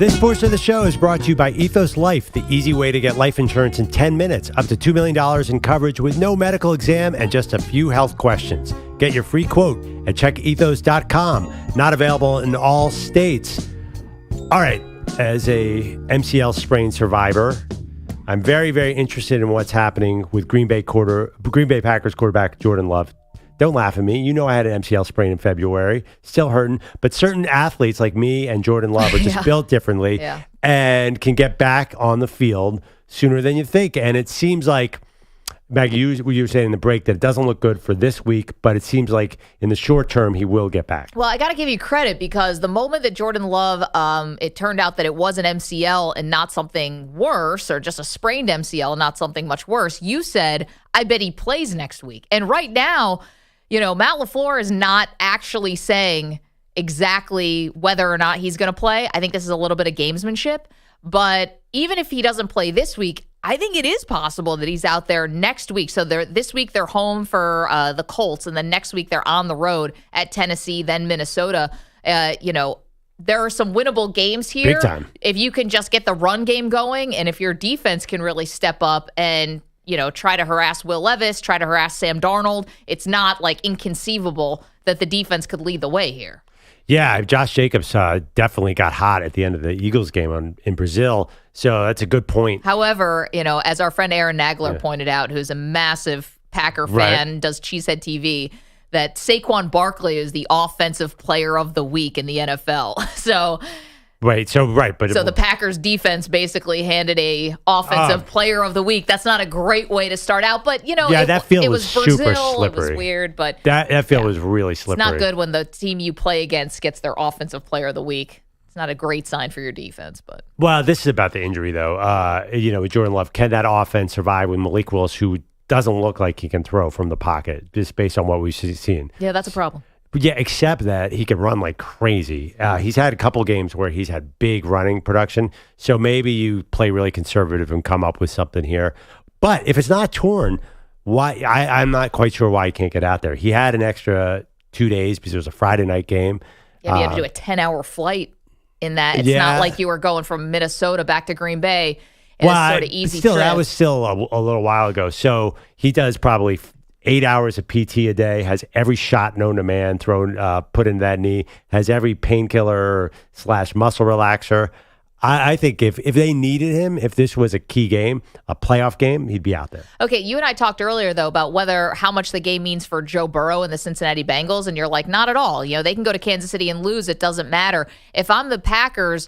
This portion of the show is brought to you by Ethos Life, the easy way to get life insurance in 10 minutes, up to $2 million in coverage with no medical exam and just a few health questions. Get your free quote at checkethos.com. Not available in all states. All right. As a MCL sprain survivor, I'm very, very interested in what's happening with Green Bay Packers quarterback Jordan Love. Don't laugh at me. You know I had an MCL sprain in February. Still hurting. But certain athletes like me and Jordan Love are just built differently and can get back on the field sooner than you think. And it seems like, Maggie, you were saying in the break that it doesn't look good for this week, but it seems like in the short term he will get back. Well, I got to give you credit because the moment that Jordan Love, it turned out that it was an MCL and not something worse, or just a sprained MCL and not something much worse, you said, I bet he plays next week. And right now, Matt LaFleur is not actually saying exactly whether or not he's going to play. I think this is a little bit of gamesmanship. But even if he doesn't play this week, I think it is possible that he's out there next week. So this week they're home for the Colts, and then next week they're on the road at Tennessee, then Minnesota. There are some winnable games here. Big time. If you can just get the run game going, and if your defense can really step up and try to harass Will Levis, try to harass Sam Darnold, it's not like inconceivable that the defense could lead the way here. Yeah, Josh Jacobs definitely got hot at the end of the Eagles game in Brazil, so that's a good point. However, as our friend Aaron Nagler pointed out, who's a massive Packer fan, does Cheesehead TV, that Saquon Barkley is the offensive player of the week in the NFL. So the Packers defense basically handed a offensive player of the week. That's not a great way to start out, but that field it was Brazil, super slippery. It was weird, but that field was really slippery. It's not good when the team you play against gets their offensive player of the week. It's not a great sign for your defense, but this is about the injury though. With Jordan Love, can that offense survive with Malik Willis, who doesn't look like he can throw from the pocket, just based on what we've seen? Yeah, that's a problem. Yeah, except that he can run like crazy. He's had a couple games where he's had big running production. So maybe you play really conservative and come up with something here. But if it's not torn, why? I'm not quite sure why he can't get out there. He had an extra 2 days because it was a Friday night game. Yeah, you had to do a 10-hour flight in that. It's not like you were going from Minnesota back to Green Bay. It's sort of easy still, trip. That was still a little while ago. So he does probably 8 hours of PT a day, has every shot known to man put in that knee, has every painkiller / muscle relaxer. I think if they needed him, if this was a key game, a playoff game, he'd be out there. Okay, you and I talked earlier, though, about how much the game means for Joe Burrow and the Cincinnati Bengals, and you're like, not at all. They can go to Kansas City and lose. It doesn't matter. If I'm the Packers,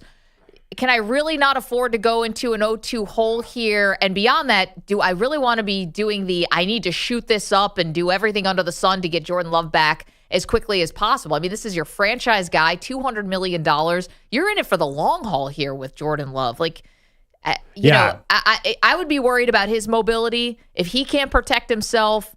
can I really not afford to go into an 0-2 hole here? And beyond that, do I really want to be doing I need to shoot this up and do everything under the sun to get Jordan Love back as quickly as possible? I mean, this is your franchise guy, $200 million. You're in it for the long haul here with Jordan Love. I would be worried about his mobility if he can't protect himself.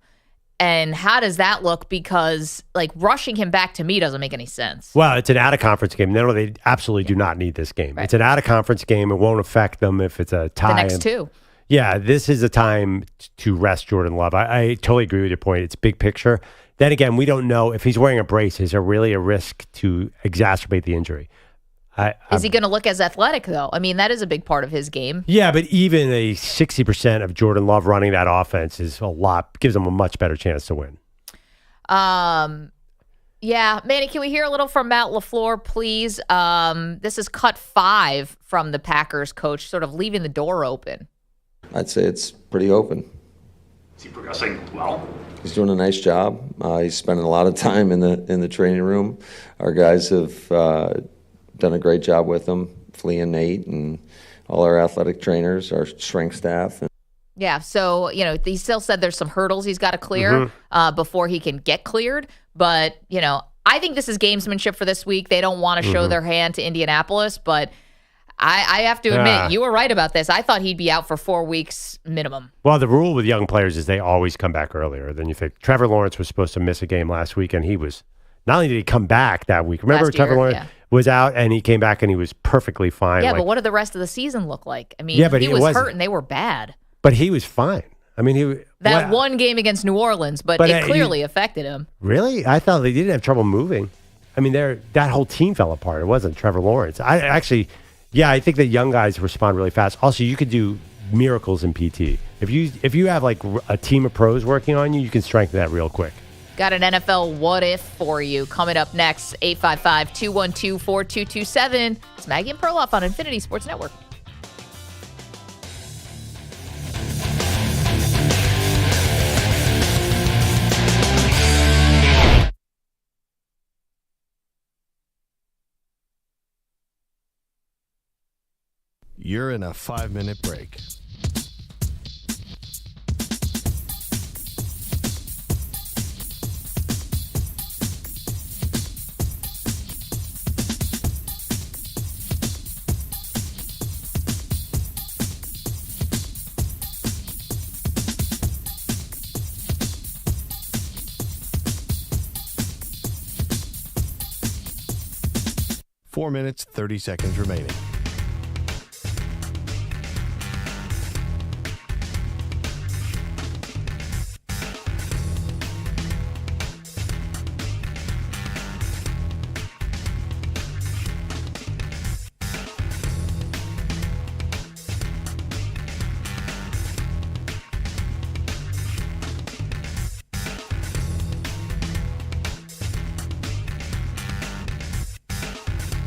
And how does that look? Because rushing him back to me doesn't make any sense. Well, it's an out-of-conference game. No, they absolutely do not need this game. Right. It's an out-of-conference game. It won't affect them if it's a tie. The next two. Yeah, this is a time to rest Jordan Love. I totally agree with your point. It's big picture. Then again, we don't know if he's wearing a brace. Is there really a risk to exacerbate the injury? Is he going to look as athletic, though? I mean, that is a big part of his game. Yeah, but even a 60% of Jordan Love running that offense is a lot, gives him a much better chance to win. Yeah, Manny, can we hear a little from Matt LaFleur, please? This is cut 5 from the Packers coach, sort of leaving the door open. I'd say it's pretty open. Is he progressing well? He's doing a nice job. He's spending a lot of time in the training room. Our guys have done a great job with him, Flea and Nate, and all our athletic trainers, our strength staff. Yeah, so, he still said there's some hurdles he's got to clear before he can get cleared. But, I think this is gamesmanship for this week. They don't want to show their hand to Indianapolis, but I have to admit, you were right about this. I thought he'd be out for 4 weeks minimum. Well, the rule with young players is they always come back earlier than you think. Trevor Lawrence was supposed to miss a game last week, and he was, not only did he come back that week, remember Trevor Lawrence was out and he came back and he was perfectly fine. Yeah, but what did the rest of the season look like? I mean, he was hurt and they were bad. But he was fine. I mean, one game against New Orleans, but it clearly affected him. Really? I thought they didn't have trouble moving. I mean, that whole team fell apart. It wasn't Trevor Lawrence. I think the young guys respond really fast. Also, you could do miracles in PT. If you have like a team of pros working on you, you can strengthen that real quick. Got an NFL what if for you coming up next. 855-212-4227. It's Maggie and Perloff on Infinity Sports Network. You're in a 5-minute break. Four minutes, 30 seconds remaining.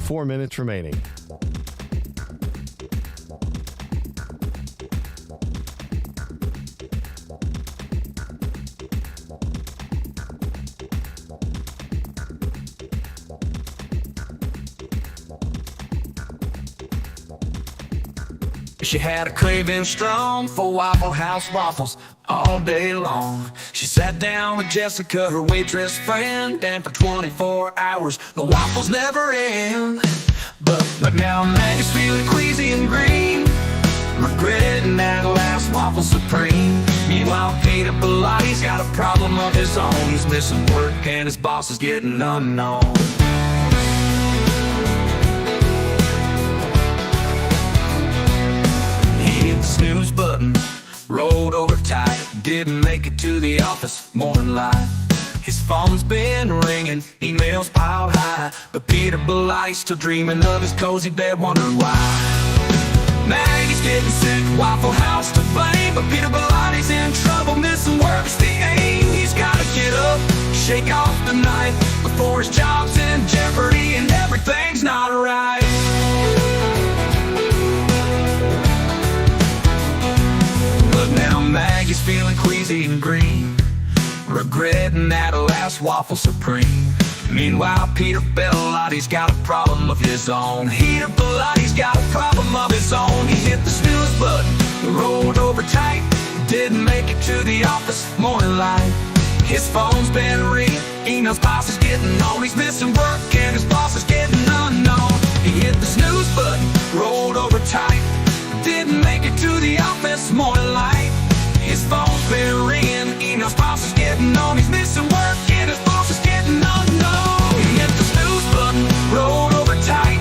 Four minutes remaining. She had a craving strong for Waffle House waffles all day long. She sat down with Jessica, her waitress friend, and for 24 hours the waffles never end. But now Maggie's feeling queasy and green, regretting that last waffle supreme. Meanwhile, Peter Belotti's got a problem of his own. He's missing work and his boss is getting unknown. He hit the snooze button, rolled over tight, didn't make it to the office morning light. His phone's been ringing, emails piled high, but Peter Belotti's still dreaming of his cozy bed, wondering why. Maggie's getting sick, Waffle House to blame, but Peter Belotti's in trouble, missing work's the aim. He's gotta get up, shake off the night, before his job's in jeopardy and everything's not right. But now Maggie's feeling queasy and green, regretting that last waffle supreme. Meanwhile, Peter Belotti's got a problem of his own. Peter Belotti's got a problem of his own. He hit the snooze button, rolled over tight, didn't make it to the office morning light. His phone's been ringing, emails boss is getting on. He's missing work and his boss is getting unknown. He hit the snooze button, rolled over tight, didn't make it to the office morning light. His phone's been ringing, emails boss is getting on. He's missing work and his boss is getting unknown. He hit the snooze button, rolled over tight,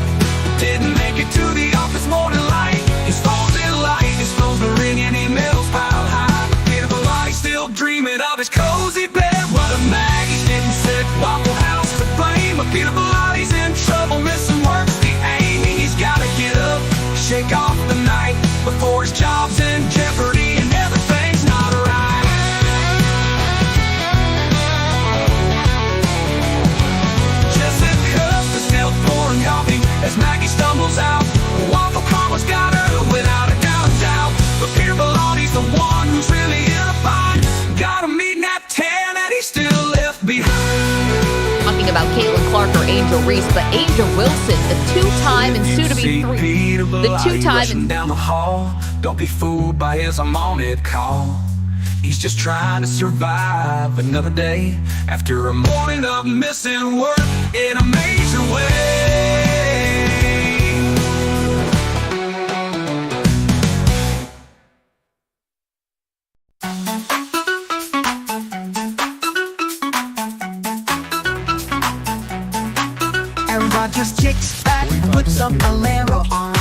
didn't make it to the office morning light. His phone's in light, his phone's been ringing, emails piled high. Peter Belotti's still dreaming of his cozy bed. What a Maggie's getting sick, Waffle House to blame, but Peter Belotti's in trouble, missing work's the aim. He's gotta get up, shake off the night, before his job's in jeopardy and everything's not right. Jessica is still pouring coffee as Maggie stumbles out. Waffle Karma's got her without a doubt. But Peter Belotti's the one who's really in a bind. Got a meeting at 10 and he's still left behind. Talking about Caitlin Clark or Angel Reese, but Angel Wilson, the two-time and soon-to-be down the hall. Don't be fooled by his I'm on it call. He's just trying to survive another day after a morning of missing work in a major way. Aaron Rodgers kicks back, puts some Valero on.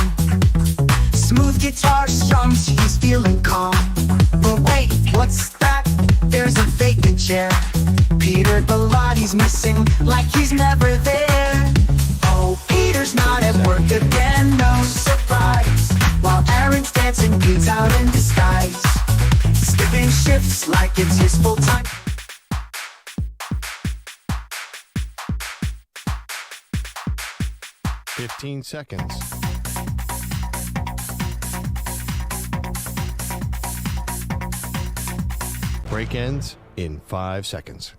Smooth guitar strums, he's feeling calm. But wait, what's that? There's a vacant chair. Peter Belotti's missing like he's never there. Oh, Peter's not at work again, no surprise. While Aaron's dancing, he's out in disguise, skipping shifts like it's his full time. 15 seconds. Break ends in 5 seconds.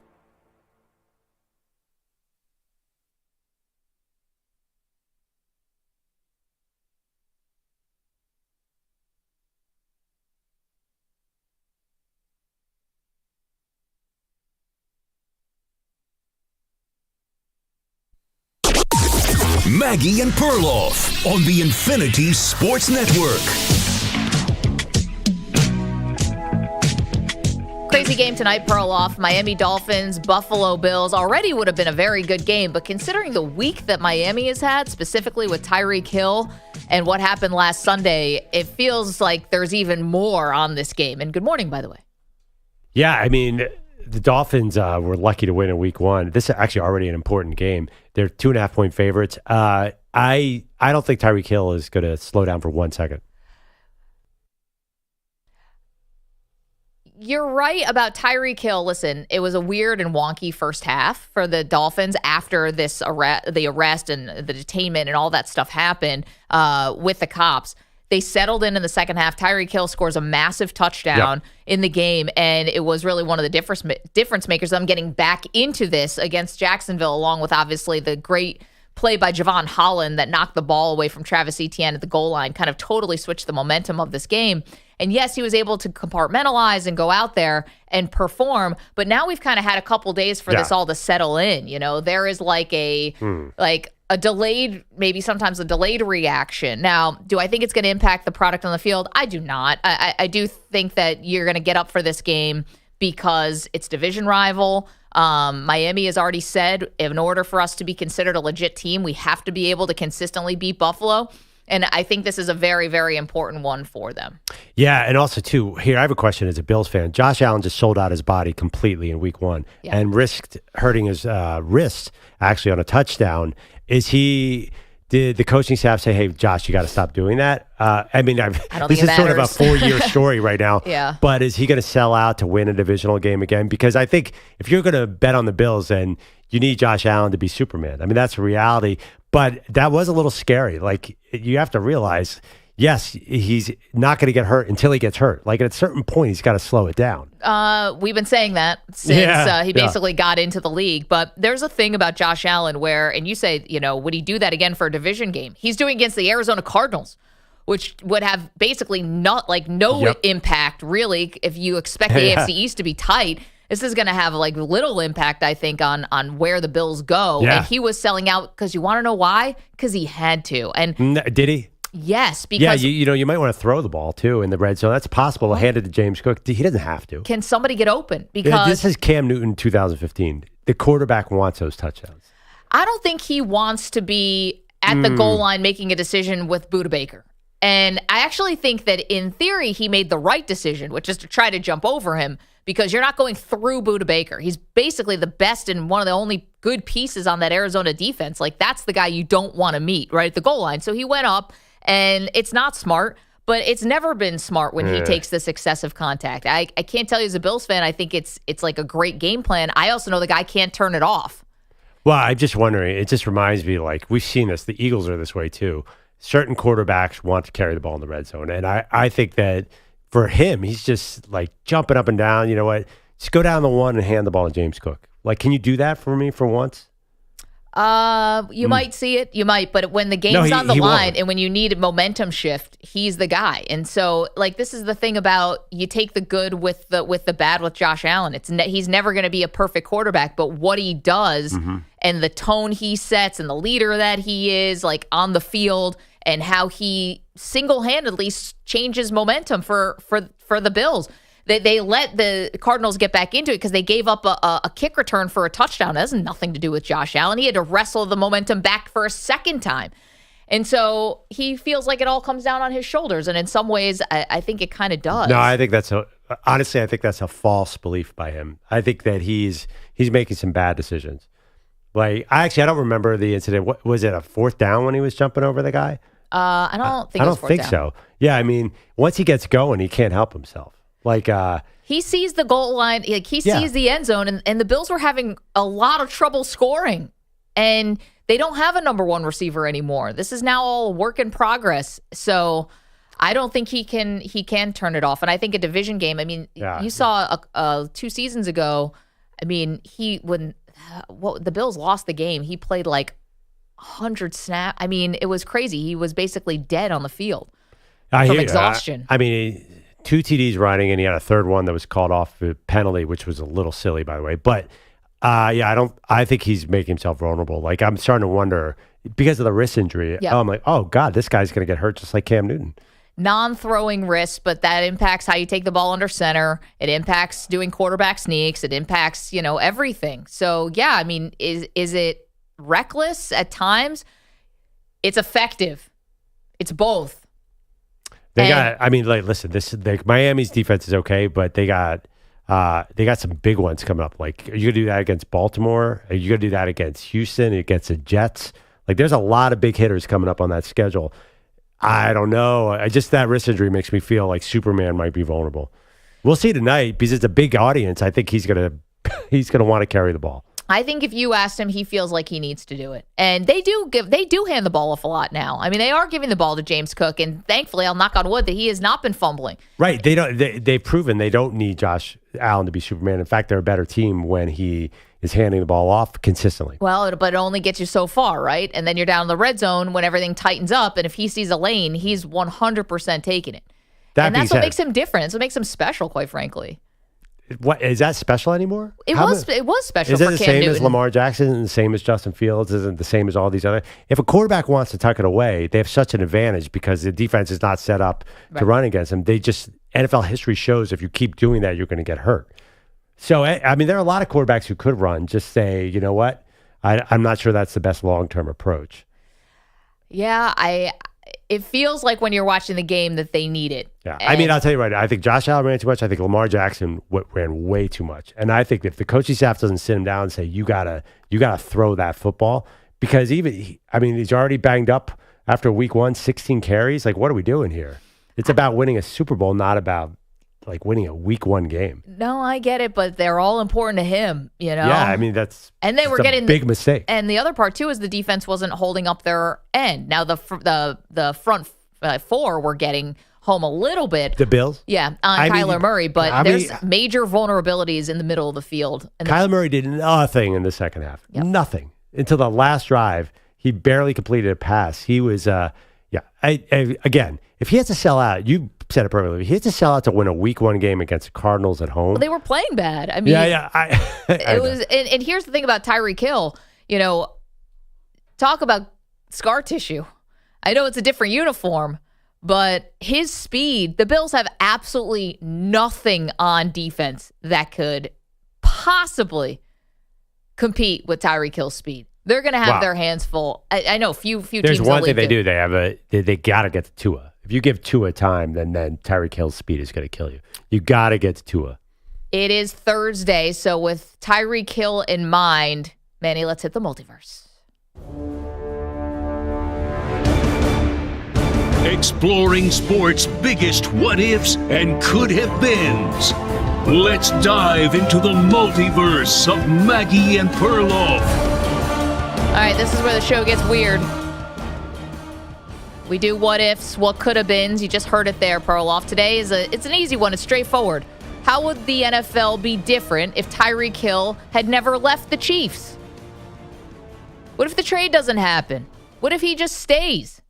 Maggie and Perloff on the Infinity Sports Network. Crazy game tonight, Perloff. Miami Dolphins, Buffalo Bills. Already would have been a very good game, but considering the week that Miami has had, specifically with Tyreek Hill and what happened last Sunday, it feels like there's even more on this game. And good morning, by the way. Yeah, I mean, the Dolphins were lucky to win in week one. This is actually already an important game. They're 2.5-point favorites. I don't think Tyreek Hill is going to slow down for 1 second. You're right about Tyreek Hill. Listen, it was a weird and wonky first half for the Dolphins after the arrest and the detainment and all that stuff happened with the cops. They settled in the second half. Tyreek Hill scores a massive touchdown in the game, and it was really one of the difference makers. I'm getting back into this against Jacksonville, along with obviously the great play by Javon Holland that knocked the ball away from Travis Etienne at the goal line, kind of totally switched the momentum of this game. And yes, he was able to compartmentalize and go out there and perform, but now we've kind of had a couple days for this all to settle in. You know, there is like a delayed, maybe sometimes a delayed reaction. Now, do I think it's going to impact the product on the field? I do not. I do think that you're going to get up for this game because it's division rival. Miami has already said, in order for us to be considered a legit team, we have to be able to consistently beat Buffalo. And I think this is a very, very important one for them. Yeah, and also, too, here, I have a question as a Bills fan. Josh Allen just sold out his body completely in week one and risked hurting his wrist, actually, on a touchdown. Did the coaching staff say, hey, Josh, you got to stop doing that? I mean, this is sort of a 4-year story right now. Yeah. But is he going to sell out to win a divisional game again? Because I think if you're going to bet on the Bills, then you need Josh Allen to be Superman. I mean, that's a reality. But that was a little scary. Like, you have to realize, yes, he's not going to get hurt until he gets hurt. Like, at a certain point, he's got to slow it down. We've been saying that since he basically got into the league. But there's a thing about Josh Allen where, and you say, you know, would he do that again for a division game? He's doing against the Arizona Cardinals, which would have basically no impact, really, if you expect the AFC East to be tight. This is going to have like little impact, I think, on where the Bills go. Yeah. And he was selling out because you want to know why? Because he had to. And did he? Yes, because you might want to throw the ball too in the red zone. That's possible. Hand it to James Cook. He doesn't have to. Can somebody get open? Because this is Cam Newton 2015. The quarterback wants those touchdowns. I don't think he wants to be at the goal line making a decision with Budda Baker. And I actually think that in theory he made the right decision, which is to try to jump over him, because you're not going through Budda Baker. He's basically the best and one of the only good pieces on that Arizona defense. Like, that's the guy you don't want to meet right at the goal line. So he went up, and it's not smart, but it's never been smart when he takes this excessive contact. I can't tell you as a Bills fan, I think it's like a great game plan. I also know the guy can't turn it off. Well, I'm just wondering, it just reminds me, like, we've seen this. The Eagles are this way too. Certain quarterbacks want to carry the ball in the red zone. And I think that for him, he's just like jumping up and down. You know what? Just go down the one and hand the ball to James Cook. Like, can you do that for me for once? You might see it. You might. But when the game's on the line and when you need a momentum shift, he's the guy. And so, like, this is the thing about you take the good with the bad with Josh Allen. He's never going to be a perfect quarterback, but what he does and the tone he sets and the leader that he is, like, on the field, and how he single-handedly changes momentum for the Bills. They let the Cardinals get back into it because they gave up a kick return for a touchdown. That has nothing to do with Josh Allen. He had to wrestle the momentum back for a second time. And so he feels like it all comes down on his shoulders. And in some ways, I think it kind of does. No, I think that's a false belief by him. I think that he's making some bad decisions. Like, I don't remember the incident. What was it, a fourth down when he was jumping over the guy? I don't think it was fourth down. So. Yeah, I mean, once he gets going, he can't help himself. Like, he sees the goal line, like he sees the end zone, and the Bills were having a lot of trouble scoring. And They don't have a number one receiver anymore. This is now all work in progress. So I don't think he can turn it off. And I think a division game, I mean, you saw 2 seasons ago, I mean, when the Bills lost the game, he played like 100 snaps. I mean, it was crazy. He was basically dead on the field from exhaustion. I mean, 2 TDs running, and he had a third one that was called off a penalty, which was a little silly, by the way. But I think he's making himself vulnerable. Like, I'm starting to wonder because of the wrist injury. Yep. I'm like, oh God, this guy's going to get hurt just like Cam Newton. Non-throwing wrist, but that impacts how you take the ball under center. It impacts doing quarterback sneaks. It impacts, everything. So yeah, I mean, is it reckless at times? It's effective. It's both. Miami's defense is okay, but they got some big ones coming up. Like, are you gonna do that against Baltimore? Are you gonna do that against Houston, against the Jets? Like, there's a lot of big hitters coming up on that schedule. I don't know. That wrist injury makes me feel like Superman might be vulnerable. We'll see tonight because it's a big audience. I think he's gonna want to carry the ball. I think if you asked him, he feels like he needs to do it. And they do hand the ball off a lot now. I mean, they are giving the ball to James Cook, and thankfully, I'll knock on wood that he has not been fumbling. Right. They've proven they don't need Josh Allen to be Superman. In fact, they're a better team when he is handing the ball off consistently. Well, but it only gets you so far, right? And then you're down in the red zone when everything tightens up, and if he sees a lane, he's 100% taking it. And that's what makes him different. It's what makes him special, quite frankly. What is that special anymore? It was special. Is it for the Cam same Newton. as Lamar Jackson and the same as Justin Fields? Isn't the same as all these other? If a quarterback wants to tuck it away, they have such an advantage because the defense is not set up to run against them. NFL history shows if you keep doing that, you're going to get hurt. So I mean, there are a lot of quarterbacks who could run. Just say, you know what? I'm not sure that's the best long-term approach. Yeah, it feels like when you're watching the game that they need it. Yeah, I mean, I'll tell you right now, I think Josh Allen ran too much. I think Lamar Jackson ran way too much. And I think if the coaching staff doesn't sit him down and say, you gotta throw that football, because he's already banged up after week 1, 16 carries. Like, what are we doing here? It's about winning a Super Bowl, not about like winning a week 1 game. No, I get it, but they're all important to him, Yeah, I mean, and they were getting a big mistake. And the other part too is the defense wasn't holding up their end. Now the front 4 were getting home a little bit. The Bills? Yeah, on Kyler Murray, but there's major vulnerabilities in the middle of the field. And Kyler Murray did nothing in the second half. Yep. Nothing. Until the last drive, he barely completed a pass. He was, again, if he has to sell out, you said it perfectly. He has to sell out to win a week 1 game against the Cardinals at home. Well, they were playing bad. I mean, it was. And here's the thing about Tyreek Hill. Talk about scar tissue. I know it's a different uniform, but his speed. The Bills have absolutely nothing on defense that could possibly compete with Tyreek Hill's speed. They're going to have their hands full. I know few teams. There's one thing they do. They got to get to Tua. If you give Tua time, then Tyreek Hill's speed is going to kill you. You got to get to Tua. It is Thursday, so with Tyreek Hill in mind, Manny, let's hit the multiverse. Exploring sports' biggest what-ifs and could-have-beens. Let's dive into the multiverse of Maggie and Perloff. All right, this is where the show gets weird. We do what-ifs, what could-have-beens. You just heard it there, Perloff. Today it's an easy one. It's straightforward. How would the NFL be different if Tyreek Hill had never left the Chiefs? What if the trade doesn't happen? What if he just stays?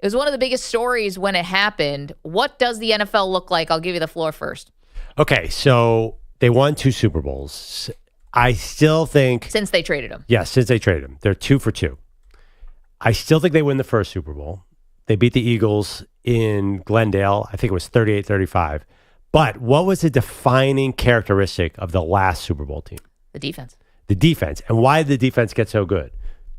It was one of the biggest stories when it happened. What does the NFL look like? I'll give you the floor first. Okay, so they won 2 Super Bowls. I still think... Since they traded him. Yes, since they traded him. They're 2 for 2. I still think they win the first Super Bowl. They beat the Eagles in Glendale. I think it was 38-35. But what was the defining characteristic of the last Super Bowl team? The defense. The defense. And why did the defense get so good?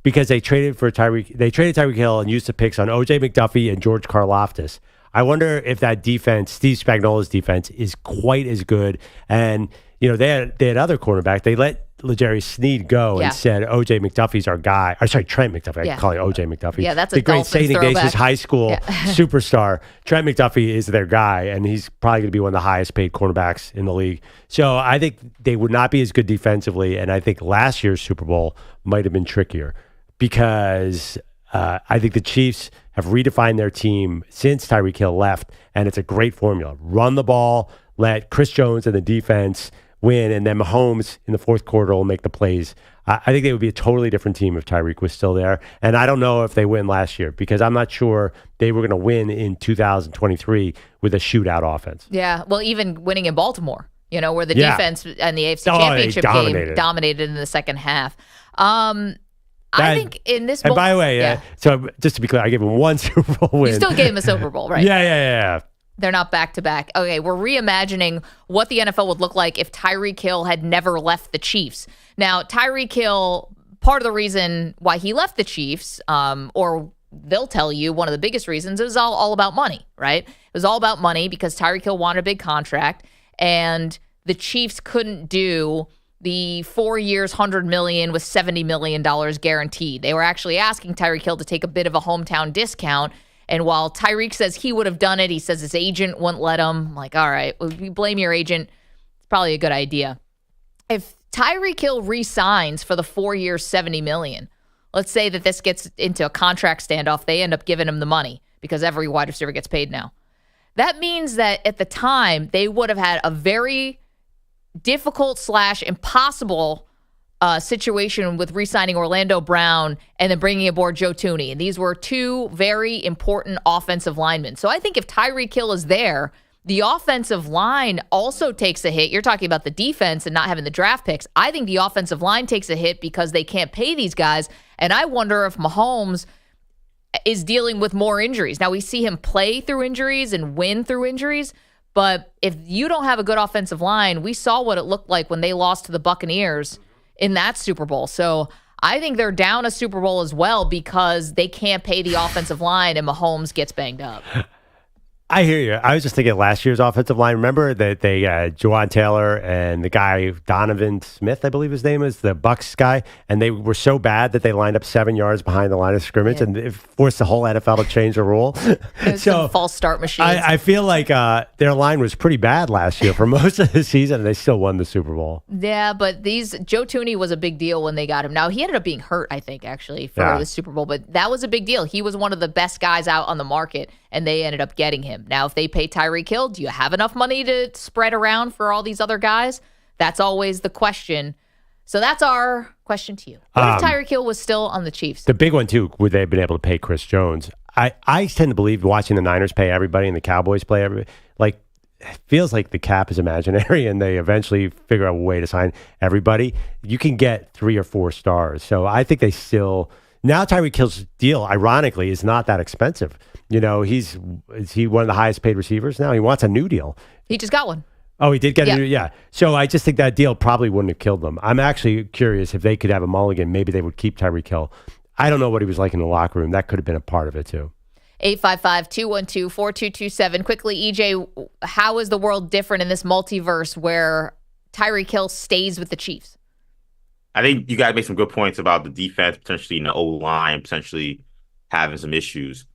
Because they traded Tyreek Hill and used the picks on O.J. McDuffie and George Karlaftis. I wonder if that defense, Steve Spagnuolo's defense, is quite as good. And, they had other cornerbacks. They let L'Jarius Sneed go and said, O.J. McDuffie's our guy. Or sorry, Trent McDuffie. I call him O.J. McDuffie. Yeah, that's the a great Dolphins St. Ignatius throwback. High School superstar. Trent McDuffie is their guy, and he's probably going to be one of the highest paid cornerbacks in the league. So I think they would not be as good defensively, and I think last year's Super Bowl might have been trickier because I think the Chiefs have redefined their team since Tyreek Hill left, and it's a great formula. Run the ball, let Chris Jones and the defense win, and then Mahomes in the fourth quarter will make the plays. I think they would be a totally different team if Tyreek was still there. And I don't know if they win last year because I'm not sure they were going to win in 2023 with a shootout offense. Yeah, well, even winning in Baltimore, where the defense and the AFC Championship game dominated in the second half. I think in this and by the way, so just to be clear, I gave him one Super Bowl win. You still gave him a Super Bowl, right? Yeah. They're not back-to-back. Okay, we're reimagining what the NFL would look like if Tyreek Hill had never left the Chiefs. Now, Tyreek Hill, part of the reason why he left the Chiefs, or they'll tell you one of the biggest reasons, it was all about money, right? It was all about money because Tyreek Hill wanted a big contract, and the Chiefs couldn't do the 4 years, $100 million with $70 million guaranteed. They were actually asking Tyreek Hill to take a bit of a hometown discount. And while Tyreek says he would have done it, he says his agent wouldn't let him. I'm like, all right, well, if you blame your agent, it's probably a good idea. If Tyreek Hill re-signs for the 4 years, $70 million, let's say that this gets into a contract standoff, they end up giving him the money because every wide receiver gets paid now. That means that at the time, they would have had a very difficult / impossible situation with re-signing Orlando Brown and then bringing aboard Joe Thuney. And these were two very important offensive linemen. So I think if Tyreek Hill is there, the offensive line also takes a hit. You're talking about the defense and not having the draft picks. I think the offensive line takes a hit because they can't pay these guys. And I wonder if Mahomes is dealing with more injuries. Now, we see him play through injuries and win through injuries. But if you don't have a good offensive line, we saw what it looked like when they lost to the Buccaneers in that Super Bowl. So I think they're down a Super Bowl as well because they can't pay the offensive line and Mahomes gets banged up. I hear you. I was just thinking of last year's offensive line. Remember that they Juwan Taylor and the guy Donovan Smith, I believe his name is, the Bucks guy, and they were so bad that they lined up 7 yards behind the line of scrimmage, and it forced the whole NFL to change the rule. So false start machines. I feel like their line was pretty bad last year for most of the season, and they still won the Super Bowl. Yeah, but Joe Thuney was a big deal when they got him. Now, he ended up being hurt, I think, actually, for the Super Bowl, but that was a big deal. He was one of the best guys out on the market, and they ended up getting him. Now, if they pay Tyreek Hill, do you have enough money to spread around for all these other guys? That's always the question. So that's our question to you. What if Tyreek Hill was still on the Chiefs? The big one, too, would they have been able to pay Chris Jones? I tend to believe watching the Niners pay everybody and the Cowboys play everybody, like, it feels like the cap is imaginary and they eventually figure out a way to sign everybody. You can get 3 or 4 stars. So I think they still... Now Tyreek Hill's deal, ironically, is not that expensive. Is he one of the highest paid receivers now? He wants a new deal. He just got one. Oh, he did get a new, yeah. So I just think that deal probably wouldn't have killed them. I'm actually curious if they could have a mulligan, maybe they would keep Tyreek Hill. I don't know what he was like in the locker room. That could have been a part of it, too. 855-212-4227. Quickly, EJ, how is the world different in this multiverse where Tyreek Hill stays with the Chiefs? I think you guys made some good points about the defense, potentially in the O-line, potentially having some issues.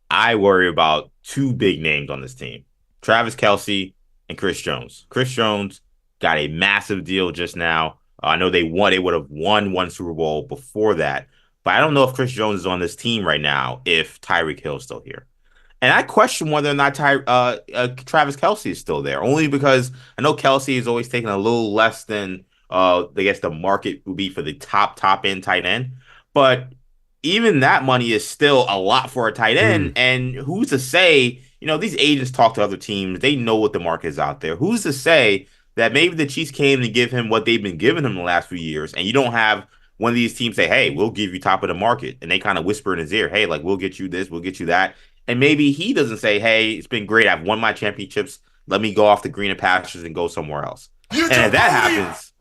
I worry about 2 big names on this team, Travis Kelce and Chris Jones. Chris Jones got a massive deal just now. I know they would have won one Super Bowl before that, but I don't know if Chris Jones is on this team right now if Tyreek Hill is still here. And I question whether or not Travis Kelce is still there, only because I know Kelce is always taking a little less than I guess the market would be for the top end tight end. But even that money is still a lot for a tight end. And who's to say, these agents talk to other teams. They know what the market is out there. Who's to say that maybe the Chiefs came to give him what they've been giving him the last few years, and you don't have one of these teams say, hey, we'll give you top of the market. And they kind of whisper in his ear, hey, like, we'll get you this, we'll get you that. And maybe he doesn't say, hey, it's been great. I've won my championships. Let me go off the greener pastures and go somewhere else. And if that happens,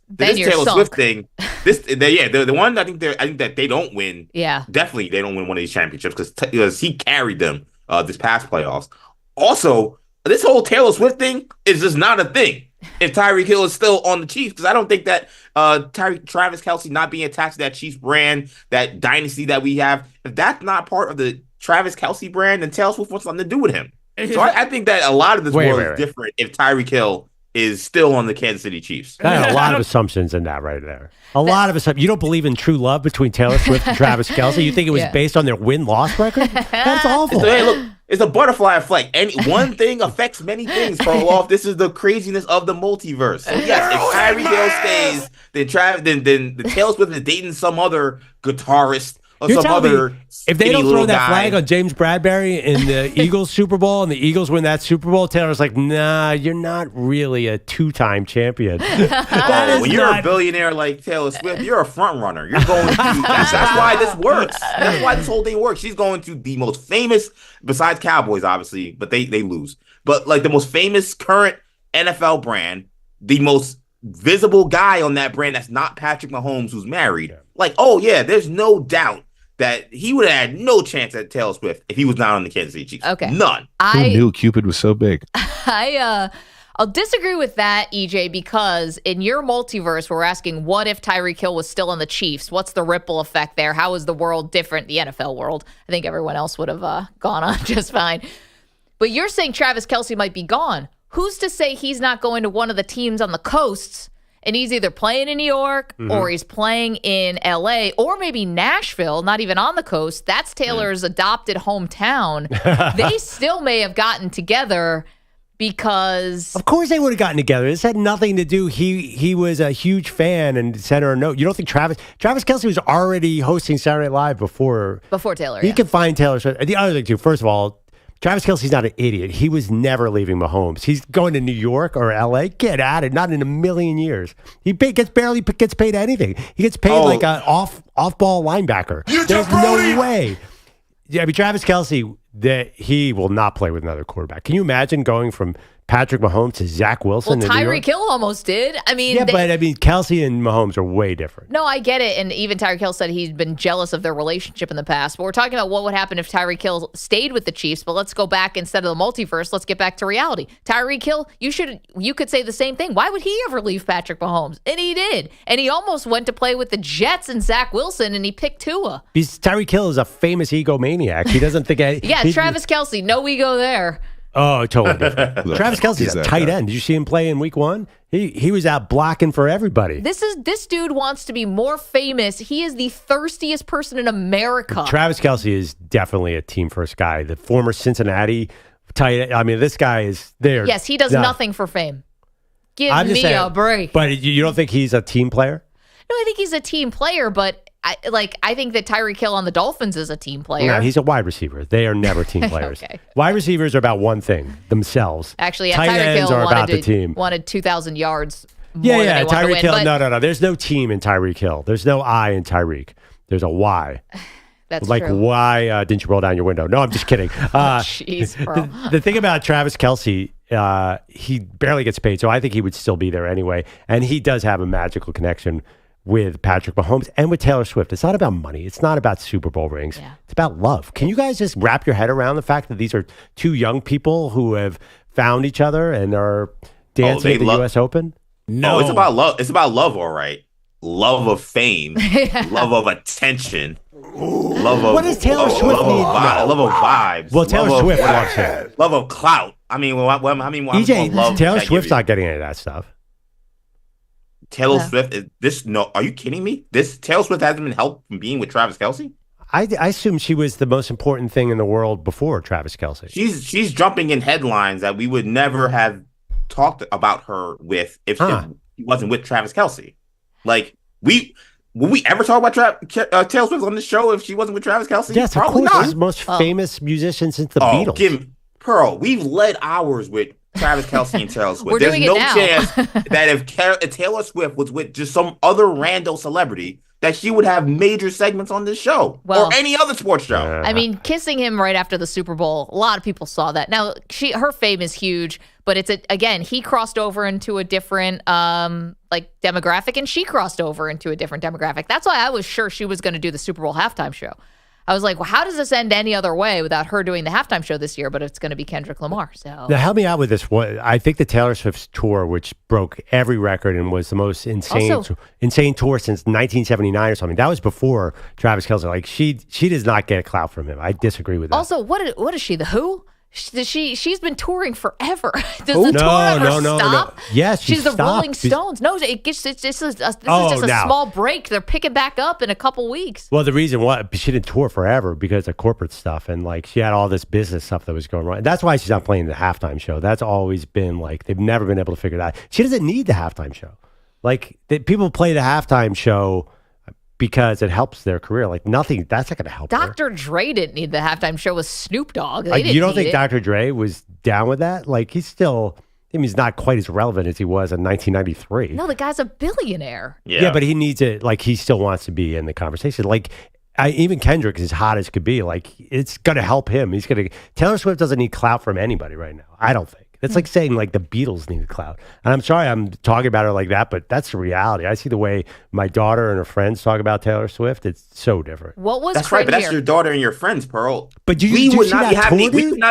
this Taylor Swift thing, the one I think that they don't win. Yeah, definitely they don't win one of these championships because he carried them this past playoffs. Also, this whole Taylor Swift thing is just not a thing if Tyreek Hill is still on the Chiefs, because I don't think that Travis Kelce not being attached to that Chiefs brand, that dynasty that we have, if that's not part of the Travis Kelce brand, then Taylor Swift wants something to do with him. So I think that a lot of this world is different if Tyreek Hill is still on the Kansas City Chiefs. A lot of assumptions in that right there. A lot of assumptions. You don't believe in true love between Taylor Swift and Travis Kelce? You think it was based on their win-loss record? That's awful. So, hey, look, it's a butterfly effect. One thing affects many things, Perloff. This is the craziness of the multiverse. So yes, if Tyreek Hill stays, then the Taylor Swift is dating some other guitarist or some other. If they don't throw that guy. flag on James Bradbury in the Eagles Super Bowl and the Eagles win that Super Bowl, Taylor's like, nah, you're not really a two-time champion. When you're a billionaire like Taylor Swift, you're a front runner. You're going to that's why this works. That's why this whole thing works. She's going to the most famous, besides Cowboys, obviously, but they lose. But like the most famous current NFL brand, the most visible guy on that brand that's not Patrick Mahomes, who's married. Like, oh yeah, there's no doubt that he would have had no chance at Taylor Swift if he was not on the Kansas City Chiefs. Okay. None. Who knew Cupid was so big? I'll disagree with that, EJ, because in your multiverse, we're asking, what if Tyreek Hill was still on the Chiefs? What's the ripple effect there? How is the world different, the NFL world? I think everyone else would have gone on just fine. But you're saying Travis Kelce might be gone. Who's to say he's not going to one of the teams on the coasts, and he's either playing in New York or he's playing in LA or maybe Nashville, not even on the coast. That's Taylor's adopted hometown. They still may have gotten together because... Of course they would have gotten together. This had nothing to do. He was a huge fan and sent her a note. You don't think Travis Kelce was already hosting Saturday Night Live before Taylor, He could find Taylor Swift. The other thing, too, first of all, Travis Kelce's not an idiot. He was never leaving Mahomes. He's going to New York or LA. Get at it. Not in a million years. He barely gets paid anything. He gets paid like an off-ball linebacker. There's no way. Yeah, I mean, Travis Kelce, he will not play with another quarterback. Can you imagine going from Patrick Mahomes to Zach Wilson? Well, Tyreek Hill almost did. I mean, but Kelce and Mahomes are way different. No, I get it. And even Tyreek Hill said he's been jealous of their relationship in the past. But we're talking about what would happen if Tyreek Hill stayed with the Chiefs. But let's go back instead of the multiverse. Let's get back to reality. Tyreek Hill, you could say the same thing. Why would he ever leave Patrick Mahomes? And he did. And he almost went to play with the Jets and Zach Wilson, and he picked Tua. Tyreek Hill is a famous egomaniac. He doesn't think... Travis Kelce, no ego there. Oh, totally different. Travis Kelce's a tight end. Did you see him play in week 1? He was out blocking for everybody. This dude wants to be more famous. He is the thirstiest person in America. Travis Kelce is definitely a team first guy. The former Cincinnati tight end. I mean, this guy is there. Yes, he does nothing for fame. Give me a break. But you don't think he's a team player? No, I think he's a team player, but I think that Tyreek Hill on the Dolphins is a team player. No, he's a wide receiver. They are never team players. Okay. Wide receivers are about one thing, themselves. Actually, tight Tyreek ends Hill are about the team. Wanted 2,000 yards more than they Tyreek Hill. win, No. There's no team in Tyreek Hill. There's no I in Tyreek. There's a Y. That's like, true. why didn't you roll down your window? No, I'm just kidding. Jeez, bro. The thing about Travis Kelce, he barely gets paid, so I think he would still be there anyway. And he does have a magical connection with Patrick Mahomes and with Taylor Swift. It's not about money. It's not about Super Bowl rings. Yeah. It's about love. Can you guys just wrap your head around the fact that these are two young people who have found each other and are dancing at the U.S. Open? No, it's about love. It's about love, all right. Love of fame, love of attention, love of what does Taylor Swift need? Love of vibes. Well, Taylor Swift loves him. Love of clout. I mean, EJ, Taylor Swift's not getting any of that stuff. Taylor Swift is this? No, are you kidding me? This Taylor Swift hasn't been helped from being with Travis Kelce. I assume she was the most important thing in the world before Travis Kelce. She's jumping in headlines that we would never have talked about her with if she wasn't with Travis Kelce. Like would we ever talk about Taylor Swift on this show if she wasn't with Travis Kelce? Yes, probably of course. not. She's the most famous musician since the Beatles. Pearl, we've led hours with Travis Kelce and Taylor Swift. There's no chance that if Taylor Swift was with just some other rando celebrity, that she would have major segments on this show or any other sports show. I mean, kissing him right after the Super Bowl, a lot of people saw that. Now, her fame is huge, but again, he crossed over into a different demographic, and she crossed over into a different demographic. That's why I was sure she was going to do the Super Bowl halftime show. I was like, well, how does this end any other way without her doing the halftime show this year? But it's going to be Kendrick Lamar. So now help me out with this. I think the Taylor Swift's tour, which broke every record and was the most insane tour since 1979 or something. That was before Travis Kelce. Like she does not get a clout from him. I disagree with that. Also, what is she? The Who? She's been touring forever. Does Ooh, the tour ever stop? No. Yes, she's the Rolling Stones. No, this is just a small break. They're picking back up in a couple weeks. Well, the reason why she didn't tour forever because of corporate stuff and like she had all this business stuff that was going wrong. That's why she's not playing the halftime show. That's always been like they've never been able to figure that out. She doesn't need the halftime show. Like people play the halftime show because it helps their career. Like nothing, that's not going to help Dr. Dre didn't need the halftime show with Snoop Dogg. You don't think Dr. Dre was down with that? Like he's not quite as relevant as he was in 1993. No, the guy's a billionaire. Yeah, but he needs it. Like he still wants to be in the conversation. Like even Kendrick is as hot as could be. Like it's going to help him. Taylor Swift doesn't need clout from anybody right now. I don't think. It's like saying like the Beatles needed clout. And I'm sorry I'm talking about her like that, but that's the reality. I see the way my daughter and her friends talk about Taylor Swift. It's so different. That's right, but that's your daughter and your friends, Pearl. But we would not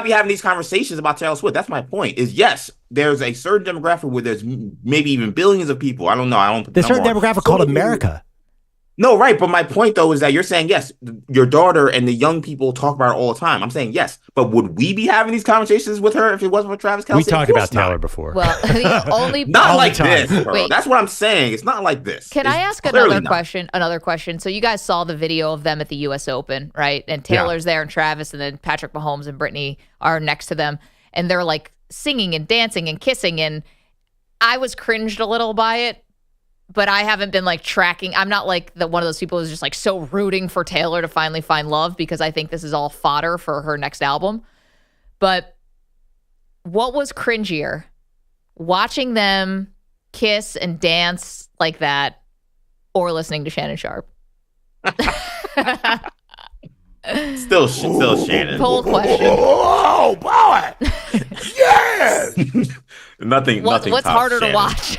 be having these conversations about Taylor Swift. That's my point. Is yes, there's a certain demographic where there's maybe even billions of people. I don't know. There's a certain demographic called America. No, right. But my point, though, is that you're saying, yes, your daughter and the young people talk about her all the time. I'm saying, yes. But would we be having these conversations with her if it wasn't for Travis Kelce? We talked about Taylor before. Well, only not like this, bro. That's what I'm saying. It's not like this. Can I ask another question? Another question. So you guys saw the video of them at the U.S. Open, right? And Taylor's there and Travis and then Patrick Mahomes and Brittany are next to them. And they're like singing and dancing and kissing. And I was cringed a little by it. But I haven't been like tracking. I'm not like one of those people who's just like so rooting for Taylor to finally find love because I think this is all fodder for her next album. But what was cringier? Watching them kiss and dance like that or listening to Shannon Sharp? Still Shannon. Poll question. Oh, boy. Yes. Nothing. What's harder Shannon. to watch?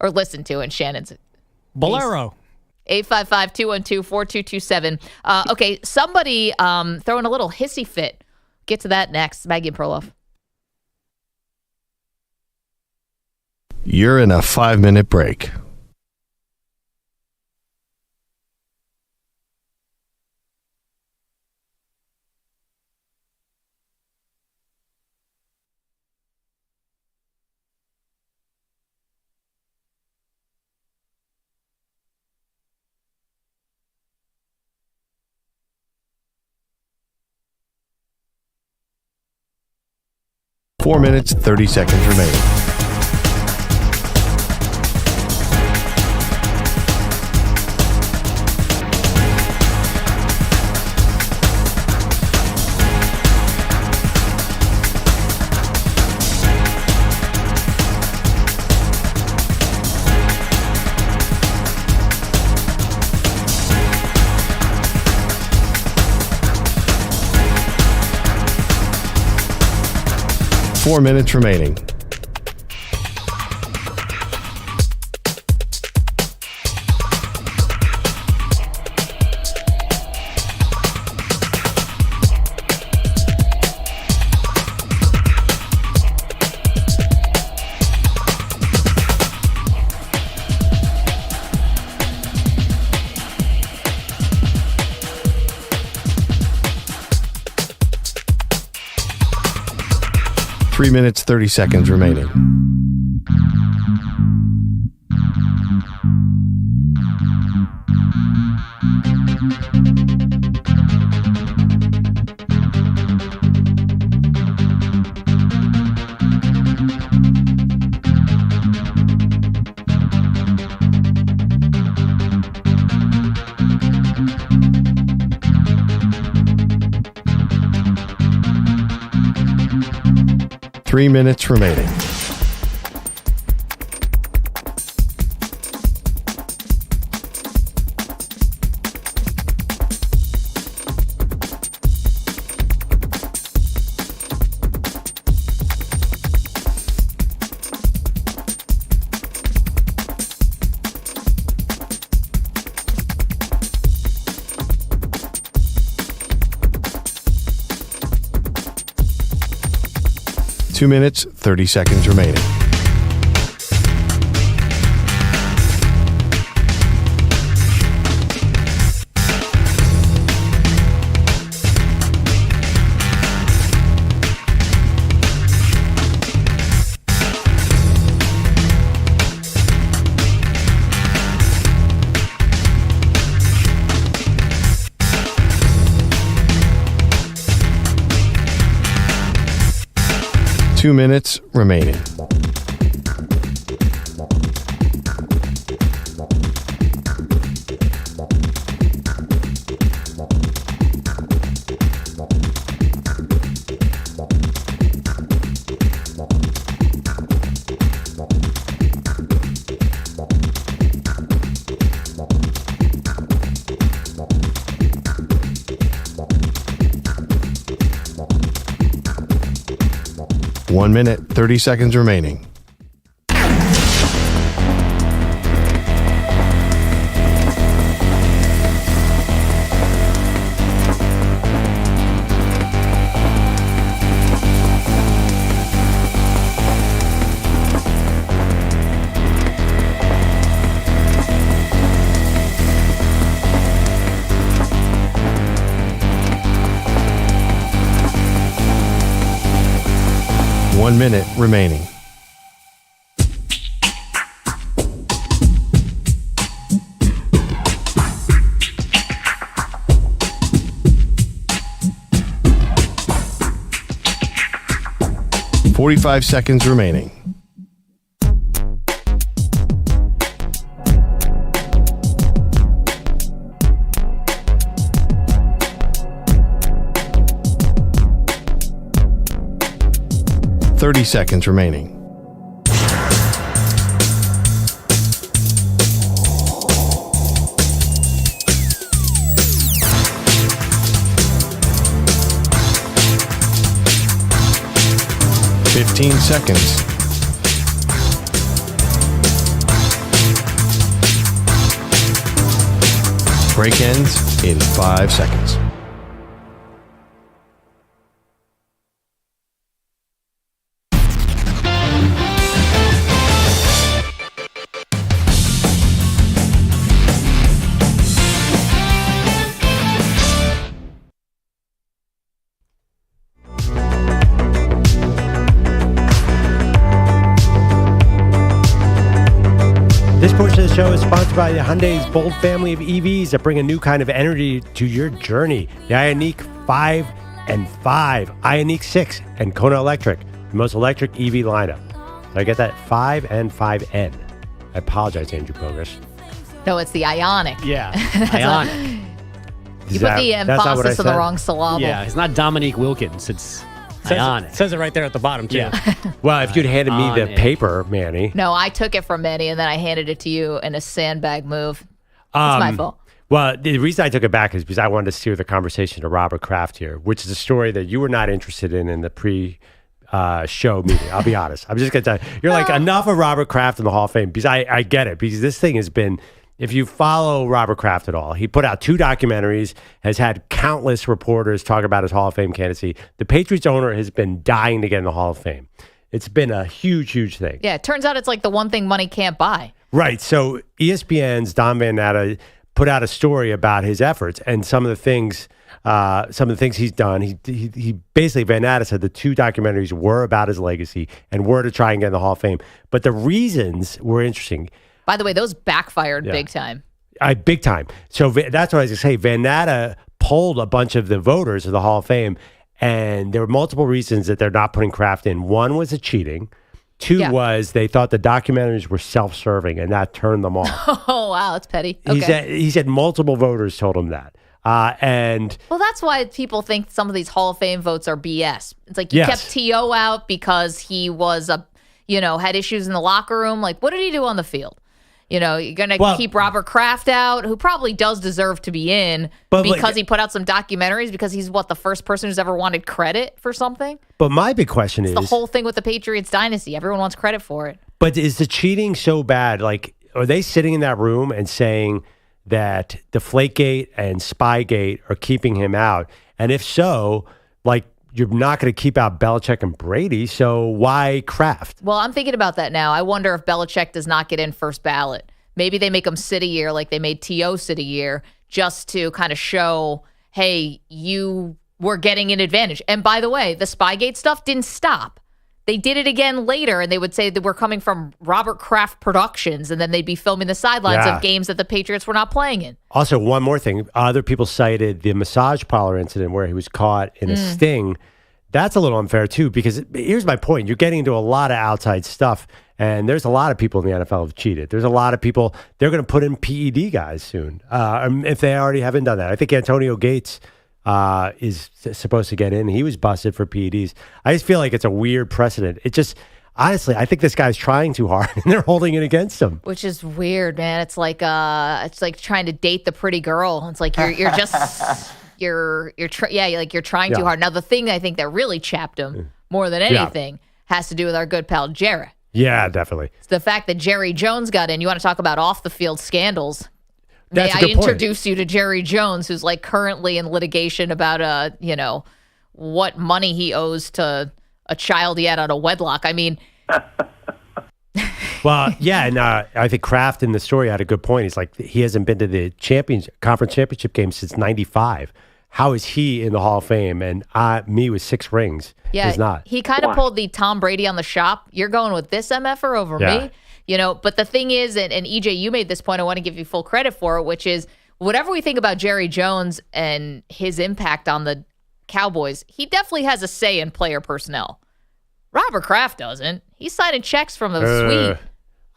Or listen to in Shannon's Bolero. 855-212-4227. Okay, somebody throwing a little hissy fit. Get to that next. Maggie and Perloff. You're in a 5-minute break. Four minutes, 30 seconds remaining. Four minutes remaining. Three minutes, 30 seconds remaining. Three minutes remaining. 2 minutes, 30 seconds remaining. Two minutes remaining. One minute, 30 seconds remaining. One minute remaining. .45 seconds remaining. .30 seconds remaining. .15 seconds. Break ends in 5 seconds. This portion of the show is sponsored by the Hyundai's bold family of EVs that bring a new kind of energy to your journey. The Ioniq 5 and 5, Ioniq 6, and Kona Electric, the most electric EV lineup. Did I get that? 5 and 5N. I apologize, Andrew Bogus. No, it's the Ionic. Yeah, Ionic. You put the emphasis on the wrong syllable. Yeah, it's not Dominique Wilkins. It's Ionic. Says it right there at the bottom, too. Yeah. Well, if you'd handed me the paper, Manny. No, I took it from Manny, and then I handed it to you in a sandbag move. It's my fault. Well, the reason I took it back is because I wanted to steer the conversation to Robert Kraft here, which is a story that you were not interested in the pre-show meeting. I'll be honest. I'm just going to tell you. You're like, enough of Robert Kraft in the Hall of Fame. Because I get it. Because this thing has been, if you follow Robert Kraft at all, he put out 2 documentaries, has had countless reporters talk about his Hall of Fame candidacy. The Patriots owner has been dying to get in the Hall of Fame. It's been a huge, huge thing. Yeah, it turns out it's like the one thing money can't buy. Right. So ESPN's Don Van Natta put out a story about his efforts and some of the things he's done. He basically, Van Natta said the 2 documentaries were about his legacy and were to try and get in the Hall of Fame. But the reasons were interesting. By the way, those backfired big time. Big time. So that's what I was going to say. Van Natta polled a bunch of the voters of the Hall of Fame, and there were multiple reasons that they're not putting Kraft in. One was the cheating. 2 was they thought the documentaries were self-serving, and that turned them off. Oh, wow, that's petty. Okay. He said multiple voters told him that. Well, that's why people think some of these Hall of Fame votes are BS. It's like you kept T.O. out because he was had issues in the locker room. Like, what did he do on the field? You're going to keep Robert Kraft out, who probably does deserve to be in because he put out some documentaries, because he's the first person who's ever wanted credit for something. But my big question is the whole thing with the Patriots dynasty. Everyone wants credit for it. But is the cheating so bad? Like, are they sitting in that room and saying that Deflategate and Spygate are keeping him out? And if so, like, you're not going to keep out Belichick and Brady, so why Kraft? Well, I'm thinking about that now. I wonder if Belichick does not get in first ballot. Maybe they make him sit a year like they made T.O. sit a year just to kind of show, hey, you were getting an advantage. And by the way, the Spygate stuff didn't stop. They did it again later, and they would say that we're coming from Robert Kraft Productions, and then they'd be filming the sidelines of games that the Patriots were not playing in. Also, one more thing. Other people cited the massage parlor incident where he was caught in a sting. That's a little unfair, too, because here's my point. You're getting into a lot of outside stuff, and there's a lot of people in the NFL who've cheated. There's a lot of people, they're going to put in PED guys soon, if they already haven't done that. I think Antonio Gates is supposed to get in. He was busted for PEDs. I just feel like it's a weird precedent. It just, honestly, I think this guy's trying too hard, and they're holding it against him. Which is weird, man. It's like trying to date the pretty girl. It's like you're just you're trying too hard. Now the thing I think that really chapped him more than anything has to do with our good pal Jarrett. Yeah, definitely. It's the fact that Jerry Jones got in. You want to talk about off the field scandals? That's May a I good point. introduce you to Jerry Jones, who's like currently in litigation about what money he owes to a child he had out of wedlock. I mean, well, yeah, and I think Kraft in the story had a good point. He's like, he hasn't been to the conference championship game since '95. How is he in the Hall of Fame? And me with 6 rings is not. He kind of pulled the Tom Brady on the shop. You're going with this MFer over me. But the thing is, and EJ, you made this point, I want to give you full credit for it, which is whatever we think about Jerry Jones and his impact on the Cowboys, he definitely has a say in player personnel. Robert Kraft doesn't. He's signing checks from the suite.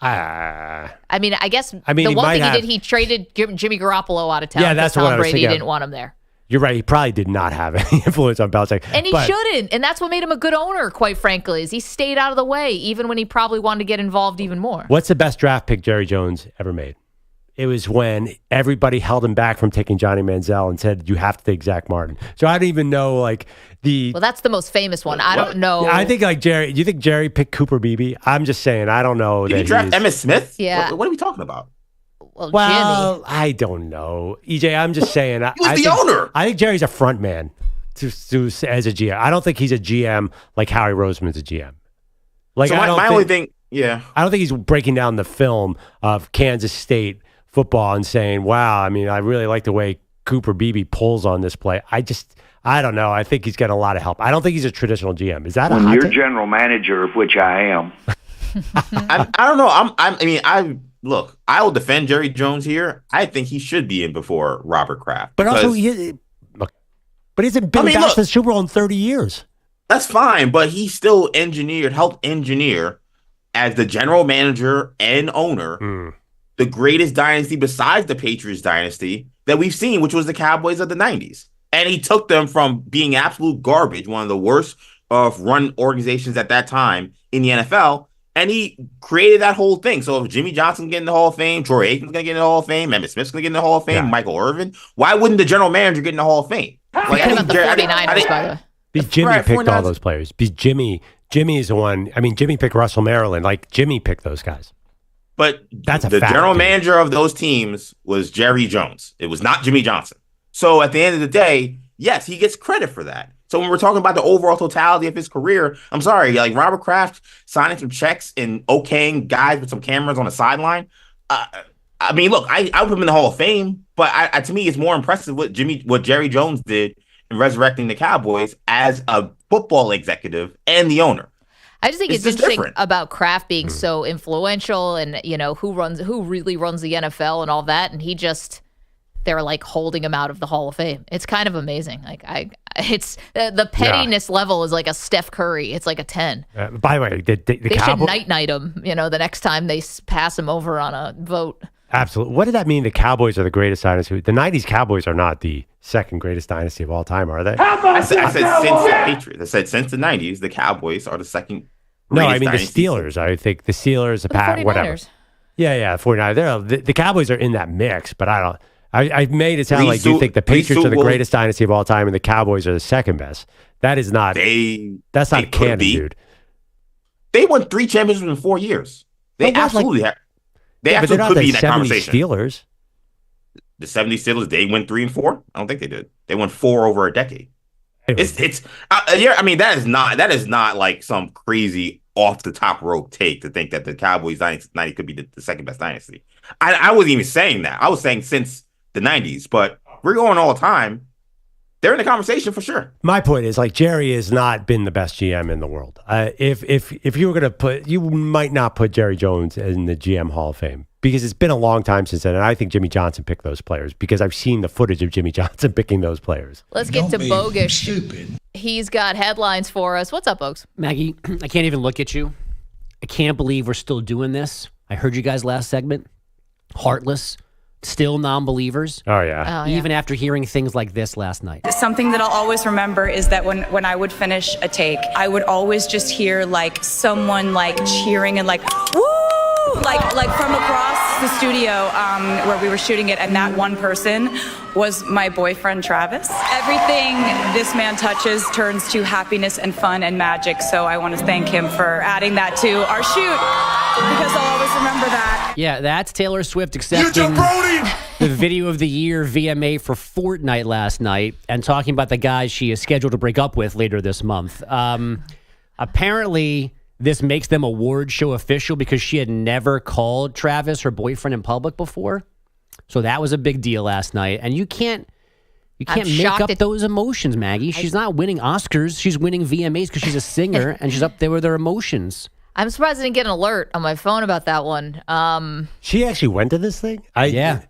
I mean, I guess the one thing he did, he traded Jimmy Garoppolo out of town because Tom Brady didn't want him there. You're right. He probably did not have any influence on Belichick. And he shouldn't. And that's what made him a good owner, quite frankly, is he stayed out of the way, even when he probably wanted to get involved even more. What's the best draft pick Jerry Jones ever made? It was when everybody held him back from taking Johnny Manziel and said, you have to take Zach Martin. So I don't even know, Well, that's the most famous one. I don't know. I think, Jerry, do you think Jerry picked Cooper Beebe? I'm just saying, I don't know. Did he draft Emmitt Smith? Yeah. What are we talking about? Well, Jimmy. I don't know. EJ, I'm just saying. He was the owner. I think Jerry's a front man as a GM. I don't think he's a GM like Howie Roseman's a GM. Only thing, I don't think he's breaking down the film of Kansas State football and saying, wow, I mean, I really like the way Cooper Beebe pulls on this play. I don't know. I think he's got a lot of help. I don't think he's a traditional GM. Is that when you're general manager, of which I am? I don't know. Look, I will defend Jerry Jones here. I think he should be in before Robert Kraft. But also, he hasn't been back to the Super Bowl in 30 years. That's fine, but he still helped engineer as the general manager and owner, the greatest dynasty besides the Patriots dynasty that we've seen, which was the Cowboys of the 90s. And he took them from being absolute garbage, one of the worst run organizations at that time in the NFL, and he created that whole thing. So if Jimmy Johnson get in the Hall of Fame, Troy Aikman's going to get in the Hall of Fame, Emmitt Smith's going to get in the Hall of Fame, Michael Irvin, why wouldn't the general manager get in the Hall of Fame? Forget about the 49ers, by the way. Because Jimmy picked all those players. Because Jimmy is the one. I mean, Jimmy picked Russell Maryland. Jimmy picked those guys. But that's the general manager of those teams was Jerry Jones. It was not Jimmy Johnson. So at the end of the day, yes, he gets credit for that. So when we're talking about the overall totality of his career, I'm sorry, Robert Kraft signing some checks and okaying guys with some cameras on the sideline. I mean, look, I would put him in the Hall of Fame, but to me, it's more impressive what Jerry Jones did in resurrecting the Cowboys as a football executive and the owner. I just think it's interesting about Kraft being so influential and, who really runs the NFL and all that. And they're holding him out of the Hall of Fame. It's kind of amazing. It's the pettiness level is like a Steph Curry. It's like a 10. By the way, they should night him, the next time they pass him over on a vote. Absolutely. What did that mean? The Cowboys are the greatest dynasty. The 90s Cowboys are not the second greatest dynasty of all time, are they? I said since the Patriots. I said since the 90s, the Cowboys are the second No, I mean dynasty. the Steelers. I think the Steelers, the Pack, whatever. Yeah, 49ers. The Cowboys are in that mix, but I don't. I made it sound like you think the Patriots are the greatest dynasty of all time and the Cowboys are the second best. That is not. That's not canon, dude. They won 3 championships in 4 years. They absolutely have. They absolutely could be in that conversation. Steelers. The 70 Steelers, they went 3 and 4? I don't think they did. They won 4 over a decade. I mean, that is not like some crazy off the top rope take to think that the Cowboys 90 could be the second best dynasty. I wasn't even saying that. I was saying since the 90s, but we're going all the time. They're in the conversation for sure. My point is, like, Jerry has not been the best GM in the world. If you were going to you might not put Jerry Jones in the GM Hall of Fame because it's been a long time since then. And I think Jimmy Johnson picked those players because I've seen the footage of Jimmy Johnson picking those players. Let's get to Bogus. Stupid. He's got headlines for us. What's up, Bogus? Maggie, I can't even look at you. I can't believe we're still doing this. I heard you guys last segment. Heartless. Still non-believers. Oh, yeah. Even after hearing things like this last night. Something that I'll always remember is that when I would finish a take, I would always just hear like someone like cheering and like, woo! Like from across the studio where we were shooting it, and that one person was my boyfriend, Travis. Everything this man touches turns to happiness and fun and magic, so I want to thank him for adding that to our shoot, because I'll always remember that. Yeah, that's Taylor Swift accepting the Video of the Year VMA for Fortnite last night and talking about the guys she is scheduled to break up with later this month. Apparently, this makes them award show official because she had never called Travis her boyfriend in public before. So that was a big deal last night. And you can't make up those emotions, Maggie. She's not winning Oscars. She's winning VMAs because she's a singer and she's up there with her emotions. I'm surprised I didn't get an alert on my phone about that one. She actually went to this thing? Yeah.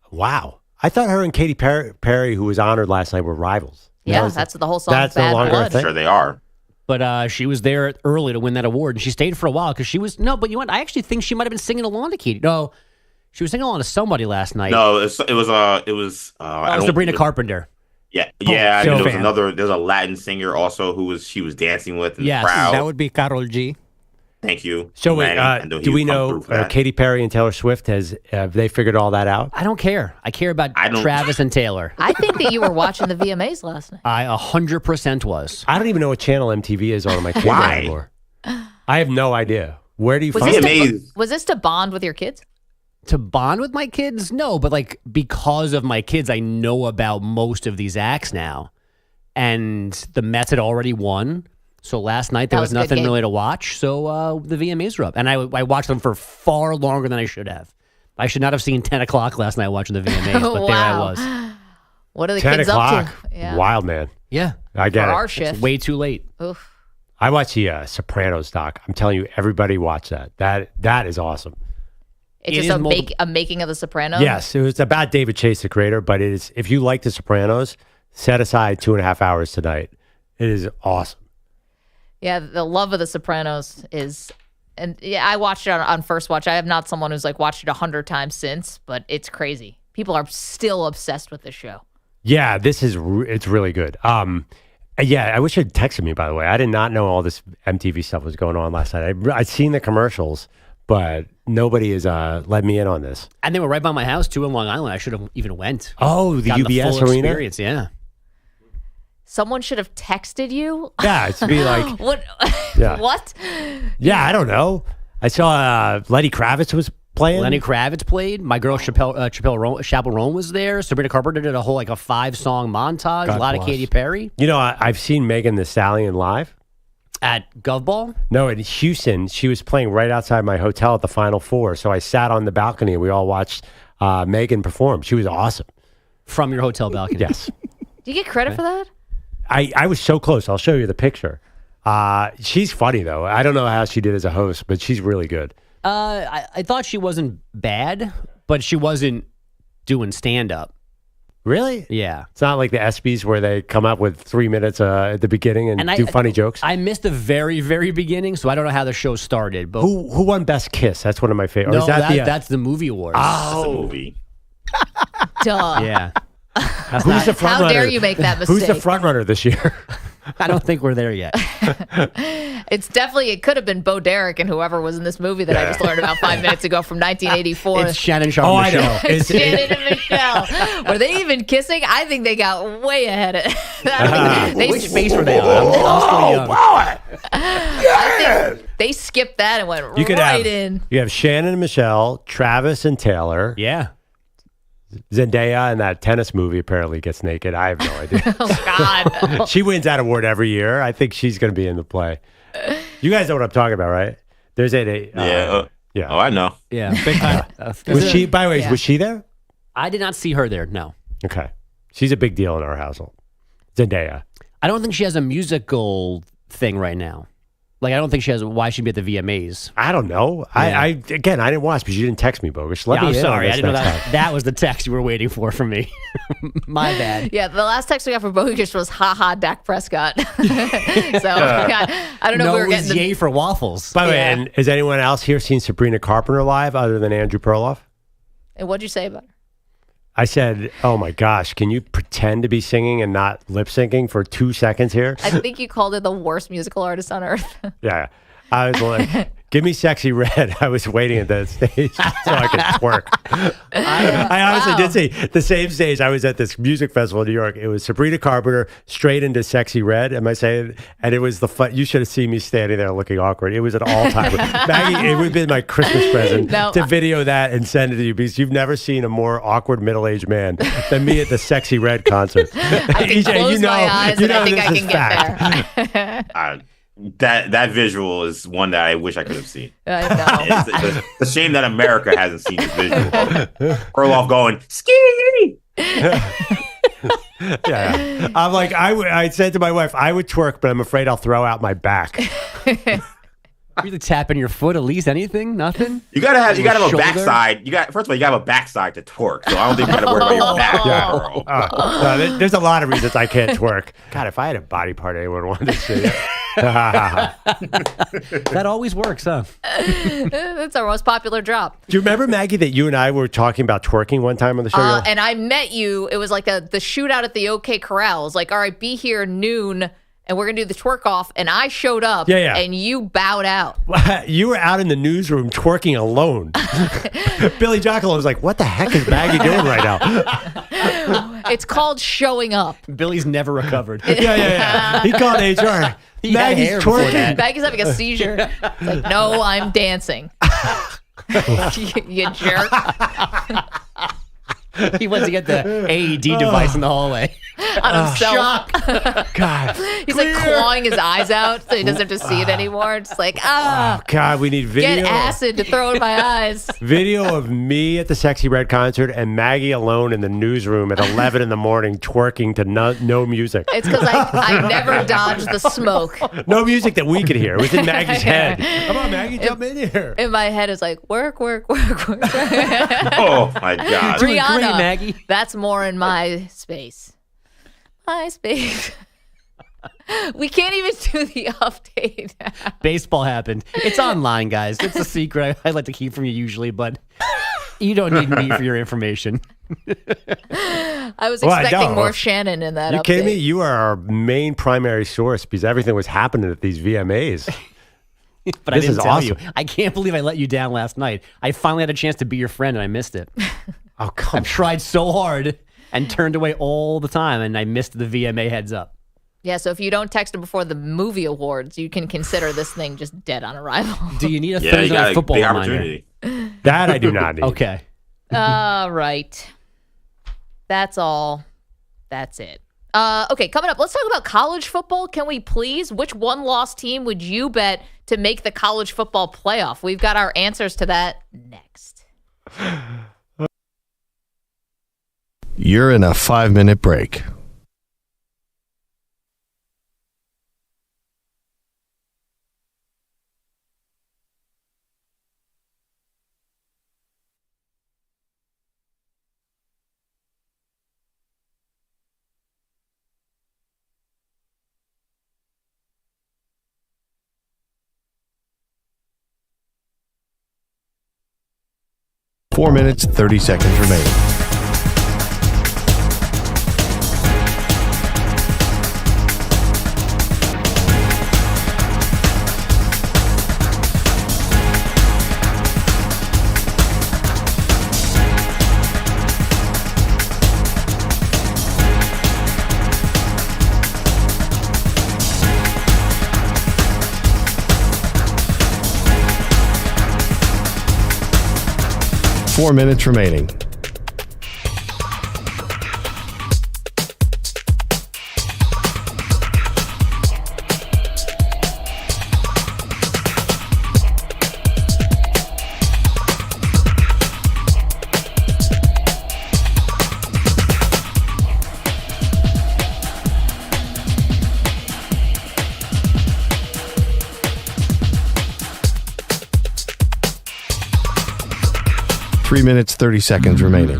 Wow. I thought her and Katy Perry, who was honored last night, were rivals. Yeah, that's the whole song. That's Bad no longer Blood. a thing. Sure they are. But she was there early to win that award, and she stayed for a while because she was but you know what? I actually think she might have been singing along to Katie. No, she was singing along to somebody last night. No, it was Sabrina Carpenter. Yeah. So There's a Latin singer also she was dancing with in the Yes, crowd. that would be Karol G. Thank you. So wait, do we know Katy Perry and Taylor Swift have they figured all that out? I don't care. I care about Travis and Taylor. I think that you were watching the VMAs last night. I 100% was. I don't even know what channel MTV is on my cable anymore. I have no idea. Where do you find it? Was this to bond with your kids? To bond with my kids? No, but like because of my kids, I know about most of these acts now. And the Mets had already won. So last night there was nothing really to watch. So the VMAs were up. And I watched them for far longer than I should have. I should not have seen 10 o'clock last night watching the VMAs, but Wow. there I was. What are the 10 kids o'clock. up to? Yeah. Wild, man. Yeah. I get For it. our shift. It's way too late. Oof. I watched the Sopranos doc. I'm telling you, everybody watch that. That is awesome. It's just a making of The Sopranos? Yes, it was about David Chase, the creator, but it is, if you like The Sopranos, set aside 2.5 hours tonight. It is awesome. Yeah, the love of The Sopranos is, and yeah, I watched it on First Watch. I have not someone who's like watched it 100 times since, but it's crazy. People are still obsessed with this show. Yeah, it's really good. Yeah, I wish you'd texted me, by the way. I did not know all this MTV stuff was going on last night. I'd seen the commercials, but nobody has let me in on this. And they were right by my house, too, in Long Island. I should have even went. Oh, the Gotten UBS full arena? experience, yeah. Someone should have texted you? Yeah, it's to be like... What? Yeah. What? Yeah, I don't know. I saw Lenny Kravitz was playing. Lenny Kravitz played. My girl Chappell Roan was there. Sabrina Carpenter did a whole 5-song montage. God a lot bless. of Katy Perry. You know, I've seen Megan Thee Stallion live. At Govball? No, in Houston. She was playing right outside my hotel at the Final Four. So I sat on the balcony and we all watched Megan perform. She was awesome. From your hotel balcony? Yes. Do you get credit for that? I was so close. I'll show you the picture. She's funny, though. I don't know how she did as a host, but she's really good. I thought she wasn't bad, but she wasn't doing stand-up. Really? Yeah. It's not like the ESPYs where they come up with 3 minutes at the beginning and do funny jokes. I missed the very, very beginning, so I don't know how the show started. But Who won Best Kiss? That's one of my favorites. No, that's the movie awards. That's a movie. Duh. Yeah. Who's the front How runner? dare you make that mistake? Who's the front runner this year? I don't think we're there yet. It could have been Bo Derek and whoever was in this movie that I just learned about 5 minutes ago from 1984. It's Shannon Sharp Michelle. I know. It's Shannon and Michelle. Were they even kissing? I think they got way ahead of Which face were they on? I'm still young. I think they skipped that and went You could right in. You have Shannon and Michelle, Travis and Taylor. Yeah. Zendaya in that tennis movie apparently gets naked. I have no idea. Oh, God. She wins that award every year. I think she's going to be in the play. You guys know what I'm talking about, right? There's yeah. Yeah. Oh, I know. Yeah. Big time. Was she, by the way, was she there? I did not see her there, no. Okay. She's a big deal in our household. Zendaya. I don't think she has a musical thing right now. Like, I don't think she has. Why she'd be at the VMAs? I don't know. Yeah. I again, I didn't watch because you didn't text me, Bogus. Let me I'm in sorry. on I this didn't know next that. time. That was the text you were waiting for from me. My bad. Yeah, the last text we got from Bogus was, haha, Dak Prescott. So, I don't know if we were getting yay for waffles. By the way, and has anyone else here seen Sabrina Carpenter live other than Andrew Perloff? And what'd you say about her? I said, oh my gosh, can you pretend to be singing and not lip syncing for 2 seconds here? I think you called her the worst musical artist on earth. Yeah. I was like, give me Sexy Red. I was waiting at the stage so I could twerk. I honestly did see the same stage. I was at this music festival in New York. It was Sabrina Carpenter straight into Sexy Red. Am I saying? And it was the fun. You should have seen me standing there looking awkward. It was an all-time. Maggie, it would have been my Christmas present to video that and send it to you because you've never seen a more awkward middle-aged man than me at the Sexy Red concert. I can close my eyes and I think I can get there. That visual is one that I wish I could have seen. I know. It's a shame that America hasn't seen this visual. Perloff going, ski! Yeah. I'm like, I said to my wife, I would twerk, but I'm afraid I'll throw out my back. Really tapping your foot, at least anything? Nothing? You gotta have a backside. First of all, you gotta have a backside to twerk. So I don't think you gotta worry about your back, bro. No, there's a lot of reasons I can't twerk. God, if I had a body part anyone wanted to see it. That always works, huh? That's our most popular drop. Do you remember, Maggie, that you and I were talking about twerking one time on the show? And I met you. It was like the shootout at the OK Corral. It was like, all right, be here noon, and we're going to do the twerk off. And I showed up, and you bowed out. You were out in the newsroom twerking alone. Billy Jockolo was like, what the heck is Maggie doing right now? It's called showing up. Billy's never recovered. Yeah. He called HR. Maggie's twerking. Maggie's having a seizure. It's like, no, I'm dancing. you jerk. He went to get the AED device in the hallway. On himself. God. He's like clawing his eyes out so he doesn't have to see it anymore. Just like, Oh, God, we need video. Get acid to throw in my eyes. Video of me at the Sexy Red concert and Maggie alone in the newsroom at 11 in the morning twerking to no music. It's because I never dodged the smoke. No music that we could hear. It was in Maggie's head. Come on, Maggie, jump in here. In my head, it's like, work. Oh, my God. Rihanna. Maggie. That's more in my space. My space. We can't even do the update. Baseball happened. It's online, guys. It's a secret I like to keep from you usually, but you don't need me for your information. I was expecting more Shannon in that You update. kidding me? You are our main primary source because everything was happening at these VMAs. But This I didn't is tell awesome. you. I can't believe I let you down last night. I finally had a chance to be your friend, and I missed it. Oh, come I've tried so hard and turned away all the time, and I missed the VMA heads up. Yeah, so if you don't text him before the movie awards, you can consider this thing just dead on arrival. Do you need a Thursday night football reminder? That I do not need. Okay. All right. That's all. That's it. Okay, coming up, let's talk about college football. Can we please? Which one-loss team would you bet to make the college football playoff? We've got our answers to that next. You're in a 5-minute break. Four minutes, 30 seconds remaining. Four minutes remaining. 3 minutes, 30 seconds remaining.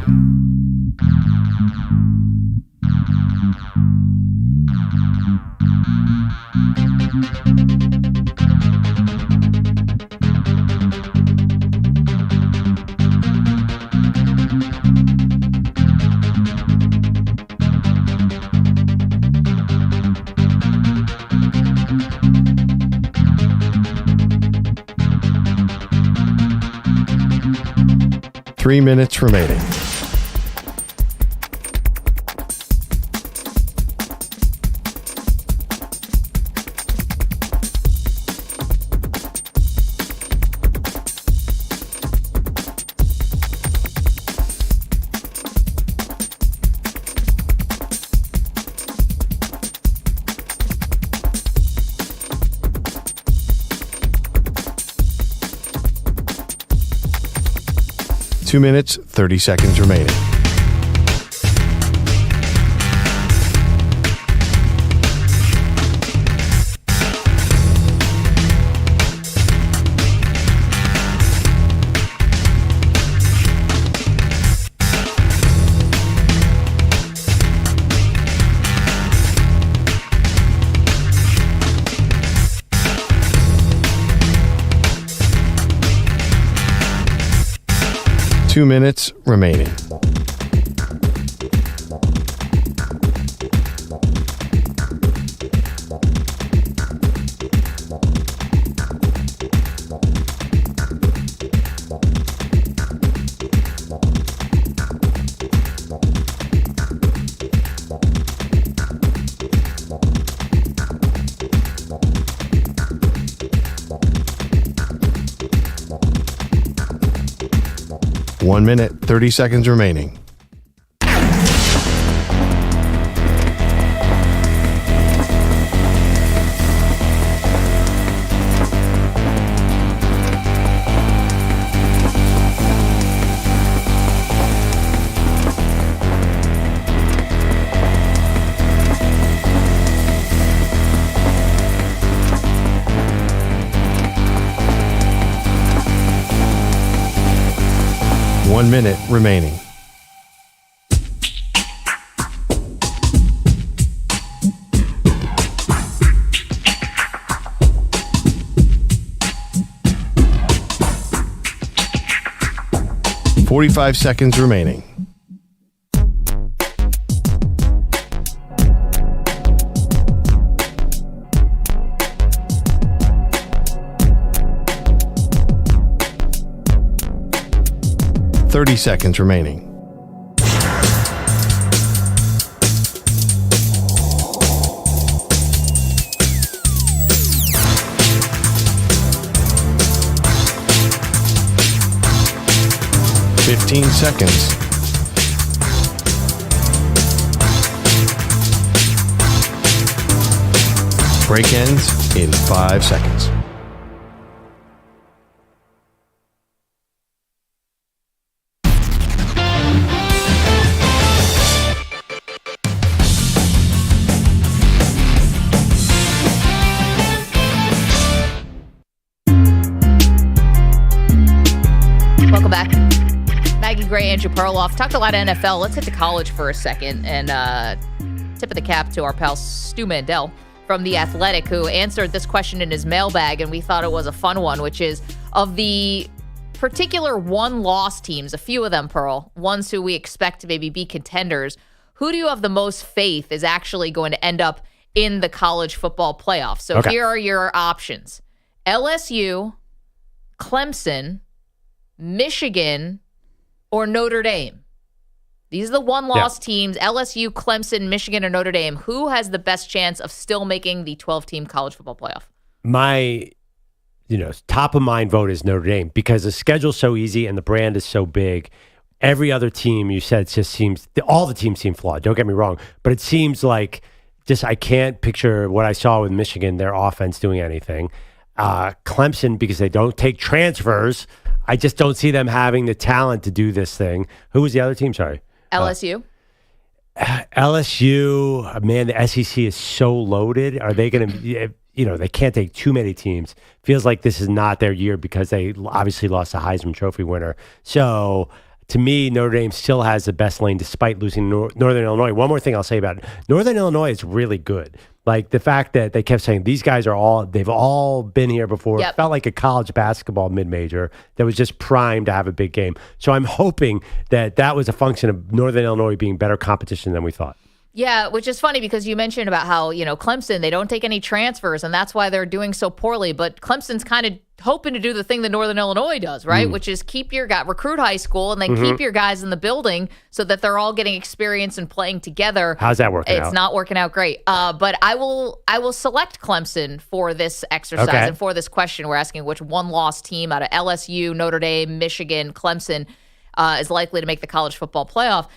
Three minutes remaining. Two minutes, 30 seconds remaining. Two minutes remaining. One minute, 30 seconds remaining. One minute remaining. $45 seconds remaining. $30 seconds remaining. $15 seconds. Break ends in 5 seconds. Welcome back. Maggie Gray, Andrew Perloff. Talked a lot of NFL. Let's hit the college for a second and tip of the cap to our pal Stu Mandel from The Athletic, who answered this question in his mailbag, and we thought it was a fun one, which is, of the particular one-loss teams, a few of them, Pearl, ones who we expect to maybe be contenders, who do you have the most faith is actually going to end up in the college football playoff? So Here are your options. LSU, Clemson, Michigan, or Notre Dame. These are the one-loss teams, LSU, Clemson, Michigan, or Notre Dame. Who has the best chance of still making the 12-team college football playoff? My, top of mind vote is Notre Dame because the schedule's so easy and the brand is so big. Every other team, you said, just seems, all the teams seem flawed. Don't get me wrong, but it seems like I can't picture what I saw with Michigan, their offense doing anything. Clemson, because they don't take transfers, I just don't see them having the talent to do this thing. Who was the other team? Sorry. LSU. LSU, man, the SEC is so loaded. Are they going to, they can't take too many teams. Feels like this is not their year because they obviously lost the Heisman Trophy winner. So to me, Notre Dame still has the best lane despite losing Northern Illinois. One more thing I'll say about it. Northern Illinois is really good. Like the fact that they kept saying these guys they've all been here before. Yep. It felt like a college basketball mid-major that was just primed to have a big game. So I'm hoping that was a function of Northern Illinois being better competition than we thought. Yeah, which is funny because you mentioned about how, Clemson, they don't take any transfers, and that's why they're doing so poorly. But Clemson's kind of hoping to do the thing that Northern Illinois does, right? Which is recruit high school and then keep your guys in the building so that they're all getting experience and playing together. How's that working out? It's not working out great. But I will select Clemson for this exercise and for this question. We're asking which one-loss team out of LSU, Notre Dame, Michigan, Clemson is likely to make the college football playoff.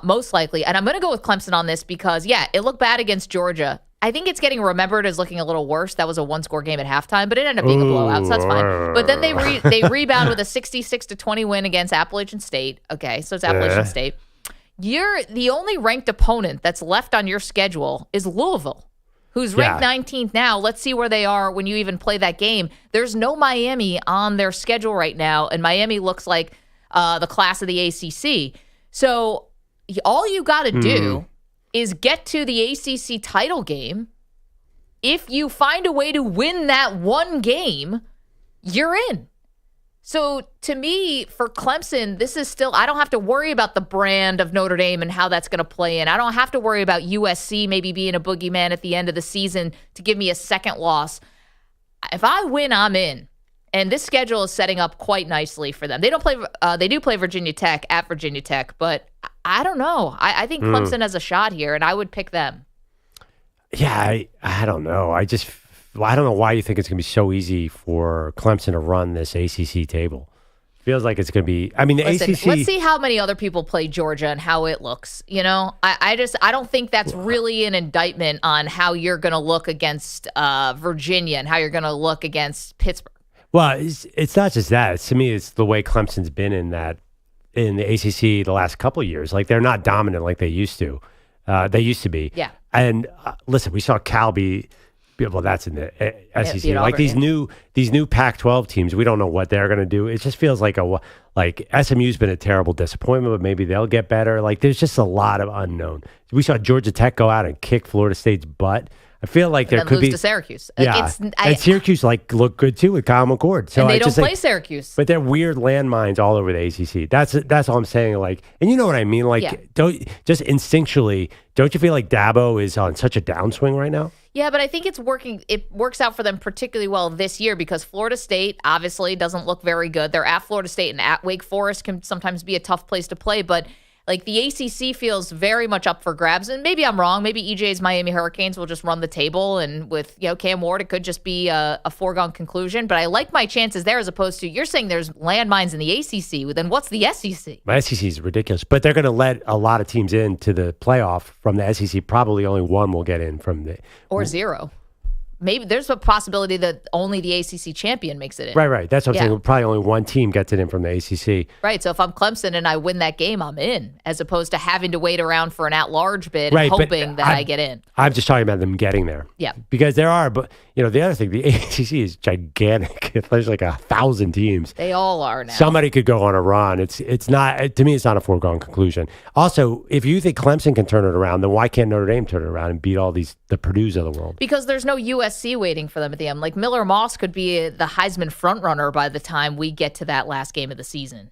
Most likely. And I'm going to go with Clemson on this because, it looked bad against Georgia. I think it's getting remembered as looking a little worse. That was a one-score game at halftime, but it ended up being a blowout, so that's fine. But then they rebound with a 66-20 win against Appalachian State. Okay, so it's Appalachian State. The only ranked opponent that's left on your schedule is Louisville, who's ranked 19th now. Let's see where they are when you even play that game. There's no Miami on their schedule right now, and Miami looks like the class of the ACC. So all you got to do is get to the ACC title game. If you find a way to win that one game, you're in. So to me, for Clemson, this is still, I don't have to worry about the brand of Notre Dame and how that's going to play in. I don't have to worry about USC maybe being a boogeyman at the end of the season to give me a second loss. If I win, I'm in. And this schedule is setting up quite nicely for them. They do play Virginia Tech at Virginia Tech, but I don't know. I think Clemson has a shot here, and I would pick them. Yeah, I don't know. I don't know why you think it's going to be so easy for Clemson to run this ACC table. Feels like it's going to be. I mean, the ACC. Let's see how many other people play Georgia and how it looks. I don't think that's really an indictment on how you're going to look against Virginia and how you're going to look against Pittsburgh. Well, it's not just that. To me, it's the way Clemson's been in the ACC the last couple of years. Like, they're not dominant like they used to. They used to be. Yeah. And listen, we saw Cal be. Well, that's in the SEC. Like Auburn, these new Pac-12 teams, we don't know what they're going to do. It just feels like SMU's been a terrible disappointment, but maybe they'll get better. Like, there's just a lot of unknown. We saw Georgia Tech go out and kick Florida State's butt. I feel like there could be to Syracuse. Yeah, and Syracuse look good too with Kyle McCord. So and they don't play Syracuse, but they're weird landmines all over the ACC. That's all I'm saying. Like, and you know what I mean. Like, don't just instinctually. Don't you feel like Dabo is on such a downswing right now? Yeah, but I think it's working. It works out for them particularly well this year because Florida State obviously doesn't look very good. They're at Florida State and at Wake Forest can sometimes be a tough place to play, but. Like, the ACC feels very much up for grabs, and maybe I'm wrong. Maybe EJ's Miami Hurricanes will just run the table, and with Cam Ward, it could just be a foregone conclusion. But I like my chances there as opposed to you're saying there's landmines in the ACC. Well, then what's the SEC? My SEC is ridiculous, but they're going to let a lot of teams into the playoff from the SEC. Probably only one will get in from the or zero. Maybe there's a possibility that only the ACC champion makes it in. Right. That's what I'm saying. Probably only one team gets it in from the ACC. Right. So if I'm Clemson and I win that game, I'm in, as opposed to having to wait around for an at-large bid and hoping that I get in. I'm just talking about them getting there. Yeah. Because there are, but the other thing, the ACC is gigantic. There's like 1,000 teams. They all are now. Somebody could go on a run. It's not, to me, it's not a foregone conclusion. Also, if you think Clemson can turn it around, then why can't Notre Dame turn it around and beat all the Purdues of the world? Because there's no USC waiting for them at the end. Like, Miller Moss could be the Heisman frontrunner by the time we get to that last game of the season.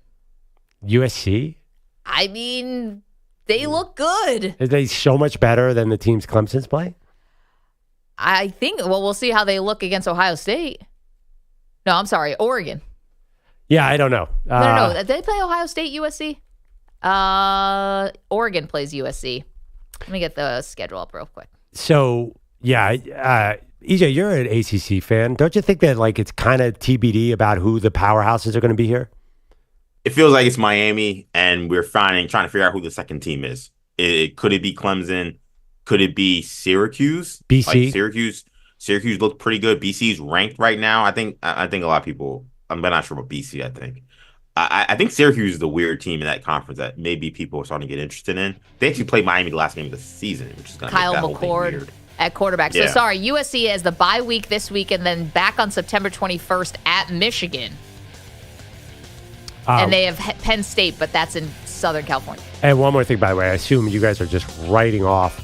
USC? I mean, they look good. Are they so much better than the teams Clemson's play? I think, we'll see how they look against Ohio State. No, I'm sorry, Oregon. Yeah, I don't know. No. Did they play Ohio State, USC? Oregon plays USC. Let me get the schedule up real quick. So, yeah, EJ, you're an ACC fan. Don't you think that it's kind of TBD about who the powerhouses are going to be here? It feels like it's Miami, and we're trying to figure out who the second team is. Could it be Clemson? Could it be Syracuse? BC? Syracuse looked pretty good. BC's ranked right now. I think a lot of people. I'm not sure about BC. I think Syracuse is the weird team in that conference that maybe people are starting to get interested in. They actually played Miami the last game of the season, which is going to make that whole thing weird. at quarterback. So, Yeah. sorry, USC has the bye week this week and then back on September 21st at Michigan. And they have Penn State, but that's in Southern California. And one more thing, by the way, I assume you guys are just writing off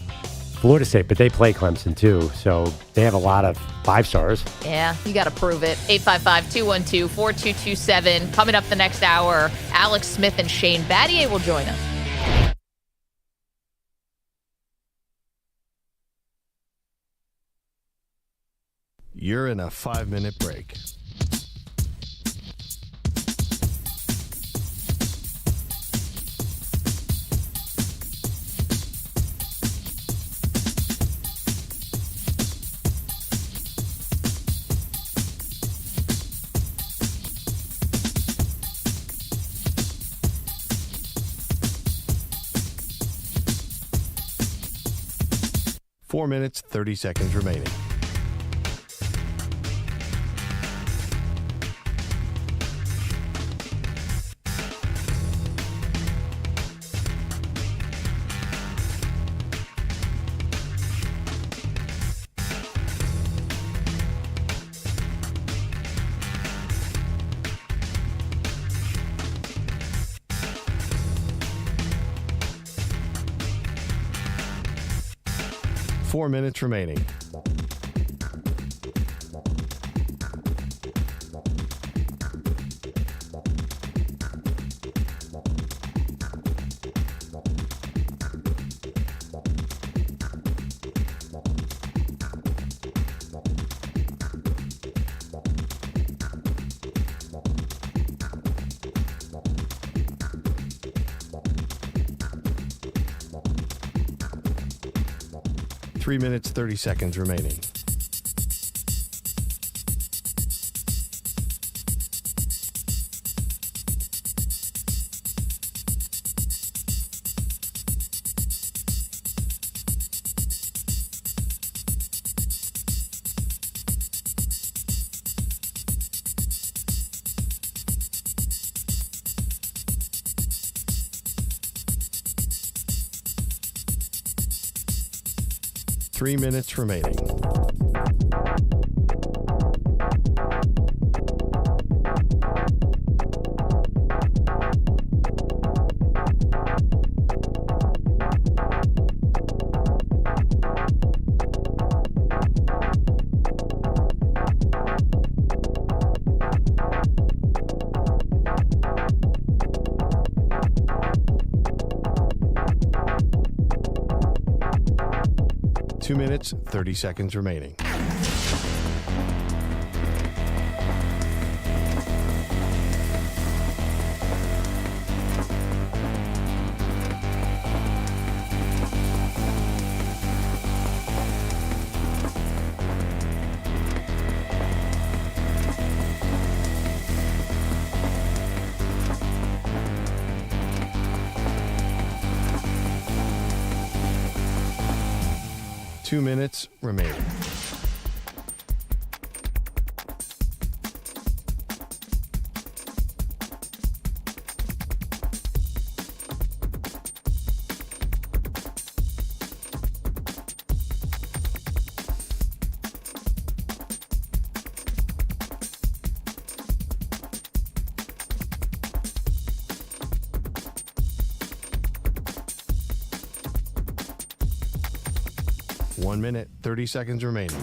Florida State, but they play Clemson too, so they have a lot of 5-stars. Yeah, you got to prove it. 855-212-4227. Coming up the next hour, Alex Smith and Shane Battier will join us. You're in a 5-minute break. Four minutes, 30 seconds remaining. Four minutes remaining. Three minutes, 30 seconds remaining. Three minutes remaining. Two minutes, 30 seconds remaining. Two minutes remaining. One minute, 30 seconds remaining.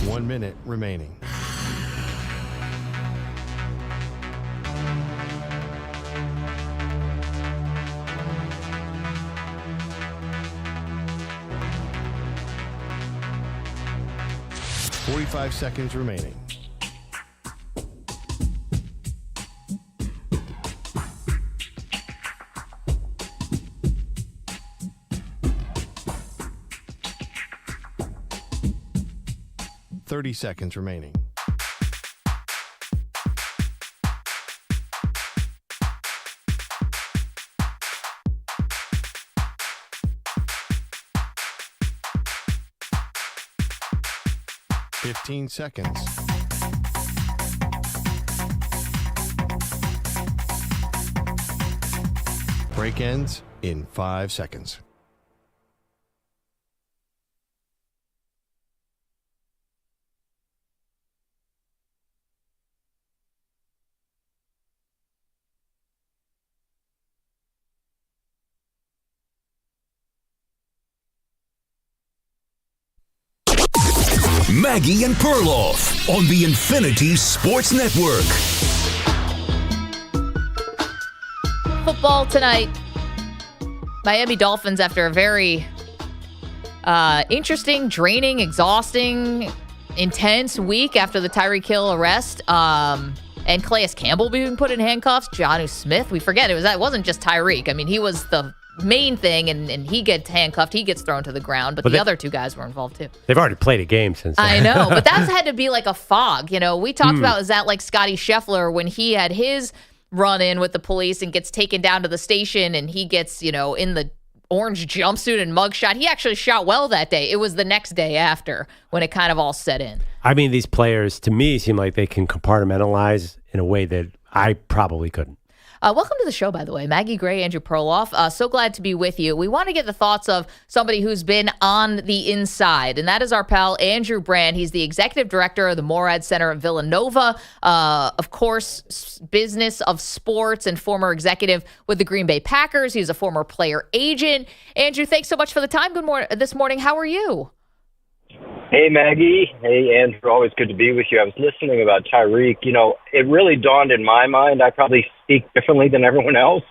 One minute remaining. Forty-five seconds remaining. 30 seconds remaining. Fifteen seconds. Break ends in 5 seconds. Maggie and Perloff on the Infinity Sports Network. Football tonight. Miami Dolphins, after a very interesting, draining, exhausting, intense week after the Tyreek Hill arrest, and Calais Campbell being put in handcuffs, Jonnu Smith, we forget it wasn't just Tyreek. I mean, he was the main thing, and he gets handcuffed, he gets thrown to the ground, but the other two guys were involved too. They've already played a game since then. I know, but that's had to be like a fog. You know, we talked about, is that like Scotty Scheffler when he had his run-in with the police and gets taken down to the station, and he gets, in the orange jumpsuit and mugshot. He actually shot well that day. It was the next day after when it kind of all set in. I mean, these players, to me, seem like they can compartmentalize in a way that I probably couldn't. Welcome to the show, by the way. Maggie Gray, Andrew Perloff. So glad to be with you. We want to get the thoughts of somebody who's been on the inside, and that is our pal, Andrew Brandt. He's the executive director of the Morad Center at Villanova. Of course, business of sports and former executive with the Green Bay Packers. He's a former player agent. Andrew, thanks so much for the time. Good morning this morning. How are you? Hey, Maggie. Hey, Andrew. Always good to be with you. I was listening about Tyreek. It really dawned in my mind. I probably speak differently than everyone else.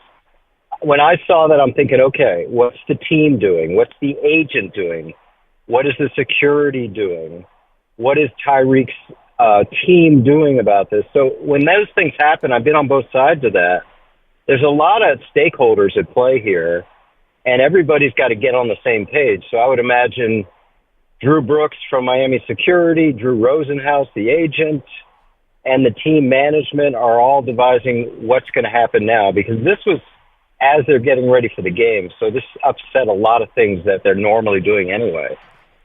When I saw that, I'm thinking, okay, what's the team doing? What's the agent doing? What is the security doing? What is Tyreek's team doing about this? So when those things happen, I've been on both sides of that. There's a lot of stakeholders at play here, and everybody's got to get on the same page. So I would imagine Drew Brooks from Miami Security, Drew Rosenhaus, the agent, and the team management are all devising what's going to happen now, because this was as they're getting ready for the game. So this upset a lot of things that they're normally doing anyway.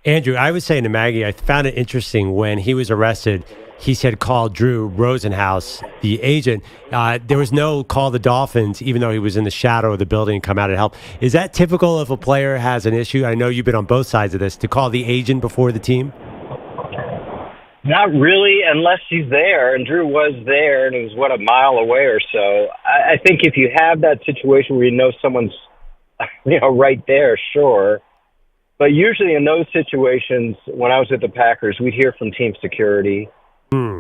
Andrew, I was saying to Maggie, I found it interesting when he was arrested, he said call Drew Rosenhaus, the agent. There was no call the Dolphins, even though he was in the shadow of the building and come out and help. Is that typical if a player has an issue? I know you've been on both sides of this, to call the agent before the team? Not really, unless he's there. And Drew was there, and he was, a mile away or so. I think if you have that situation where someone's, right there, sure. But usually in those situations, when I was at the Packers, we'd hear from team security.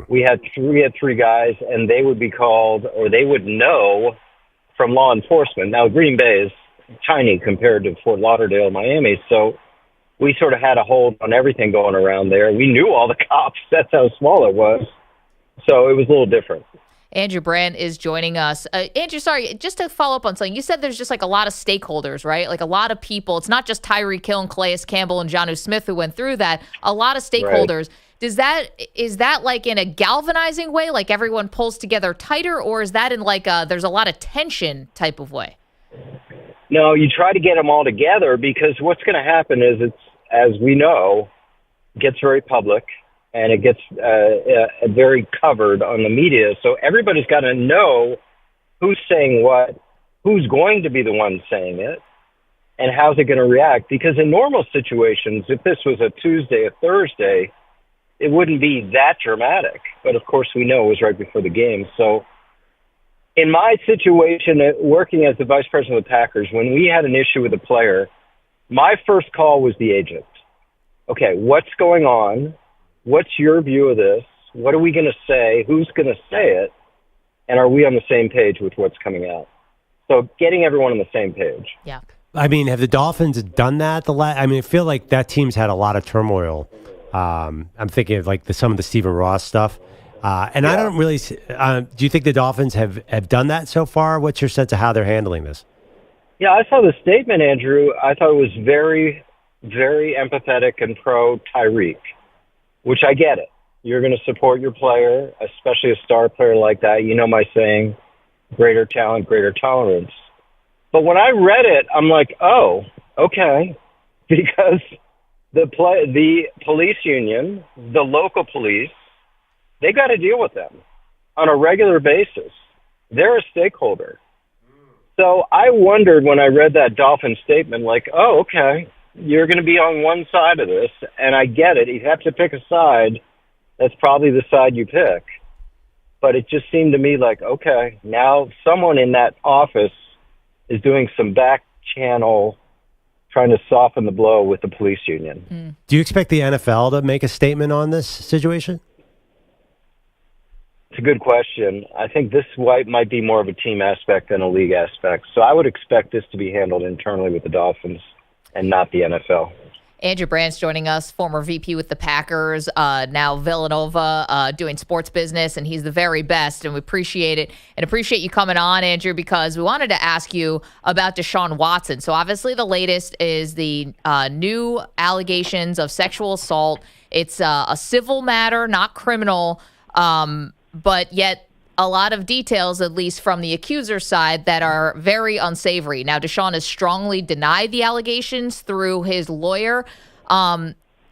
We had three guys, and they would be called, or they would know from law enforcement. Now, Green Bay is tiny compared to Fort Lauderdale, Miami, so we sort of had a hold on everything going around there. We knew all the cops. That's how small it was. So it was a little different. Andrew Brandt is joining us. Andrew, sorry, just to follow up on something. You said there's just like a lot of stakeholders, right? Like a lot of people. It's not just Tyreek Hill and Calais Campbell and Jonnu Smith who went through that. A lot of stakeholders. Right. Is that like in a galvanizing way, like everyone pulls together tighter, or is that in like there's a lot of tension type of way? No, you try to get them all together, because what's going to happen is it's, as we know, gets very public. And it gets very covered on the media. So everybody's got to know who's saying what, who's going to be the one saying it, and how's it going to react. Because in normal situations, if this was a Tuesday, a Thursday, it wouldn't be that dramatic. But, of course, we know it was right before the game. So in my situation, working as the vice president of the Packers, when we had an issue with a player, my first call was the agent. Okay, what's going on? What's your view of this? What are we going to say? Who's going to say it? And are we on the same page with what's coming out? So getting everyone on the same page. Yeah. I mean, have the Dolphins done that? I feel like that team's had a lot of turmoil. I'm thinking of like some of the Stephen Ross stuff. I don't really do you think the Dolphins have done that so far? What's your sense of how they're handling this? Yeah, I saw the statement, Andrew. I thought it was very, very empathetic and pro Tyreek. which I get it. You're going to support your player, especially a star player like that. You know my saying, greater talent, greater tolerance. But when I read it, I'm like, oh, okay, because the police union, the local police, they got to deal with them on a regular basis. They're a stakeholder. So I wondered when I read that Dolphin statement, like, oh, okay, you're going to be on one side of this, and I get it. You have to pick a side. That's probably the side you pick. But it just seemed to me like, okay, now someone in that office is doing some back channel trying to soften the blow with the police union. Do you expect the NFL to make a statement on this situation? It's a good question. I think this might be more of a team aspect than a league aspect. So I would expect this to be handled internally with the Dolphins and not the NFL. Andrew Brandt's joining us, former VP with the Packers, now Villanova, doing sports business, and he's the very best, and we appreciate it. And appreciate you coming on, Andrew, because we wanted to ask you about Deshaun Watson. So obviously the latest is the new allegations of sexual assault. It's a civil matter, not criminal, but yet a lot of details, at least from the accuser's side, that are very unsavory. Now, Deshaun has strongly denied the allegations through his lawyer.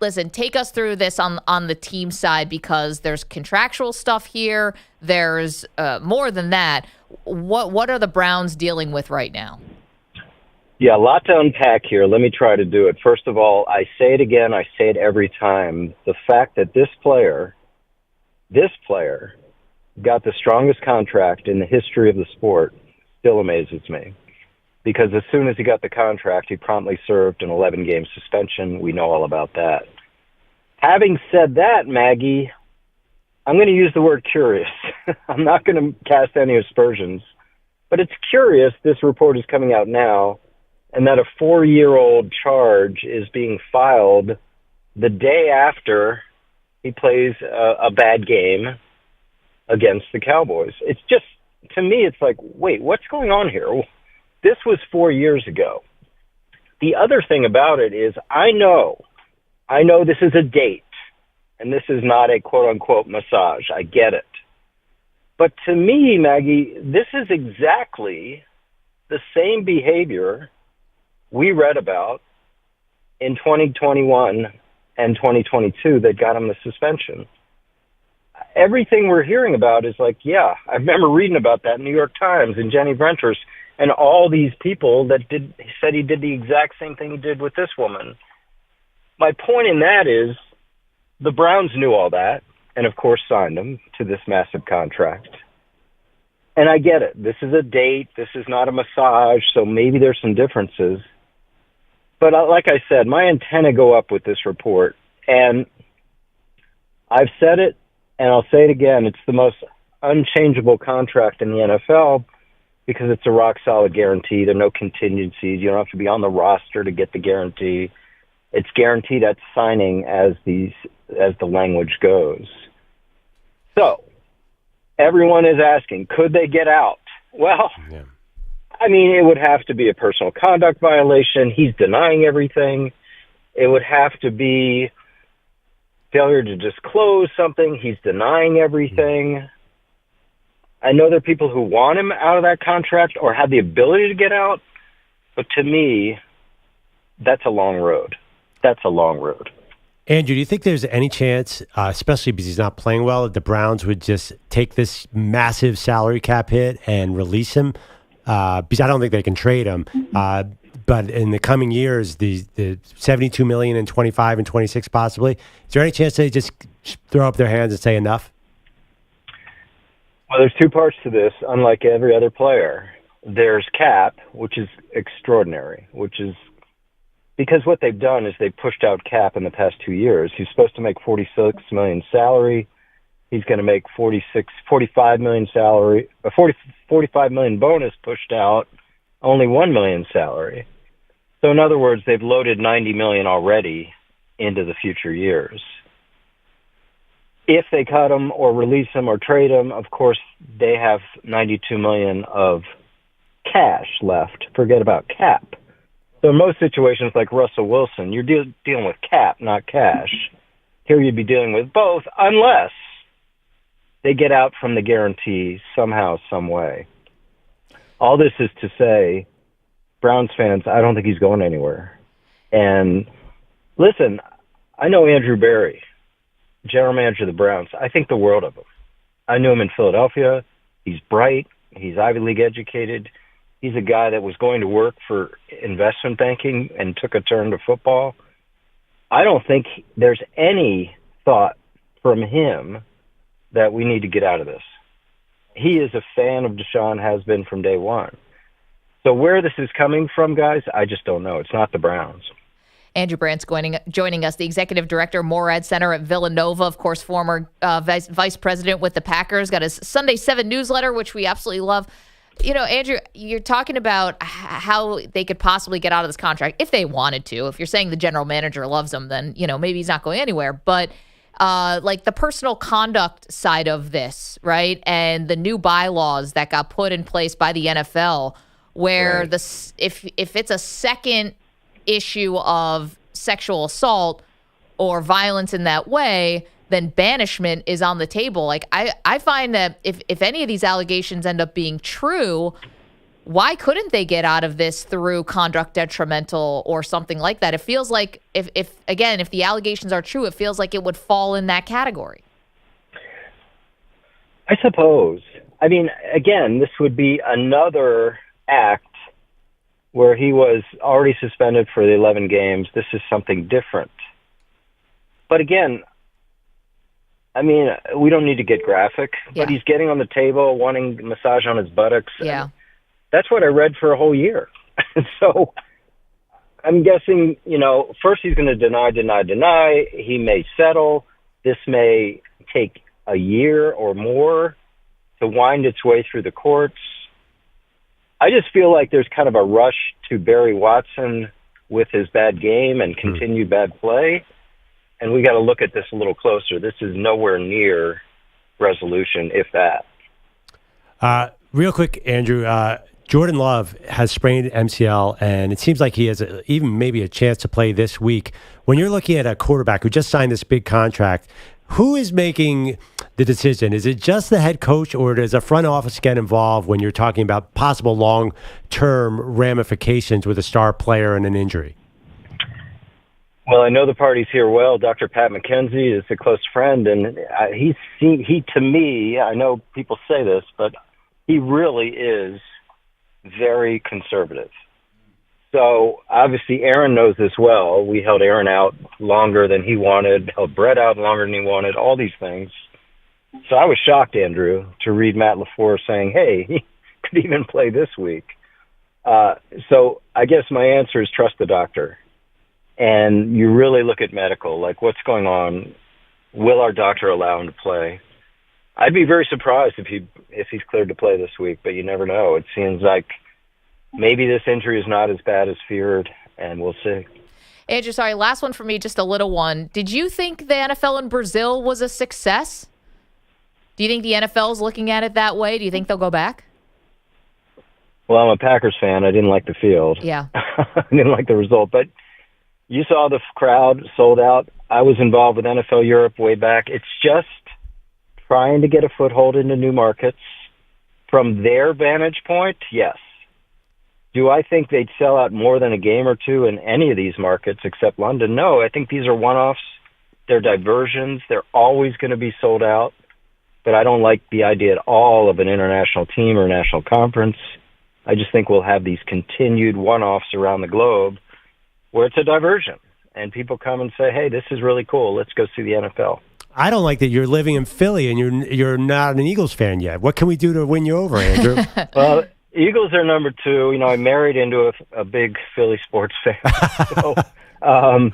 Listen, take us through this on the team side, because there's contractual stuff here. There's more than that. What are the Browns dealing with right now? Yeah, a lot to unpack here. Let me try to do it. First of all, I say it again. I say it every time. The fact that this player got the strongest contract in the history of the sport still amazes me. Because as soon as he got the contract, he promptly served an 11-game suspension. We know all about that. Having said that, Maggie, I'm going to use the word curious. I'm not going to cast any aspersions. But it's curious this report is coming out now, and that a 4-year-old charge is being filed the day after he plays a bad game against the Cowboys. It's just, to me, it's like, wait, what's going on here? This was 4 years ago. The other thing about it is I know this is a date, and this is not a quote-unquote massage. I get it. But to me, Maggie, this is exactly the same behavior we read about in 2021 and 2022 that got him the suspension. Everything we're hearing about is like, yeah, I remember reading about that in New York Times and Jenny Venters and all these people that said he did the exact same thing he did with this woman. My point in that is the Browns knew all that and, of course, signed him to this massive contract. And I get it. This is a date. This is not a massage, so maybe there's some differences. But like I said, my antenna go up with this report. And I've said it, and I'll say it again, it's the most unchangeable contract in the NFL because it's a rock-solid guarantee. There are no contingencies. You don't have to be on the roster to get the guarantee. It's guaranteed at signing as the language goes. So, everyone is asking, could they get out? Well, I mean, it would have to be a personal conduct violation. He's denying everything. It would have to be failure to disclose something. He's denying everything. I know there are people who want him out of that contract or have the ability to get out, but to me, that's a long road. That's a long road. Andrew, do you think there's any chance, especially because he's not playing well, that the Browns would just take this massive salary cap hit and release him? Because I don't think they can trade him. But in the coming years, the $72 million and 25 and 26 possibly, is there any chance they just throw up their hands and say enough? Well, there's two parts to this. Unlike every other player, there's cap, which is extraordinary, which is because what they've done is they've pushed out cap in the past 2 years. He's supposed to make $46 million salary. He's going to make $45 million salary, $45 million bonus pushed out, only $1 million salary. So in other words, they've loaded $90 million already into the future years. If they cut him or release him or trade him, of course, they have $92 million of cash left. Forget about cap. So in most situations like Russell Wilson, you're dealing with cap, not cash. here you'd be dealing with both, unless they get out from the guarantee somehow, some way. All this is to say, Browns fans, I don't think he's going anywhere. And listen, I know Andrew Berry, general manager of the Browns. I think the world of him. I knew him in Philadelphia. He's bright. He's Ivy League educated. He's a guy that was going to work for investment banking and took a turn to football. I don't think there's any thought from him that we need to get out of this. He is a fan of Deshaun, has been from day one. So where this is coming from, guys, I just don't know. It's not the Browns. Andrew Brandt's joining us, the executive director, Morad Center at Villanova, of course, former vice president with the Packers, got his Sunday 7 newsletter, which we absolutely love. Andrew, you're talking about how they could possibly get out of this contract if they wanted to. If you're saying the general manager loves him, then, maybe he's not going anywhere. But like the personal conduct side of this, right? And the new bylaws that got put in place by the NFL, where if it's a second issue of sexual assault or violence in that way, then banishment is on the table. Like I find that if any of these allegations end up being true, why couldn't they get out of this through conduct detrimental or something like that? It feels like if the allegations are true, it feels like it would fall in that category. I suppose. I mean, again, this would be another act where he was already suspended for the 11 games. This is something different. But again, I mean, we don't need to get graphic, but he's getting on the table, wanting massage on his buttocks. Yeah. That's what I read for a whole year. So I'm guessing, first he's going to deny. He may settle. This may take a year or more to wind its way through the courts. I just feel like there's kind of a rush to bury Watson with his bad game and continued bad play. And we got to look at this a little closer. This is nowhere near resolution, if that. Real quick, Andrew, Jordan Love has sprained MCL, and it seems like he has even maybe a chance to play this week. When you're looking at a quarterback who just signed this big contract, who is making the decision? Is it just the head coach, or does a front office get involved when you're talking about possible long-term ramifications with a star player and an injury? Well, I know the parties here well. Dr. Pat McKenzie is a close friend, and he to me, I know people say this, but he really is very conservative. So obviously Aaron knows this well. We held Aaron out longer than he wanted, held Brett out longer than he wanted, all these things. So I was shocked, Andrew, to read Matt LaFleur saying, hey, he could even play this week. So I guess my answer is trust the doctor. And you really look at medical, like what's going on. Will our doctor allow him to play? I'd be very surprised if he's cleared to play this week, but you never know. It seems like maybe this injury is not as bad as feared, and we'll see. Andrew, sorry, last one for me, just a little one. Did you think the NFL in Brazil was a success? Do you think the NFL is looking at it that way? Do you think they'll go back? Well, I'm a Packers fan. I didn't like the field. Yeah. I didn't like the result, but you saw the crowd sold out. I was involved with NFL Europe way back. It's just trying to get a foothold into new markets. From their vantage point, yes. Do I think they'd sell out more than a game or two in any of these markets except London? No, I think these are one-offs. They're diversions. They're always going to be sold out. But I don't like the idea at all of an international team or national conference. I just think we'll have these continued one-offs around the globe where it's a diversion. And people come and say, hey, this is really cool. Let's go see the NFL. I don't like that you're living in Philly and you're not an Eagles fan yet. What can we do to win you over, Andrew? Well, Eagles are number 2. I married into a big Philly sports fan. So,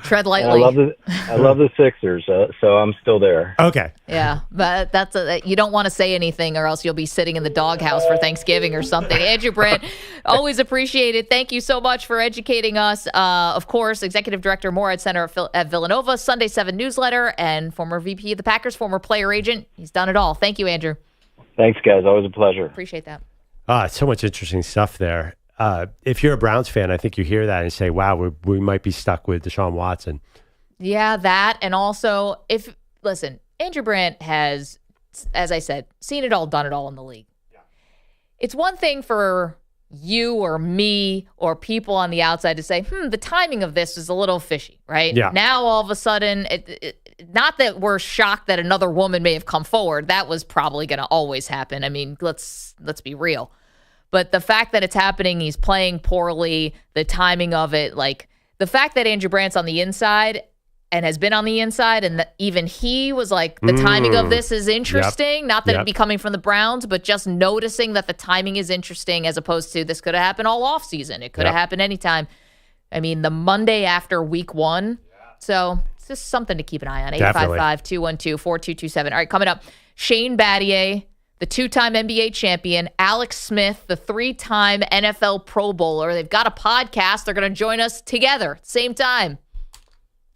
tread lightly. I love the Sixers, so I'm still there. Okay. Yeah, but you don't want to say anything or else you'll be sitting in the doghouse for Thanksgiving or something. Andrew Brandt, always appreciate it. Thank you so much for educating us. Of course, Executive Director, Morad Center at Villanova, Sunday 7 newsletter, and former VP of the Packers, former player agent. He's done it all. Thank you, Andrew. Thanks, guys. Always a pleasure. Appreciate that. So much interesting stuff there. If you're a Browns fan, I think you hear that and say, wow, we might be stuck with Deshaun Watson. Yeah, that. And also, listen, Andrew Brandt has, as I said, seen it all, done it all in the league. Yeah. It's one thing for you or me or people on the outside to say, the timing of this is a little fishy, right? Yeah. Now, all of a sudden, not that we're shocked that another woman may have come forward. That was probably going to always happen. I mean, let's be real. But the fact that it's happening, he's playing poorly, the timing of it, like the fact that Andrew Brandt's on the inside and has been on the inside, and even he was like, the timing of this is interesting. Yep. Not that it'd be coming from the Browns, but just noticing that the timing is interesting as opposed to this could have happened all offseason. It could have happened anytime. I mean, the Monday after week 1. So it's just something to keep an eye on. 855-212-4227. All right, coming up, Shane Battier, the 2-time NBA champion, Alex Smith, the 3-time NFL Pro Bowler. They've got a podcast. They're going to join us together at the same time.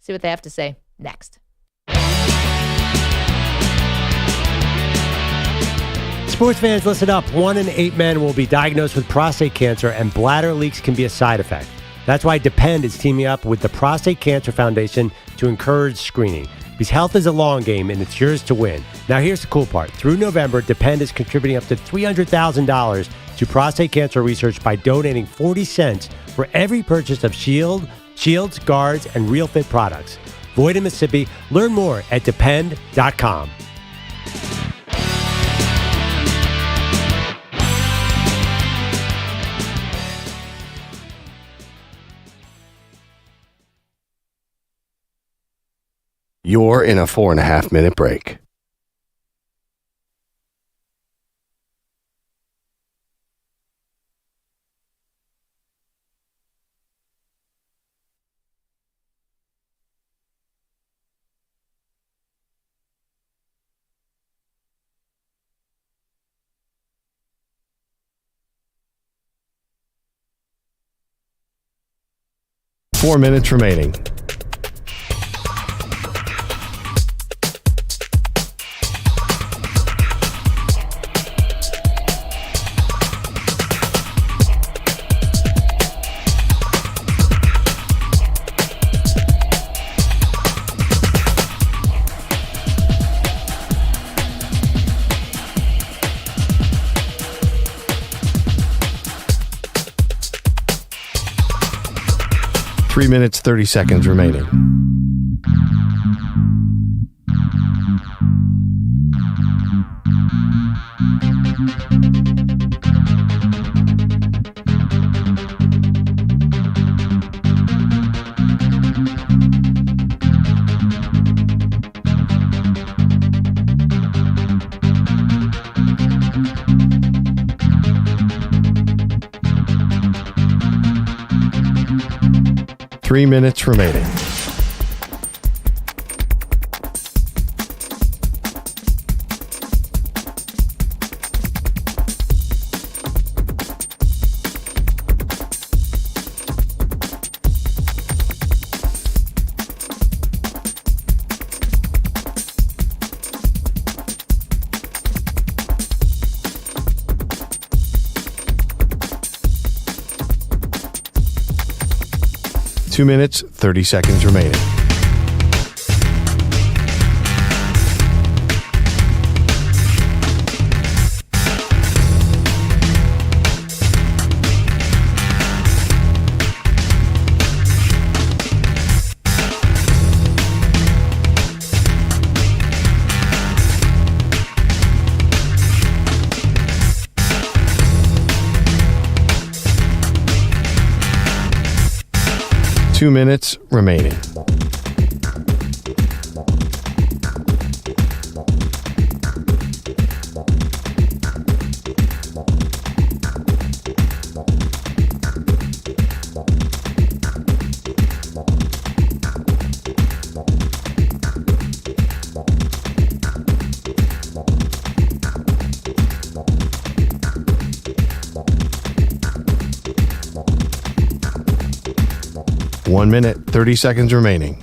See what they have to say next. Sports fans, listen up. 1 in 8 men will be diagnosed with prostate cancer, and bladder leaks can be a side effect. That's why Depend is teaming up with the Prostate Cancer Foundation to encourage screening. Because health is a long game, and it's yours to win. Now, here's the cool part. Through November, Depend is contributing up to $300,000 to prostate cancer research by donating 40 cents for every purchase of shields, guards, and Real Fit products. Void in Mississippi. Learn more at depend.com. You're in a 4.5-minute break. Four minutes remaining. Three minutes, 30 seconds remaining. Three minutes remaining. Two minutes, 30 seconds remaining. Two minutes remaining. One minute, 30 seconds remaining.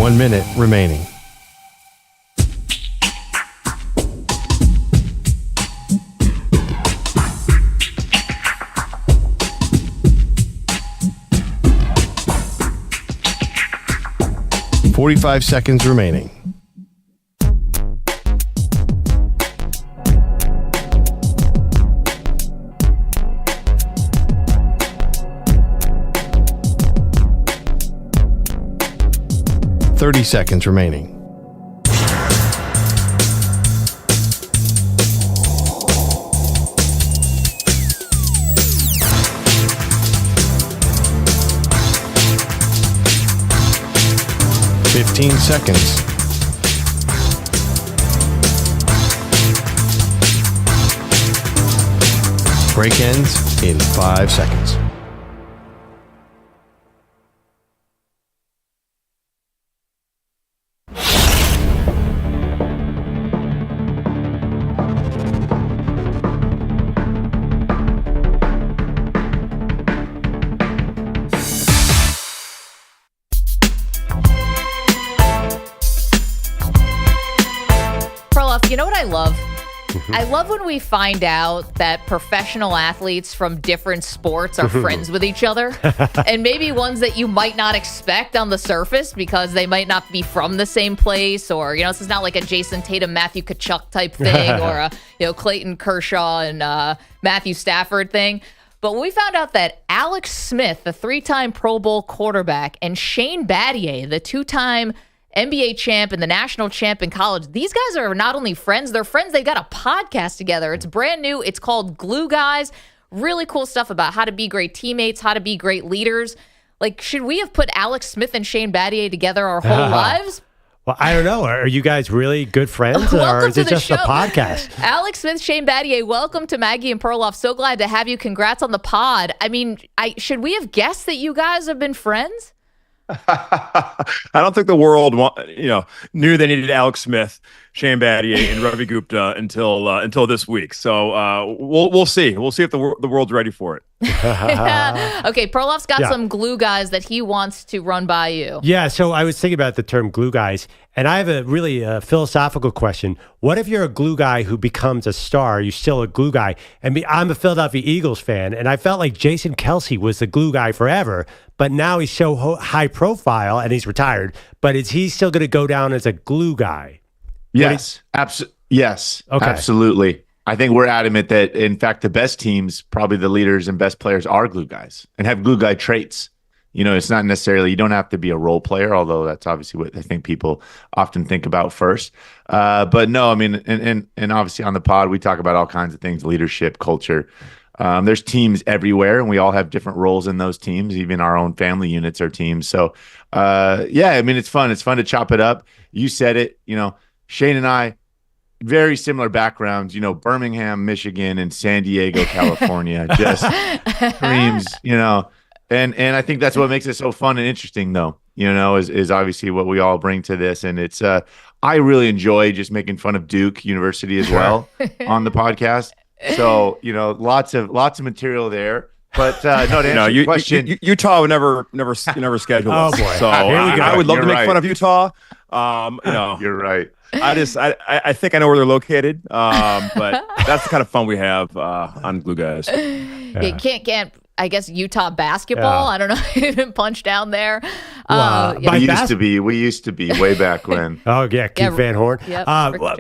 1 minute remaining. "45 seconds remaining. 30 seconds remaining. "15 seconds. Break ends in 5 seconds. You know what I love? I love when we find out that professional athletes from different sports are friends with each other, and maybe ones that you might not expect on the surface because they might not be from the same place, or, you know, this is not like a Jason Tatum, Matthew Tkachuk type thing, or a, you know, Clayton Kershaw and Matthew Stafford thing. But when we found out that Alex Smith, the 3-time Pro Bowl quarterback, and Shane Battier, the 2-time NBA champ and the national champ in college, these guys are not only friends, they're friends. They've got a podcast together. It's brand new. It's called Glue Guys. Really cool stuff about how to be great teammates, how to be great leaders. Like, should we have put Alex Smith and Shane Battier together our whole lives? Well, I don't know. Are you guys really good friends, or is it just a podcast? Alex Smith, Shane Battier, welcome to Maggie and Perloff. So glad to have you. Congrats on the pod. I mean, should we have guessed that you guys have been friends? I don't think the world, knew they needed Alex Smith, Shane Battier, and Ravi Gupta until this week. So we'll see. We'll see if the world's ready for it. Okay, Perloff's got some glue guys that he wants to run by you. Yeah, so I was thinking about the term glue guys, and I have a really philosophical question. What if you're a glue guy who becomes a star? You're still a glue guy. And I'm a Philadelphia Eagles fan, and I felt like Jason Kelce was the glue guy forever, but now he's so high profile and he's retired. But is he still going to go down as a glue guy? Yes, yes, okay. Absolutely. I think we're adamant that, in fact, the best teams, probably the leaders and best players, are glue guys and have glue guy traits. You know, it's not necessarily, you don't have to be a role player, although that's obviously what I think people often think about first. But no, I mean, and obviously on the pod, we talk about all kinds of things, leadership, culture. There's teams everywhere, and we all have different roles in those teams. Even our own family units are teams. So, yeah, I mean, it's fun. It's fun to chop it up. You said it, Shane and I, very similar backgrounds, Birmingham, Michigan, and San Diego, California, just screams, and I think that's what makes it so fun and interesting, though, is obviously what we all bring to this. And it's, I really enjoy just making fun of Duke University as well on the podcast. So, lots of material there. But no, to answer your question, Utah would never schedule us. Oh boy! So I would love to make fun of Utah. You're right. I think I know where they're located. But that's the kind of fun we have on Glue Guys. You can't. I guess Utah basketball. Yeah. I don't know. Even punch down there. We used to be way back when. Oh yeah, Keith Van Horn. Yep,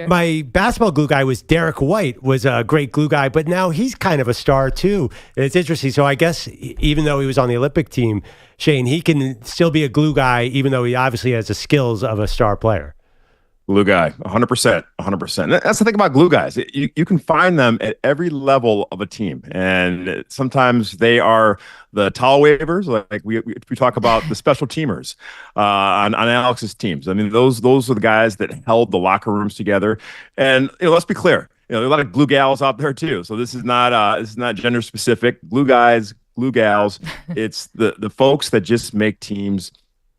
my basketball glue guy was Derek White, was a great glue guy, but now he's kind of a star too. And it's interesting. So I guess even though he was on the Olympic team, Shane, he can still be a glue guy, even though he obviously has the skills of a star player. Glue guy, 100%, 100%. That's the thing about glue guys. You can find them at every level of a team, and sometimes they are the towel wavers. Like we talk about the special teamers on Alex's teams. I mean, those are the guys that held the locker rooms together. And let's be clear, there are a lot of glue gals out there too. So this is not gender specific. Glue guys, glue gals. It's the folks that just make teams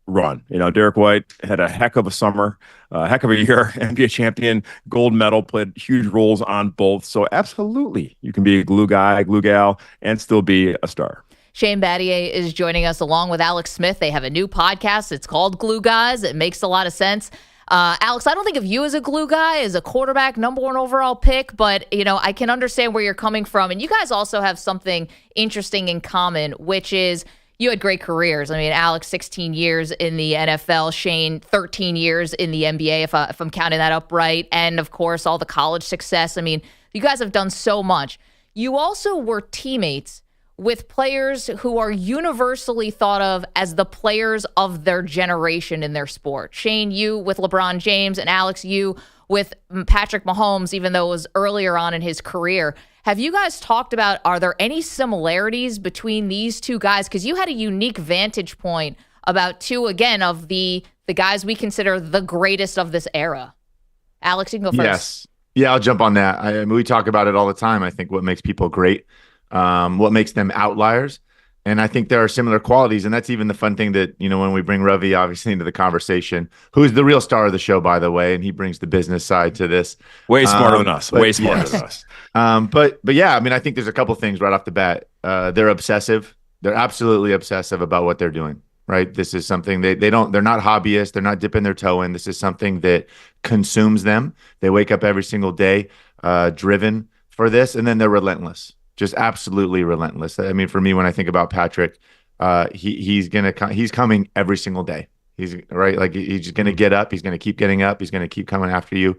run. Derek White had a heck of a summer, a heck of a year, NBA champion, gold medal, played huge roles on both. So absolutely, you can be a glue guy, glue gal, and still be a star. Shane Battier is joining us along with Alex Smith. They have a new podcast. It's called Glue Guys. It makes a lot of sense. Alex, I don't think of you as a glue guy, as a quarterback, number 1 overall pick, but, I can understand where you're coming from. And you guys also have something interesting in common, which is you had great careers. I mean, Alex, 16 years in the NFL, Shane, 13 years in the NBA, if I'm counting that up right. And, of course, all the college success. I mean, you guys have done so much. You also were teammates with players who are universally thought of as the players of their generation in their sport. Shane, you with LeBron James, and Alex, you with Patrick Mahomes, even though it was earlier on in his career. Have you guys talked about, are there any similarities between these two guys? Because you had a unique vantage point about two, again, of the guys we consider the greatest of this era. Alex, you can go first. Yes. Yeah, I'll jump on that. I mean, we talk about it all the time. I think what makes people great, what makes them outliers. And I think there are similar qualities. And that's even the fun thing that, when we bring Ravi obviously into the conversation, who's the real star of the show, by the way, and he brings the business side to this. Way smarter than us. Way smarter than us. But yeah, I mean, I think there's a couple things right off the bat. They're obsessive. They're absolutely obsessive about what they're doing. Right. This is something they're not hobbyists. They're not dipping their toe in. This is something that consumes them. They wake up every single day driven for this. And then they're relentless, just absolutely relentless. I mean, for me, when I think about Patrick, he's coming every single day. He's right. Like he's just going to get up. He's going to keep getting up. He's going to keep coming after you.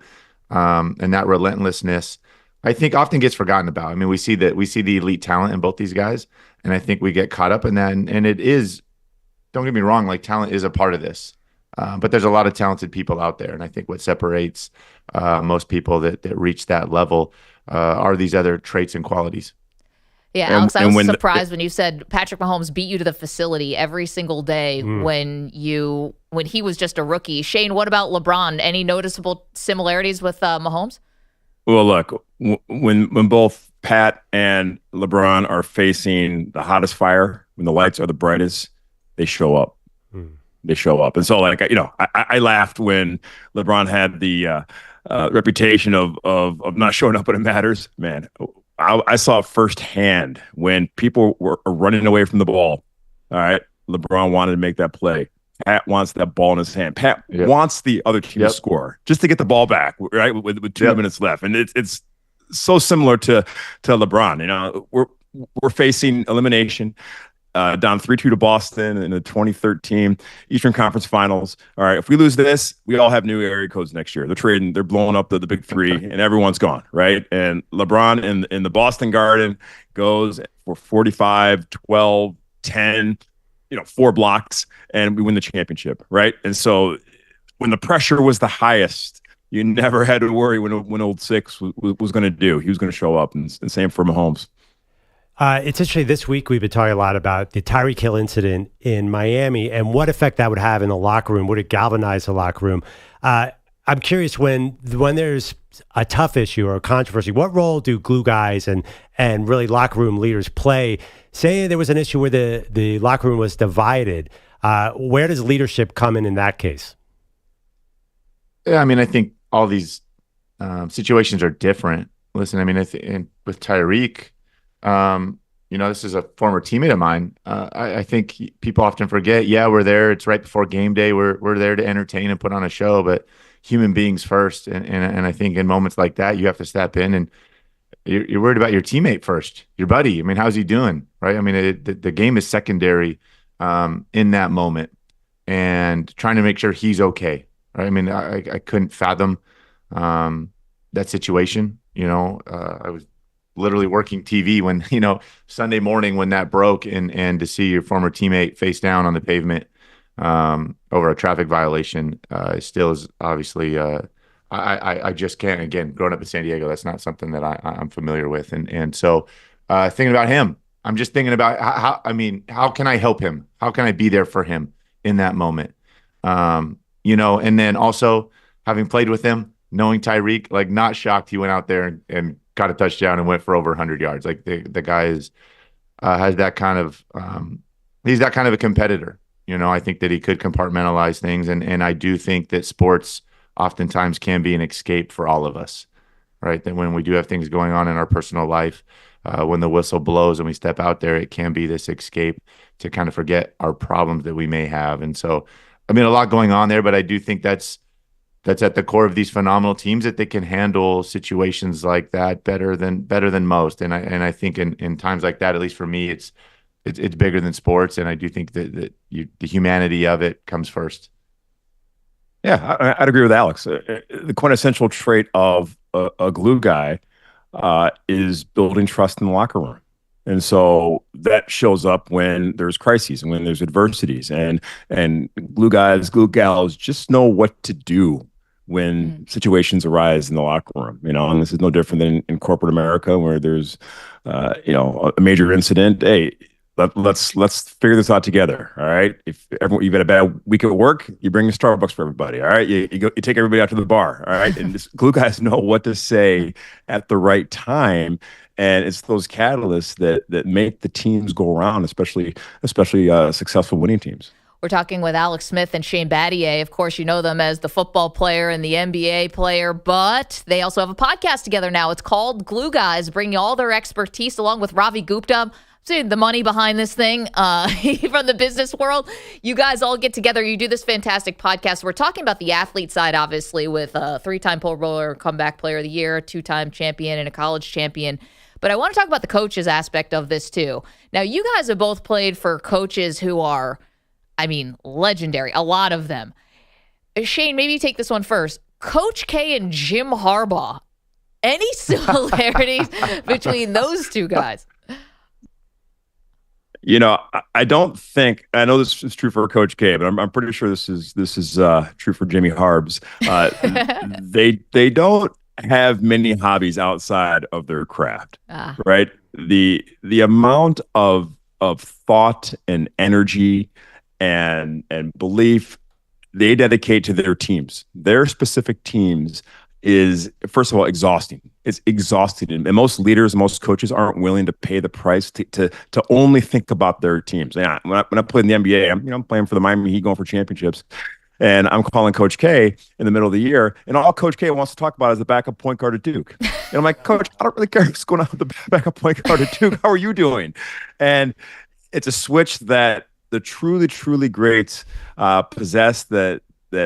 And that relentlessness, I think, often gets forgotten about. I mean, we see the elite talent in both these guys. And I think we get caught up in that. And it is, don't get me wrong, like talent is a part of this, but there's a lot of talented people out there. And I think what separates most people that reach that level are these other traits and qualities. Yeah, Alex, I was surprised when you said Patrick Mahomes beat you to the facility every single day when he was just a rookie. Shane, what about LeBron? Any noticeable similarities with Mahomes? Well, look, when both Pat and LeBron are facing the hottest fire, when the lights are the brightest, they show up. They show up. And so, like, I laughed when LeBron had the reputation of not showing up when it matters. Man, I saw firsthand when people were running away from the ball. All right, LeBron wanted to make that play. Pat wants that ball in his hand. Pat wants the other team to score just to get the ball back, right, with 2 minutes left. And it's so similar to LeBron. We're facing elimination. Down 3-2 to Boston in the 2013 Eastern Conference Finals. All right, if we lose this, we all have new area codes next year. They're trading, they're blowing up the big three, and everyone's gone, right? And LeBron in the Boston Garden goes for 45, 12, 10, 4 blocks, and we win the championship, right? And so when the pressure was the highest, you never had to worry when old Six was going to do. He was going to show up, and same for Mahomes. It's interesting, this week we've been talking a lot about the Tyreek Hill incident in Miami and what effect that would have in the locker room. Would it galvanize the locker room? I'm curious, when there's a tough issue or a controversy, what role do glue guys and really locker room leaders play? Say there was an issue where the locker room was divided. Where does leadership come in that case? Yeah, I mean, I think all these situations are different. Listen, I mean, with Tyreek, this is a former teammate of mine. I think people often forget, we're there. It's right before game day. We're there to entertain and put on a show, but human beings first. And I think in moments like that, you have to step in and you're worried about your teammate first, your buddy. I mean, how's he doing? Right. I mean, the game is secondary in that moment and trying to make sure he's okay. Right. I mean, I couldn't fathom that situation. I was literally working TV when, Sunday morning when that broke and to see your former teammate face down on the pavement over a traffic violation still is obviously, I just can't, again, growing up in San Diego, that's not something that I'm familiar with. And so thinking about him, I'm just thinking about how can I help him? How can I be there for him in that moment? And then also having played with him, knowing Tyreek, like not shocked he went out there and got a touchdown and went for over 100 yards. Like the guy has that kind of he's that kind of a competitor. I think that he could compartmentalize things, and I do think that sports oftentimes can be an escape for all of us, right? That when we do have things going on in our personal life, when the whistle blows and we step out there, it can be this escape to kind of forget our problems that we may have. And so, I mean, a lot going on there, but I do think that's at the core of these phenomenal teams, that they can handle situations like that better than most. And I think in times like that, at least for me, it's bigger than sports. And I do think that the humanity of it comes first. Yeah, I'd agree with Alex. The quintessential trait of a glue guy is building trust in the locker room. And so that shows up when there's crises and when there's adversities, and glue guys, glue gals just know what to do when situations arise in the locker room, and this is no different than in corporate America, where there's, a major incident. Hey, let's figure this out together. All right. If you've had a bad week at work, you bring a Starbucks for everybody. All right. You take everybody out to the bar. All right. And glue guys know what to say at the right time. And it's those catalysts that make the teams go around, especially successful winning teams. We're talking with Alex Smith and Shane Battier. Of course, you know them as the football player and the NBA player, but they also have a podcast together now. It's called Glue Guys, bringing all their expertise along with Ravi Gupta. See the money behind this thing from the business world. You guys all get together. You do this fantastic podcast. We're talking about the athlete side, obviously, with a 3-time Pro Bowler, comeback player of the year, a 2-time champion, and a college champion. But I want to talk about the coaches aspect of this, too. Now, you guys have both played for coaches who are, legendary, a lot of them. Shane, maybe you take this one first. Coach K and Jim Harbaugh. Any similarities between those two guys? I don't think, I know this is true for Coach K, but I'm pretty sure this is true for Jimmy Harbs. They don't have many hobbies outside of their craft, right? The amount of thought and energy and belief they dedicate to their teams, their specific teams, is, first of all, exhausting. It's exhausting. And most leaders, most coaches aren't willing to pay the price to only think about their teams. Yeah, when I played in the NBA, I'm playing for the Miami Heat, going for championships. And I'm calling Coach K in the middle of the year, and all Coach K wants to talk about is the backup point guard at Duke. And I'm like, Coach, I don't really care what's going on with the backup point guard at Duke. How are you doing? And it's a switch that the truly, truly greats possess that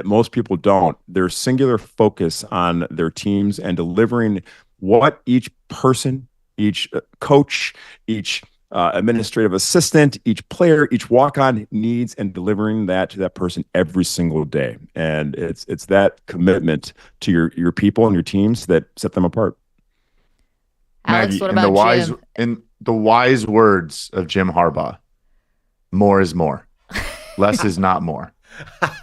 most people don't. Their singular focus on their teams and delivering what each person, each coach, each administrative assistant, each player, each walk-on needs, and delivering that to that person every single day. And it's that commitment to your people and your teams that set them apart. Alex, Maggie, what about Jim? In the wise words of Jim Harbaugh, more is more. Less is not more.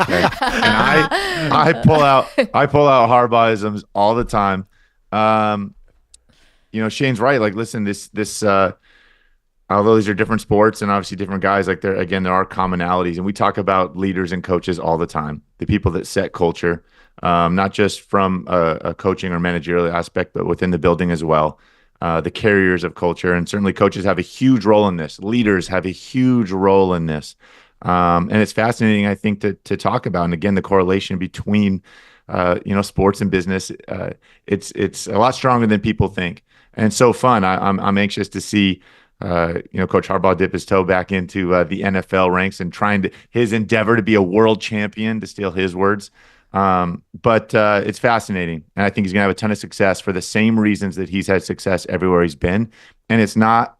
Okay? And I pull out Harbaughisms all the time. Shane's right. Like, listen, this although these are different sports and obviously different guys, like there are commonalities, and we talk about leaders and coaches all the time. The people that set culture, not just from a coaching or managerial aspect, but within the building as well. The carriers of culture, and certainly coaches have a huge role in this. Leaders have a huge role in this. And it's fascinating, I think, to talk about. And again, the correlation between, sports and business, it's a lot stronger than people think. And it's so fun. I'm anxious to see, Coach Harbaugh dip his toe back into the NFL ranks and his endeavor to be a world champion, to steal his words. But it's fascinating. And I think he's going to have a ton of success for the same reasons that he's had success everywhere he's been. And it's not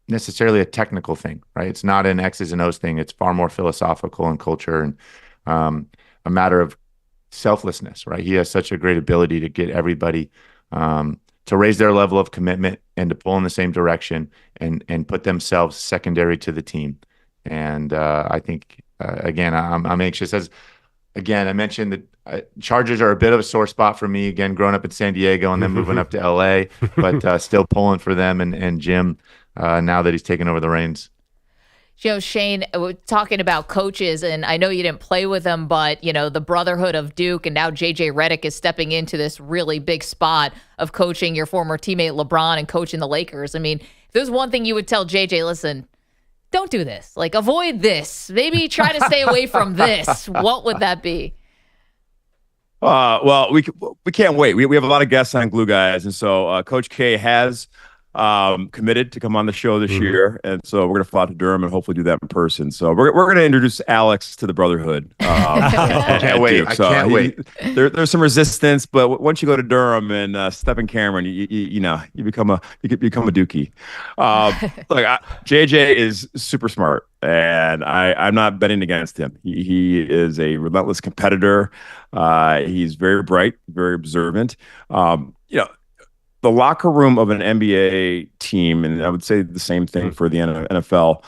necessarily a technical thing, right? It's not an X's and O's thing. It's far more philosophical and culture and a matter of selflessness, right? He has such a great ability to get everybody to raise their level of commitment and to pull in the same direction and put themselves secondary to the team. And I think, again, I'm anxious. Again, I mentioned that Chargers are a bit of a sore spot for me, again, growing up in San Diego and then moving up to L.A., but still pulling for them and Jim now that he's taken over the reins. Shane, we're talking about coaches, and I know you didn't play with them, but, the brotherhood of Duke, and now J.J. Redick is stepping into this really big spot of coaching your former teammate LeBron and coaching the Lakers. I mean, if there's one thing you would tell J.J., listen, don't do this. Like, avoid this. Maybe try to stay away from this. What would that be? Well, we can't wait. We have a lot of guests on Glue Guys, and so Coach K has committed to come on the show this year, and so we're going to fly out to Durham and hopefully do that in person. So we're going to introduce Alex to the brotherhood. I can't wait. So I can't wait. There's some resistance, but once you go to Durham and step in Cameron, you become a dookie. JJ is super smart, and I'm not betting against him. He is a relentless competitor. He's very bright, very observant. The locker room of an NBA team, and I would say the same thing for the NFL,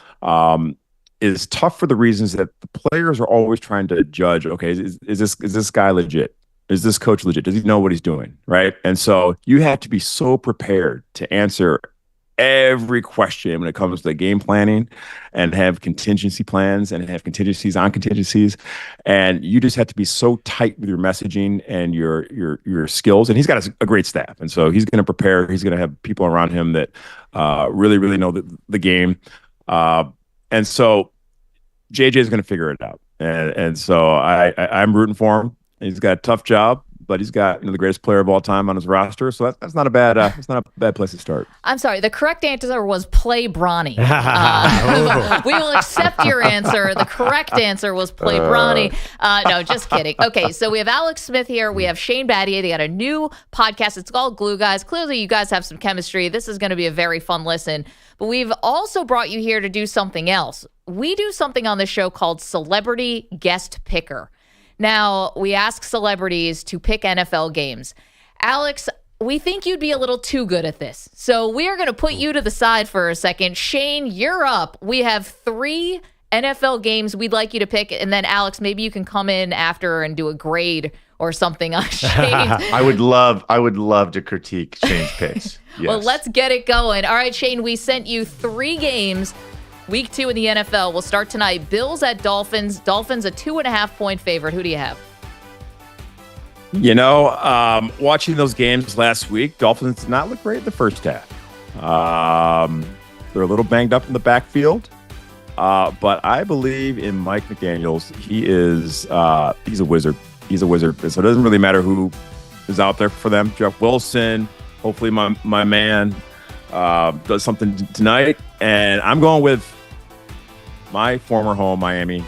is tough for the reasons that the players are always trying to judge. Okay, is this guy legit? Is this coach legit? Does he know what he's doing? Right, and so you have to be so prepared to answer every question when it comes to game planning, and have contingency plans and have contingencies on contingencies, and you just have to be so tight with your messaging and your skills. And he's got a great staff, and so he's going to prepare. He's going to have people around him that really know the game, and so JJ is going to figure it out. And so I'm rooting for him. He's got a tough job, but he's got the greatest player of all time on his roster, so that's not a bad place to start. I'm sorry. The correct answer was play Bronny. We will accept your answer. The correct answer was play Bronny. No, just kidding. Okay, so we have Alex Smith here. We have Shane Battier. They got a new podcast. It's called Glue Guys. Clearly, you guys have some chemistry. This is going to be a very fun listen. But we've also brought you here to do something else. We do something on the show called Celebrity Guest Picker. Now, we ask celebrities to pick NFL games. Alex, we think you'd be a little too good at this. So we are going to put you to the side for a second. Shane, you're up. We have 3 NFL games we'd like you to pick. And then, Alex, maybe you can come in after and do a grade or something on Shane's. I would love to critique Shane's picks. Yes. Well, let's get it going. All right, Shane, we sent you 3 games. Week 2 in the NFL will start tonight. Bills at Dolphins. Dolphins a 2.5-point favorite. Who do you have? Watching those games last week, Dolphins did not look great in the first half. They're a little banged up in the backfield, but I believe in Mike McDaniels. He's a wizard. He's a wizard. So it doesn't really matter who is out there for them. Jeff Wilson, hopefully my man, does something tonight, and I'm going with my former home, Miami,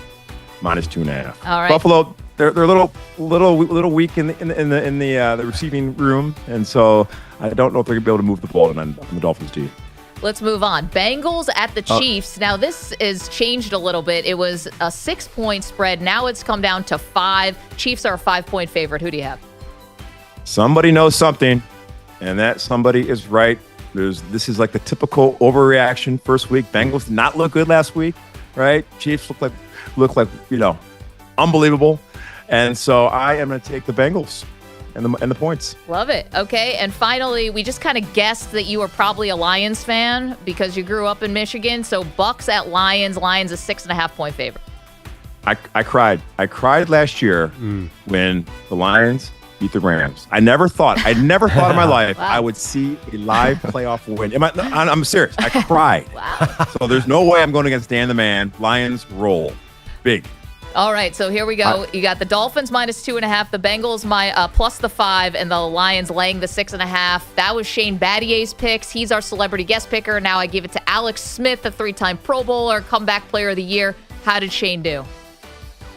-2.5. All right. Buffalo, they're a little weak in the receiving room, and so I don't know if they're gonna be able to move the ball on the Dolphins team. Let's move on. Bengals at the Chiefs. Now, this is changed a little bit. It was a 6-point spread. Now it's come down to 5. Chiefs are a 5-point favorite. Who do you have? Somebody knows something, and that somebody is right. This is like the typical overreaction first week. Bengals did not look good last week, right? Chiefs look like unbelievable, and so I am going to take the Bengals and the points. Love it. Okay, and finally, we just kind of guessed that you were probably a Lions fan because you grew up in Michigan. So Bucks at Lions. Lions a 6.5-point favorite. I cried. I cried last year when the Lions beat the Rams. I never thought in my life I would see a live playoff win. I'm serious. I cried. Wow. So there's no way I'm going against Dan the Man. Lions roll big. All right, so here we go. You got the Dolphins -2.5, the Bengals plus the 5, and the Lions laying the 6.5. That was Shane Battier's picks. He's our celebrity guest picker. Now I give it to Alex Smith, a 3-time Pro Bowler, comeback player of the year. How did Shane do?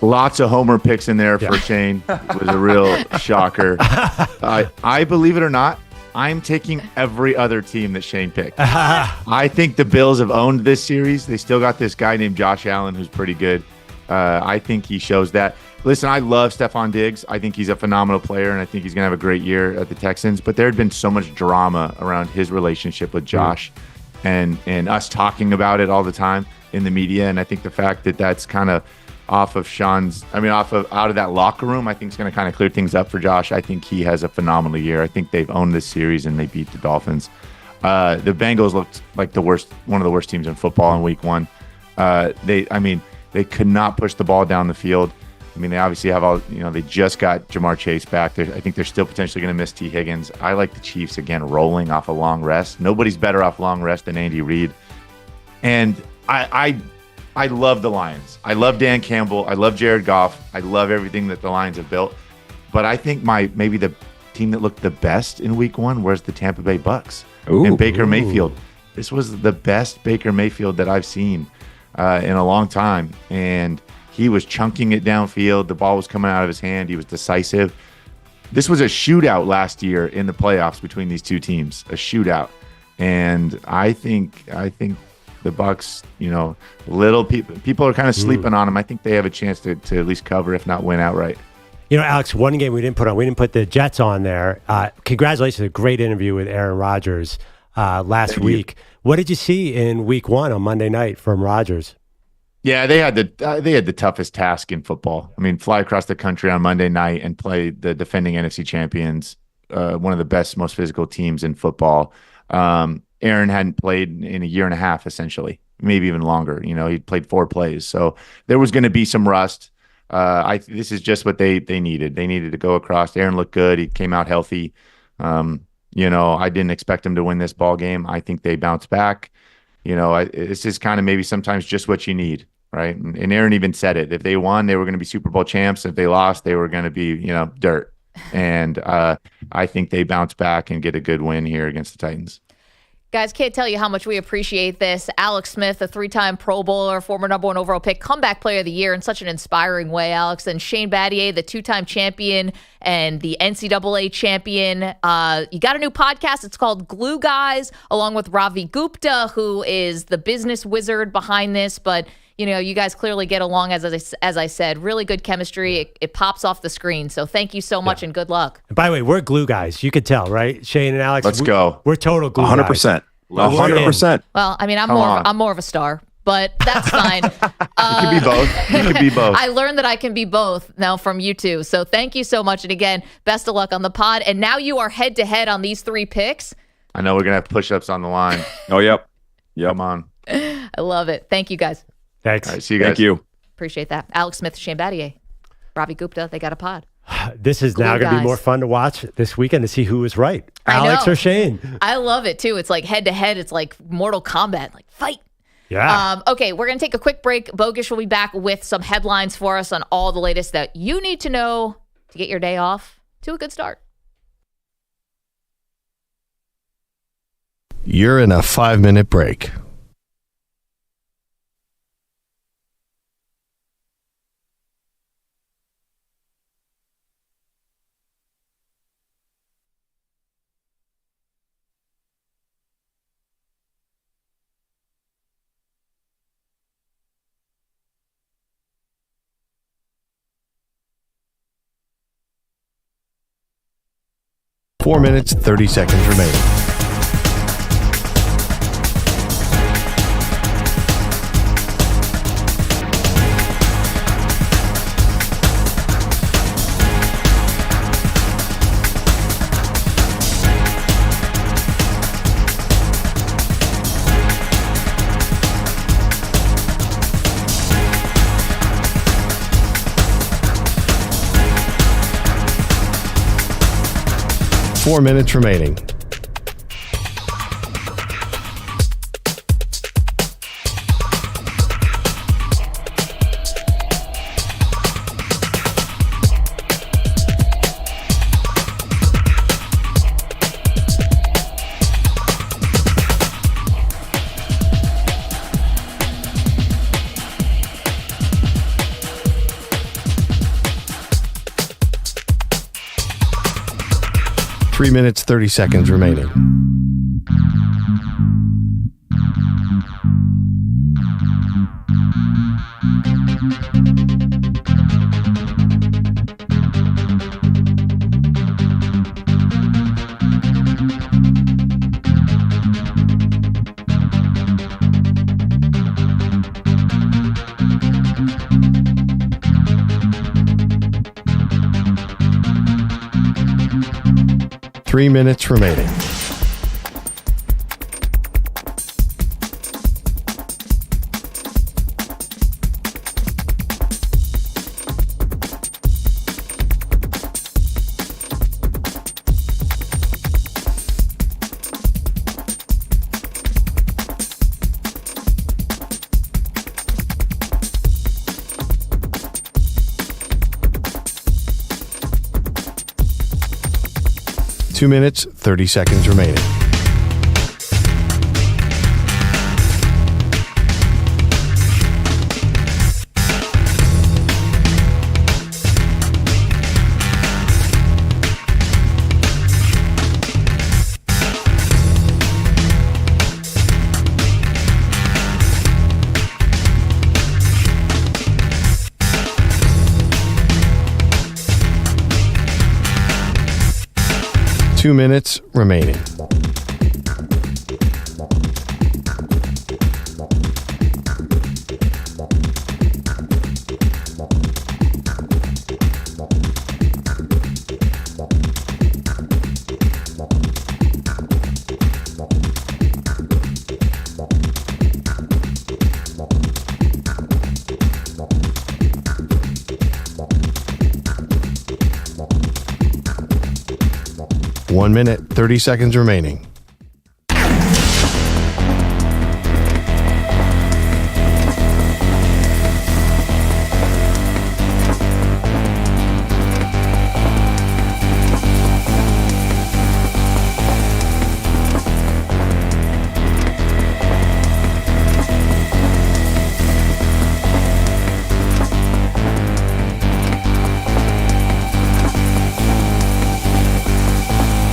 Lots of homer picks in there for Shane. It was a real shocker. I believe it or not, I'm taking every other team that Shane picked. I think the Bills have owned this series. They still got this guy named Josh Allen who's pretty good. I think he shows that. Listen, I love Stephon Diggs. I think he's a phenomenal player, and I think he's going to have a great year at the Texans. But there had been so much drama around his relationship with Josh and us talking about it all the time in the media. And I think the fact that that's kind of out of that locker room, I think is going to kind of clear things up for Josh. I think he has a phenomenal year. I think they've owned this series and they beat the Dolphins. The Bengals looked like one of the worst teams in football in week 1. They could not push the ball down the field. I mean, they obviously have they just got Jamar Chase back. I think they're still potentially going to miss T. Higgins. I like the Chiefs again rolling off a long rest. Nobody's better off long rest than Andy Reid. And I love the Lions. I love Dan Campbell. I love Jared Goff. I love everything that the Lions have built. But I think maybe the team that looked the best in week 1 was the Tampa Bay Bucks. Ooh. And Baker Mayfield. This was the best Baker Mayfield that I've seen in a long time. And he was chunking it downfield. The ball was coming out of his hand. He was decisive. This was a shootout last year in the playoffs between these two teams, a shootout. And I think the Bucks, little people are kind of sleeping on them. I think they have a chance to at least cover, if not win outright. Alex, one game we didn't put the Jets on there. Congratulations, a great interview with Aaron Rodgers last week. What did you see in week 1 on Monday night from Rodgers? Yeah, they had the toughest task in football. I mean, fly across the country on Monday night and play the defending NFC champions, one of the best, most physical teams in football. Aaron hadn't played in a year and a half, essentially, maybe even longer. He'd played 4 plays, so there was going to be some rust. This is just what they needed. They needed to go across. Aaron looked good. He came out healthy. I didn't expect him to win this ball game. I think they bounced back. This is kind of maybe sometimes just what you need, right? And Aaron even said it. If they won, they were going to be Super Bowl champs. If they lost, they were going to be, dirt. And I think they bounce back and get a good win here against the Titans. Guys, can't tell you how much we appreciate this. Alex Smith, a 3-time Pro Bowler, former number 1 overall pick, comeback player of the year in such an inspiring way, Alex. And Shane Battier, the 2-time champion and the NCAA champion. You got a new podcast. It's called Glue Guys, along with Ravi Gupta, who is the business wizard behind this. But, you guys clearly get along, as I said. Really good chemistry. It pops off the screen. So thank you so much and good luck. And by the way, we're glue guys. You could tell, right? Shane and Alex. Let's go. We're total glue 100%. 100%. Well, I mean, I'm more of a star, but that's fine. You could be both. I learned that I can be both now from you two. So thank you so much. And again, best of luck on the pod. And now you are head to head on these 3 picks. I know we're going to have push-ups on the line. Oh, yep. Come on. I love it. Thank you, guys. Thanks. All right, see you guys. Thank you. Appreciate that. Alex Smith, Shane Battier, Ravi Gupta, they got a pod. This is now going to be more fun to watch this weekend to see who was right, Alex or Shane. I love it, too. It's like head-to-head. It's like Mortal Kombat, like fight. Yeah. Okay, we're going to take a quick break. Bogish will be back with some headlines for us on all the latest that you need to know to get your day off to a good start. You're in a 5-minute break. Four minutes, 30 seconds remaining. Four minutes remaining. Three minutes, 30 seconds remaining. Three minutes remaining. 2 minutes, 30 seconds remaining. Two minutes remaining. One minute, 30 seconds remaining.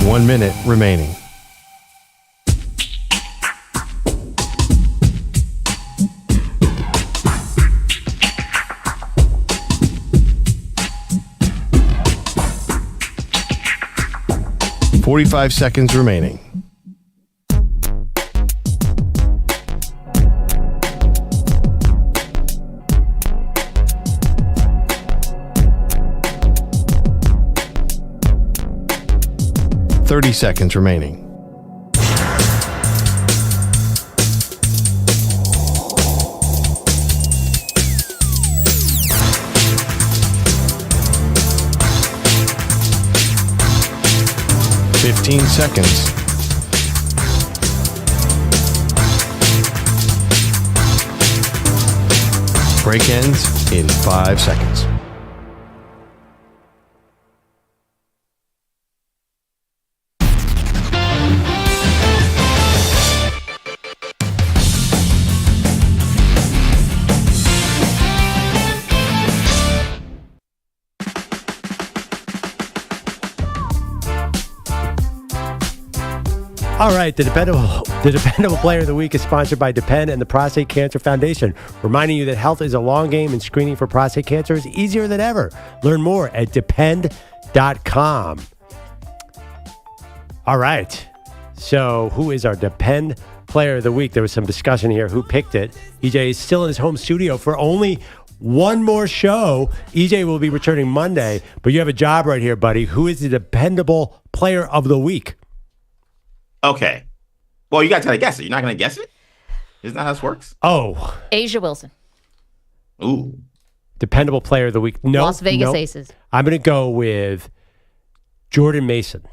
One minute remaining. .45 seconds remaining. .30 seconds remaining. .15 seconds. Break ends in 5 seconds. All right, the Dependable Player of the Week is sponsored by Depend and the Prostate Cancer Foundation, reminding you that health is a long game and screening for prostate cancer is easier than ever. Learn more at depend.com. All right, so who is our Depend Player of the Week? There was some discussion here. Who picked it? EJ is still in his home studio for only one more show. EJ will be returning Monday, but you have a job right here, buddy. Who is the Dependable Player of the Week? Okay. Well, you got to try to guess it. You're not going to guess it? Isn't that how this works? Oh. Asia Wilson. Ooh. Dependable Player of the Week. No. Las Vegas Aces. I'm going to go with Jordan Mason.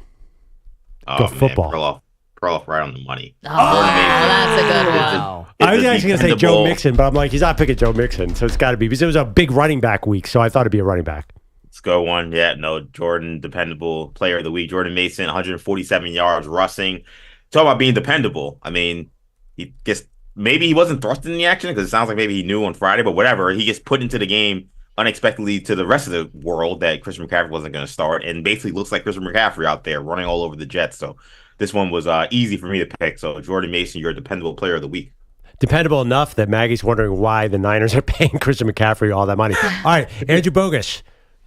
Oh, go man. football. Perloff right on the money. Oh, that's a good one. I was actually going to say Joe Mixon, but I'm like, he's not picking Joe Mixon, so it's got to be, because it was a big running back week, so I thought it'd be a running back. Let's go one. Yeah, no, Jordan, Dependable Player of the Week. Jordan Mason, 147 yards rushing. Talk about being dependable. I mean, he gets, maybe he wasn't thrust in the action because it sounds like maybe he knew on Friday, but whatever. He gets put into the game unexpectedly to the rest of the world that Christian McCaffrey wasn't going to start, and basically looks like Christian McCaffrey out there running all over the Jets. So this one was easy for me to pick. So Jordan Mason, you're a Dependable Player of the Week. Dependable enough that Maggie's wondering why the Niners are paying Christian McCaffrey all that money. All right, Andrew Bogus.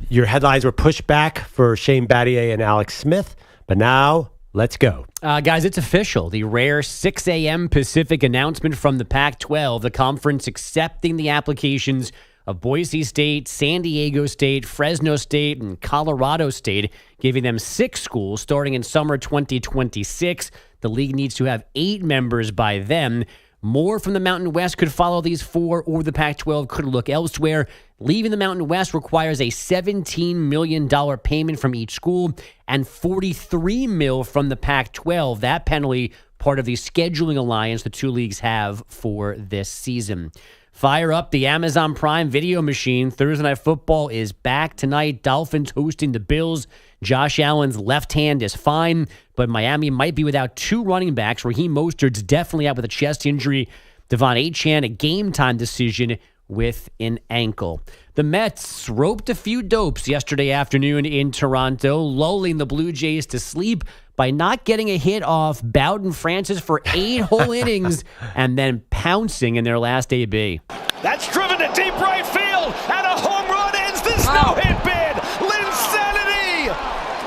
Your headlines were pushed back for Shane Battier and Alex Smith, but now let's go. Guys, it's official. The rare 6 a.m. Pacific announcement from the Pac-12, the conference accepting the applications of Boise State, San Diego State, Fresno State, and Colorado State, giving them 6 schools starting in summer 2026. The league needs to have 8 members by then. More from the Mountain West could follow these 4, or the Pac-12 could look elsewhere. Leaving the Mountain West requires a $17 million payment from each school and $43 million from the Pac-12. That penalty, part of the scheduling alliance the two leagues have for this season. Fire up the Amazon Prime video machine. Thursday Night Football is back tonight. Dolphins hosting the Bills. Josh Allen's left hand is fine, but Miami might be without 2 running backs. Raheem Mostert's definitely out with a chest injury. Devon Achane, a game-time decision with an ankle. The Mets roped a few dopes yesterday afternoon in Toronto, lulling the Blue Jays to sleep by not getting a hit off Bowden Francis for 8 whole innings and then pouncing in their last AB. That's driven to deep right field, and a home run ends this no-hit bid. Linsanity!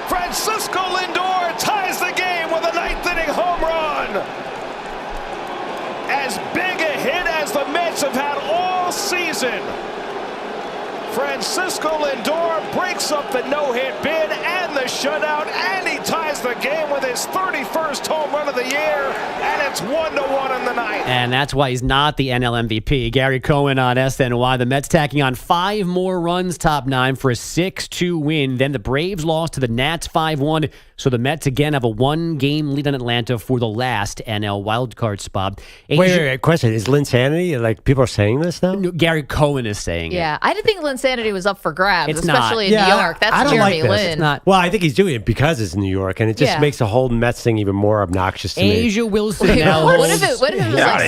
Francisco Lindor ties the game with a 9th-inning home run. As big a hit as the Mets have had all season. Francisco Lindor breaks up the no-hit bid and the shutout, and he ties the game with his 31st home run of the year, and it's 1-1 in the ninth. And that's why he's not the NL MVP. Gary Cohen on SNY. The Mets tacking on 5 more runs, top 9 for a 6-2 win. Then the Braves lost to the Nats 5-1. So the Mets again have a 1-game lead on Atlanta for the last NL wildcard spot. Wait. Question. Is Linsanity, like, people are saying this now? No, Gary Cohen is saying it. Yeah, I didn't think Linsanity was up for grabs, It's especially not. in New York. That's I don't Jeremy like this. Lin. It's not. Well, I think he's doing it because it's New York, and it just makes the whole Mets thing even more obnoxious to me. Asia Wilson Wait, now what if it was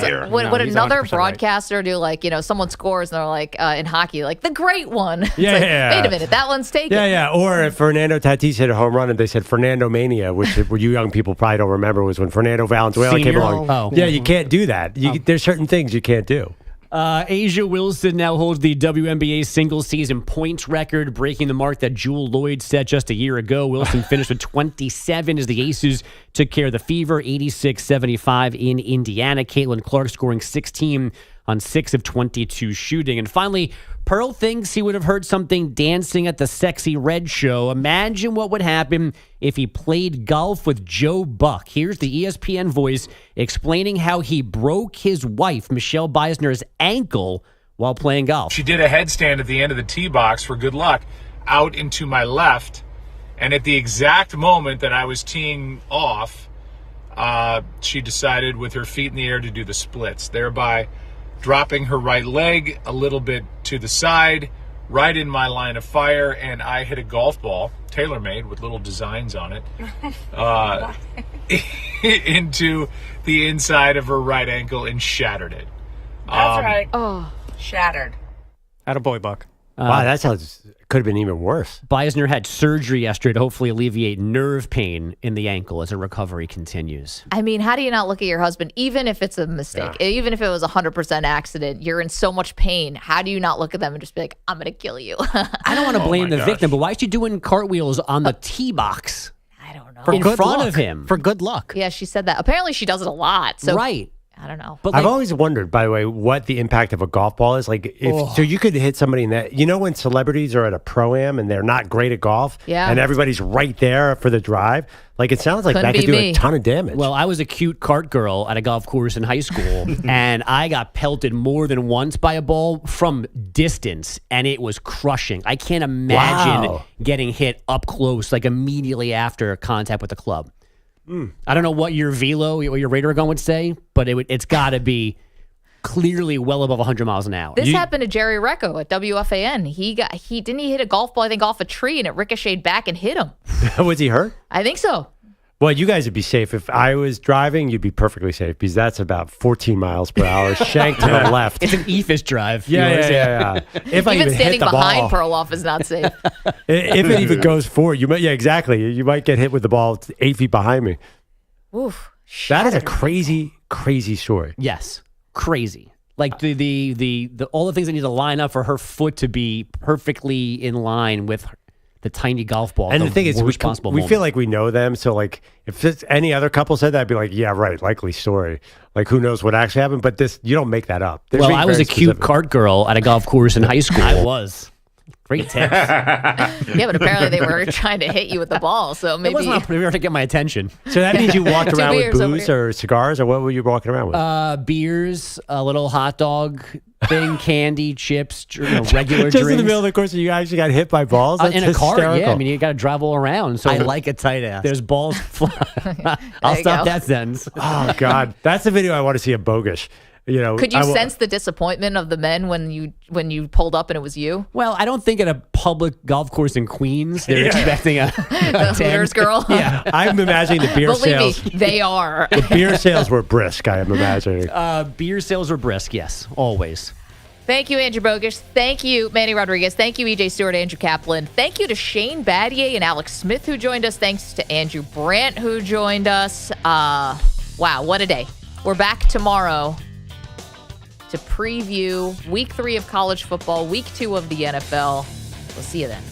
here. like, would he's another 100% broadcaster do, like, someone scores and they're like, in hockey, like, the great one. It's Yeah, like, yeah. wait a minute, that one's taken. Yeah. Or if Fernando Tatis hit a home run and they said Fernando Mania, which you young people probably don't remember, was when Fernando Valenzuela came along. Oh. Yeah, you can't do that. There's certain things you can't do. Asia Wilson now holds the WNBA single-season points record, breaking the mark that Jewel Lloyd set just a year ago. Wilson finished with 27 as the Aces took care of the Fever, 86-75 in Indiana. Caitlin Clark scoring 16 on 6 of 22 shooting. And finally, Pearl thinks he would have heard something dancing at the Sexy Red show. Imagine what would happen if he played golf with Joe Buck. Here's the ESPN voice explaining how he broke his wife, Michelle Beisner's, ankle while playing golf. She did a headstand at the end of the tee box for good luck out into my left. And at the exact moment that I was teeing off, she decided with her feet in the air to do the splits, thereby dropping her right leg a little bit to the side, right in my line of fire, and I hit a golf ball, tailor-made with little designs on it, into the inside of her right ankle and shattered it. That's right. Oh, shattered. Attaboy, Buck. Wow, that could have been even worse. Beisner had surgery yesterday to hopefully alleviate nerve pain in the ankle as her recovery continues. I mean, how do you not look at your husband, even if it's a mistake, even if it was 100% accident, you're in so much pain. How do you not look at them and just be like, I'm going to kill you? I don't want to blame the victim, but why is she doing cartwheels on the tee box? I don't know. In front of him. For good luck. Yeah, she said that. Apparently she does it a lot. So right. I don't know. But I've always wondered, by the way, what the impact of a golf ball is. Like, so you could hit somebody in that. You know, when celebrities are at a pro-am and they're not great at golf, and everybody's right there for the drive. Like, it sounds like that could do a ton of damage. Well, I was a cute cart girl at a golf course in high school, and I got pelted more than once by a ball from distance, and it was crushing. I can't imagine getting hit up close, like immediately after contact with the club. I don't know what your velo, what your radar gun would say, but it's got to be clearly well above 100 miles an hour. This happened to Jerry Recco at WFAN. He didn't he hit a golf ball, I think, off a tree, and it ricocheted back and hit him. Was he hurt? I think so. Well, you guys would be safe. If I was driving, you'd be perfectly safe because that's about 14 miles per hour, shank to the left. It's an EFIS drive. Yeah. If I even standing hit the behind ball, Perloff is not safe. if it even goes forward, you might. Yeah, exactly. You might get hit with the ball 8 feet behind me. Oof. That is a crazy, crazy story. Yes, crazy. Like the all the things that need to line up for her foot to be perfectly in line with the tiny golf ball. And the thing is, we moment. feel like we know them. So, like, if it's any other couple said that, I'd be like, yeah, right, likely story. Like, who knows what actually happened? But this, you don't make that up. Well, I was a cute cart girl at a golf course in high school. I was. Great tips. Yeah, but apparently they were trying to hit you with the ball, so maybe. It wasn't to get my attention. So that means you walked around with beers over booze here. or cigars, or what were you walking around with? Beers, a little hot dog thing, candy, chips, regular Just drinks. in the middle of the course, you actually got hit by balls? That's in a car, hysterical. yeah. I mean, you got to drive all around. So I like a tight ass. There's balls flying. I'll you stop go. that sentence. Oh, God. That's the video I want to see of Bogus. Could you sense the disappointment of the men when you pulled up and it was you? Well, I don't think at a public golf course in Queens they're expecting a Hooters girl. Yeah, I'm imagining the beer sales. Believe me, they are. The beer sales were brisk. I am imagining. Beer sales were brisk. Yes, always. Thank you, Andrew Bogish. Thank you, Manny Rodriguez. Thank you, EJ Stewart, Andrew Kaplan. Thank you to Shane Battier and Alex Smith who joined us. Thanks to Andrew Brandt who joined us. Wow, what a day. We're back tomorrow to preview Week 3 of college football, Week 2 of the NFL. We'll see you then.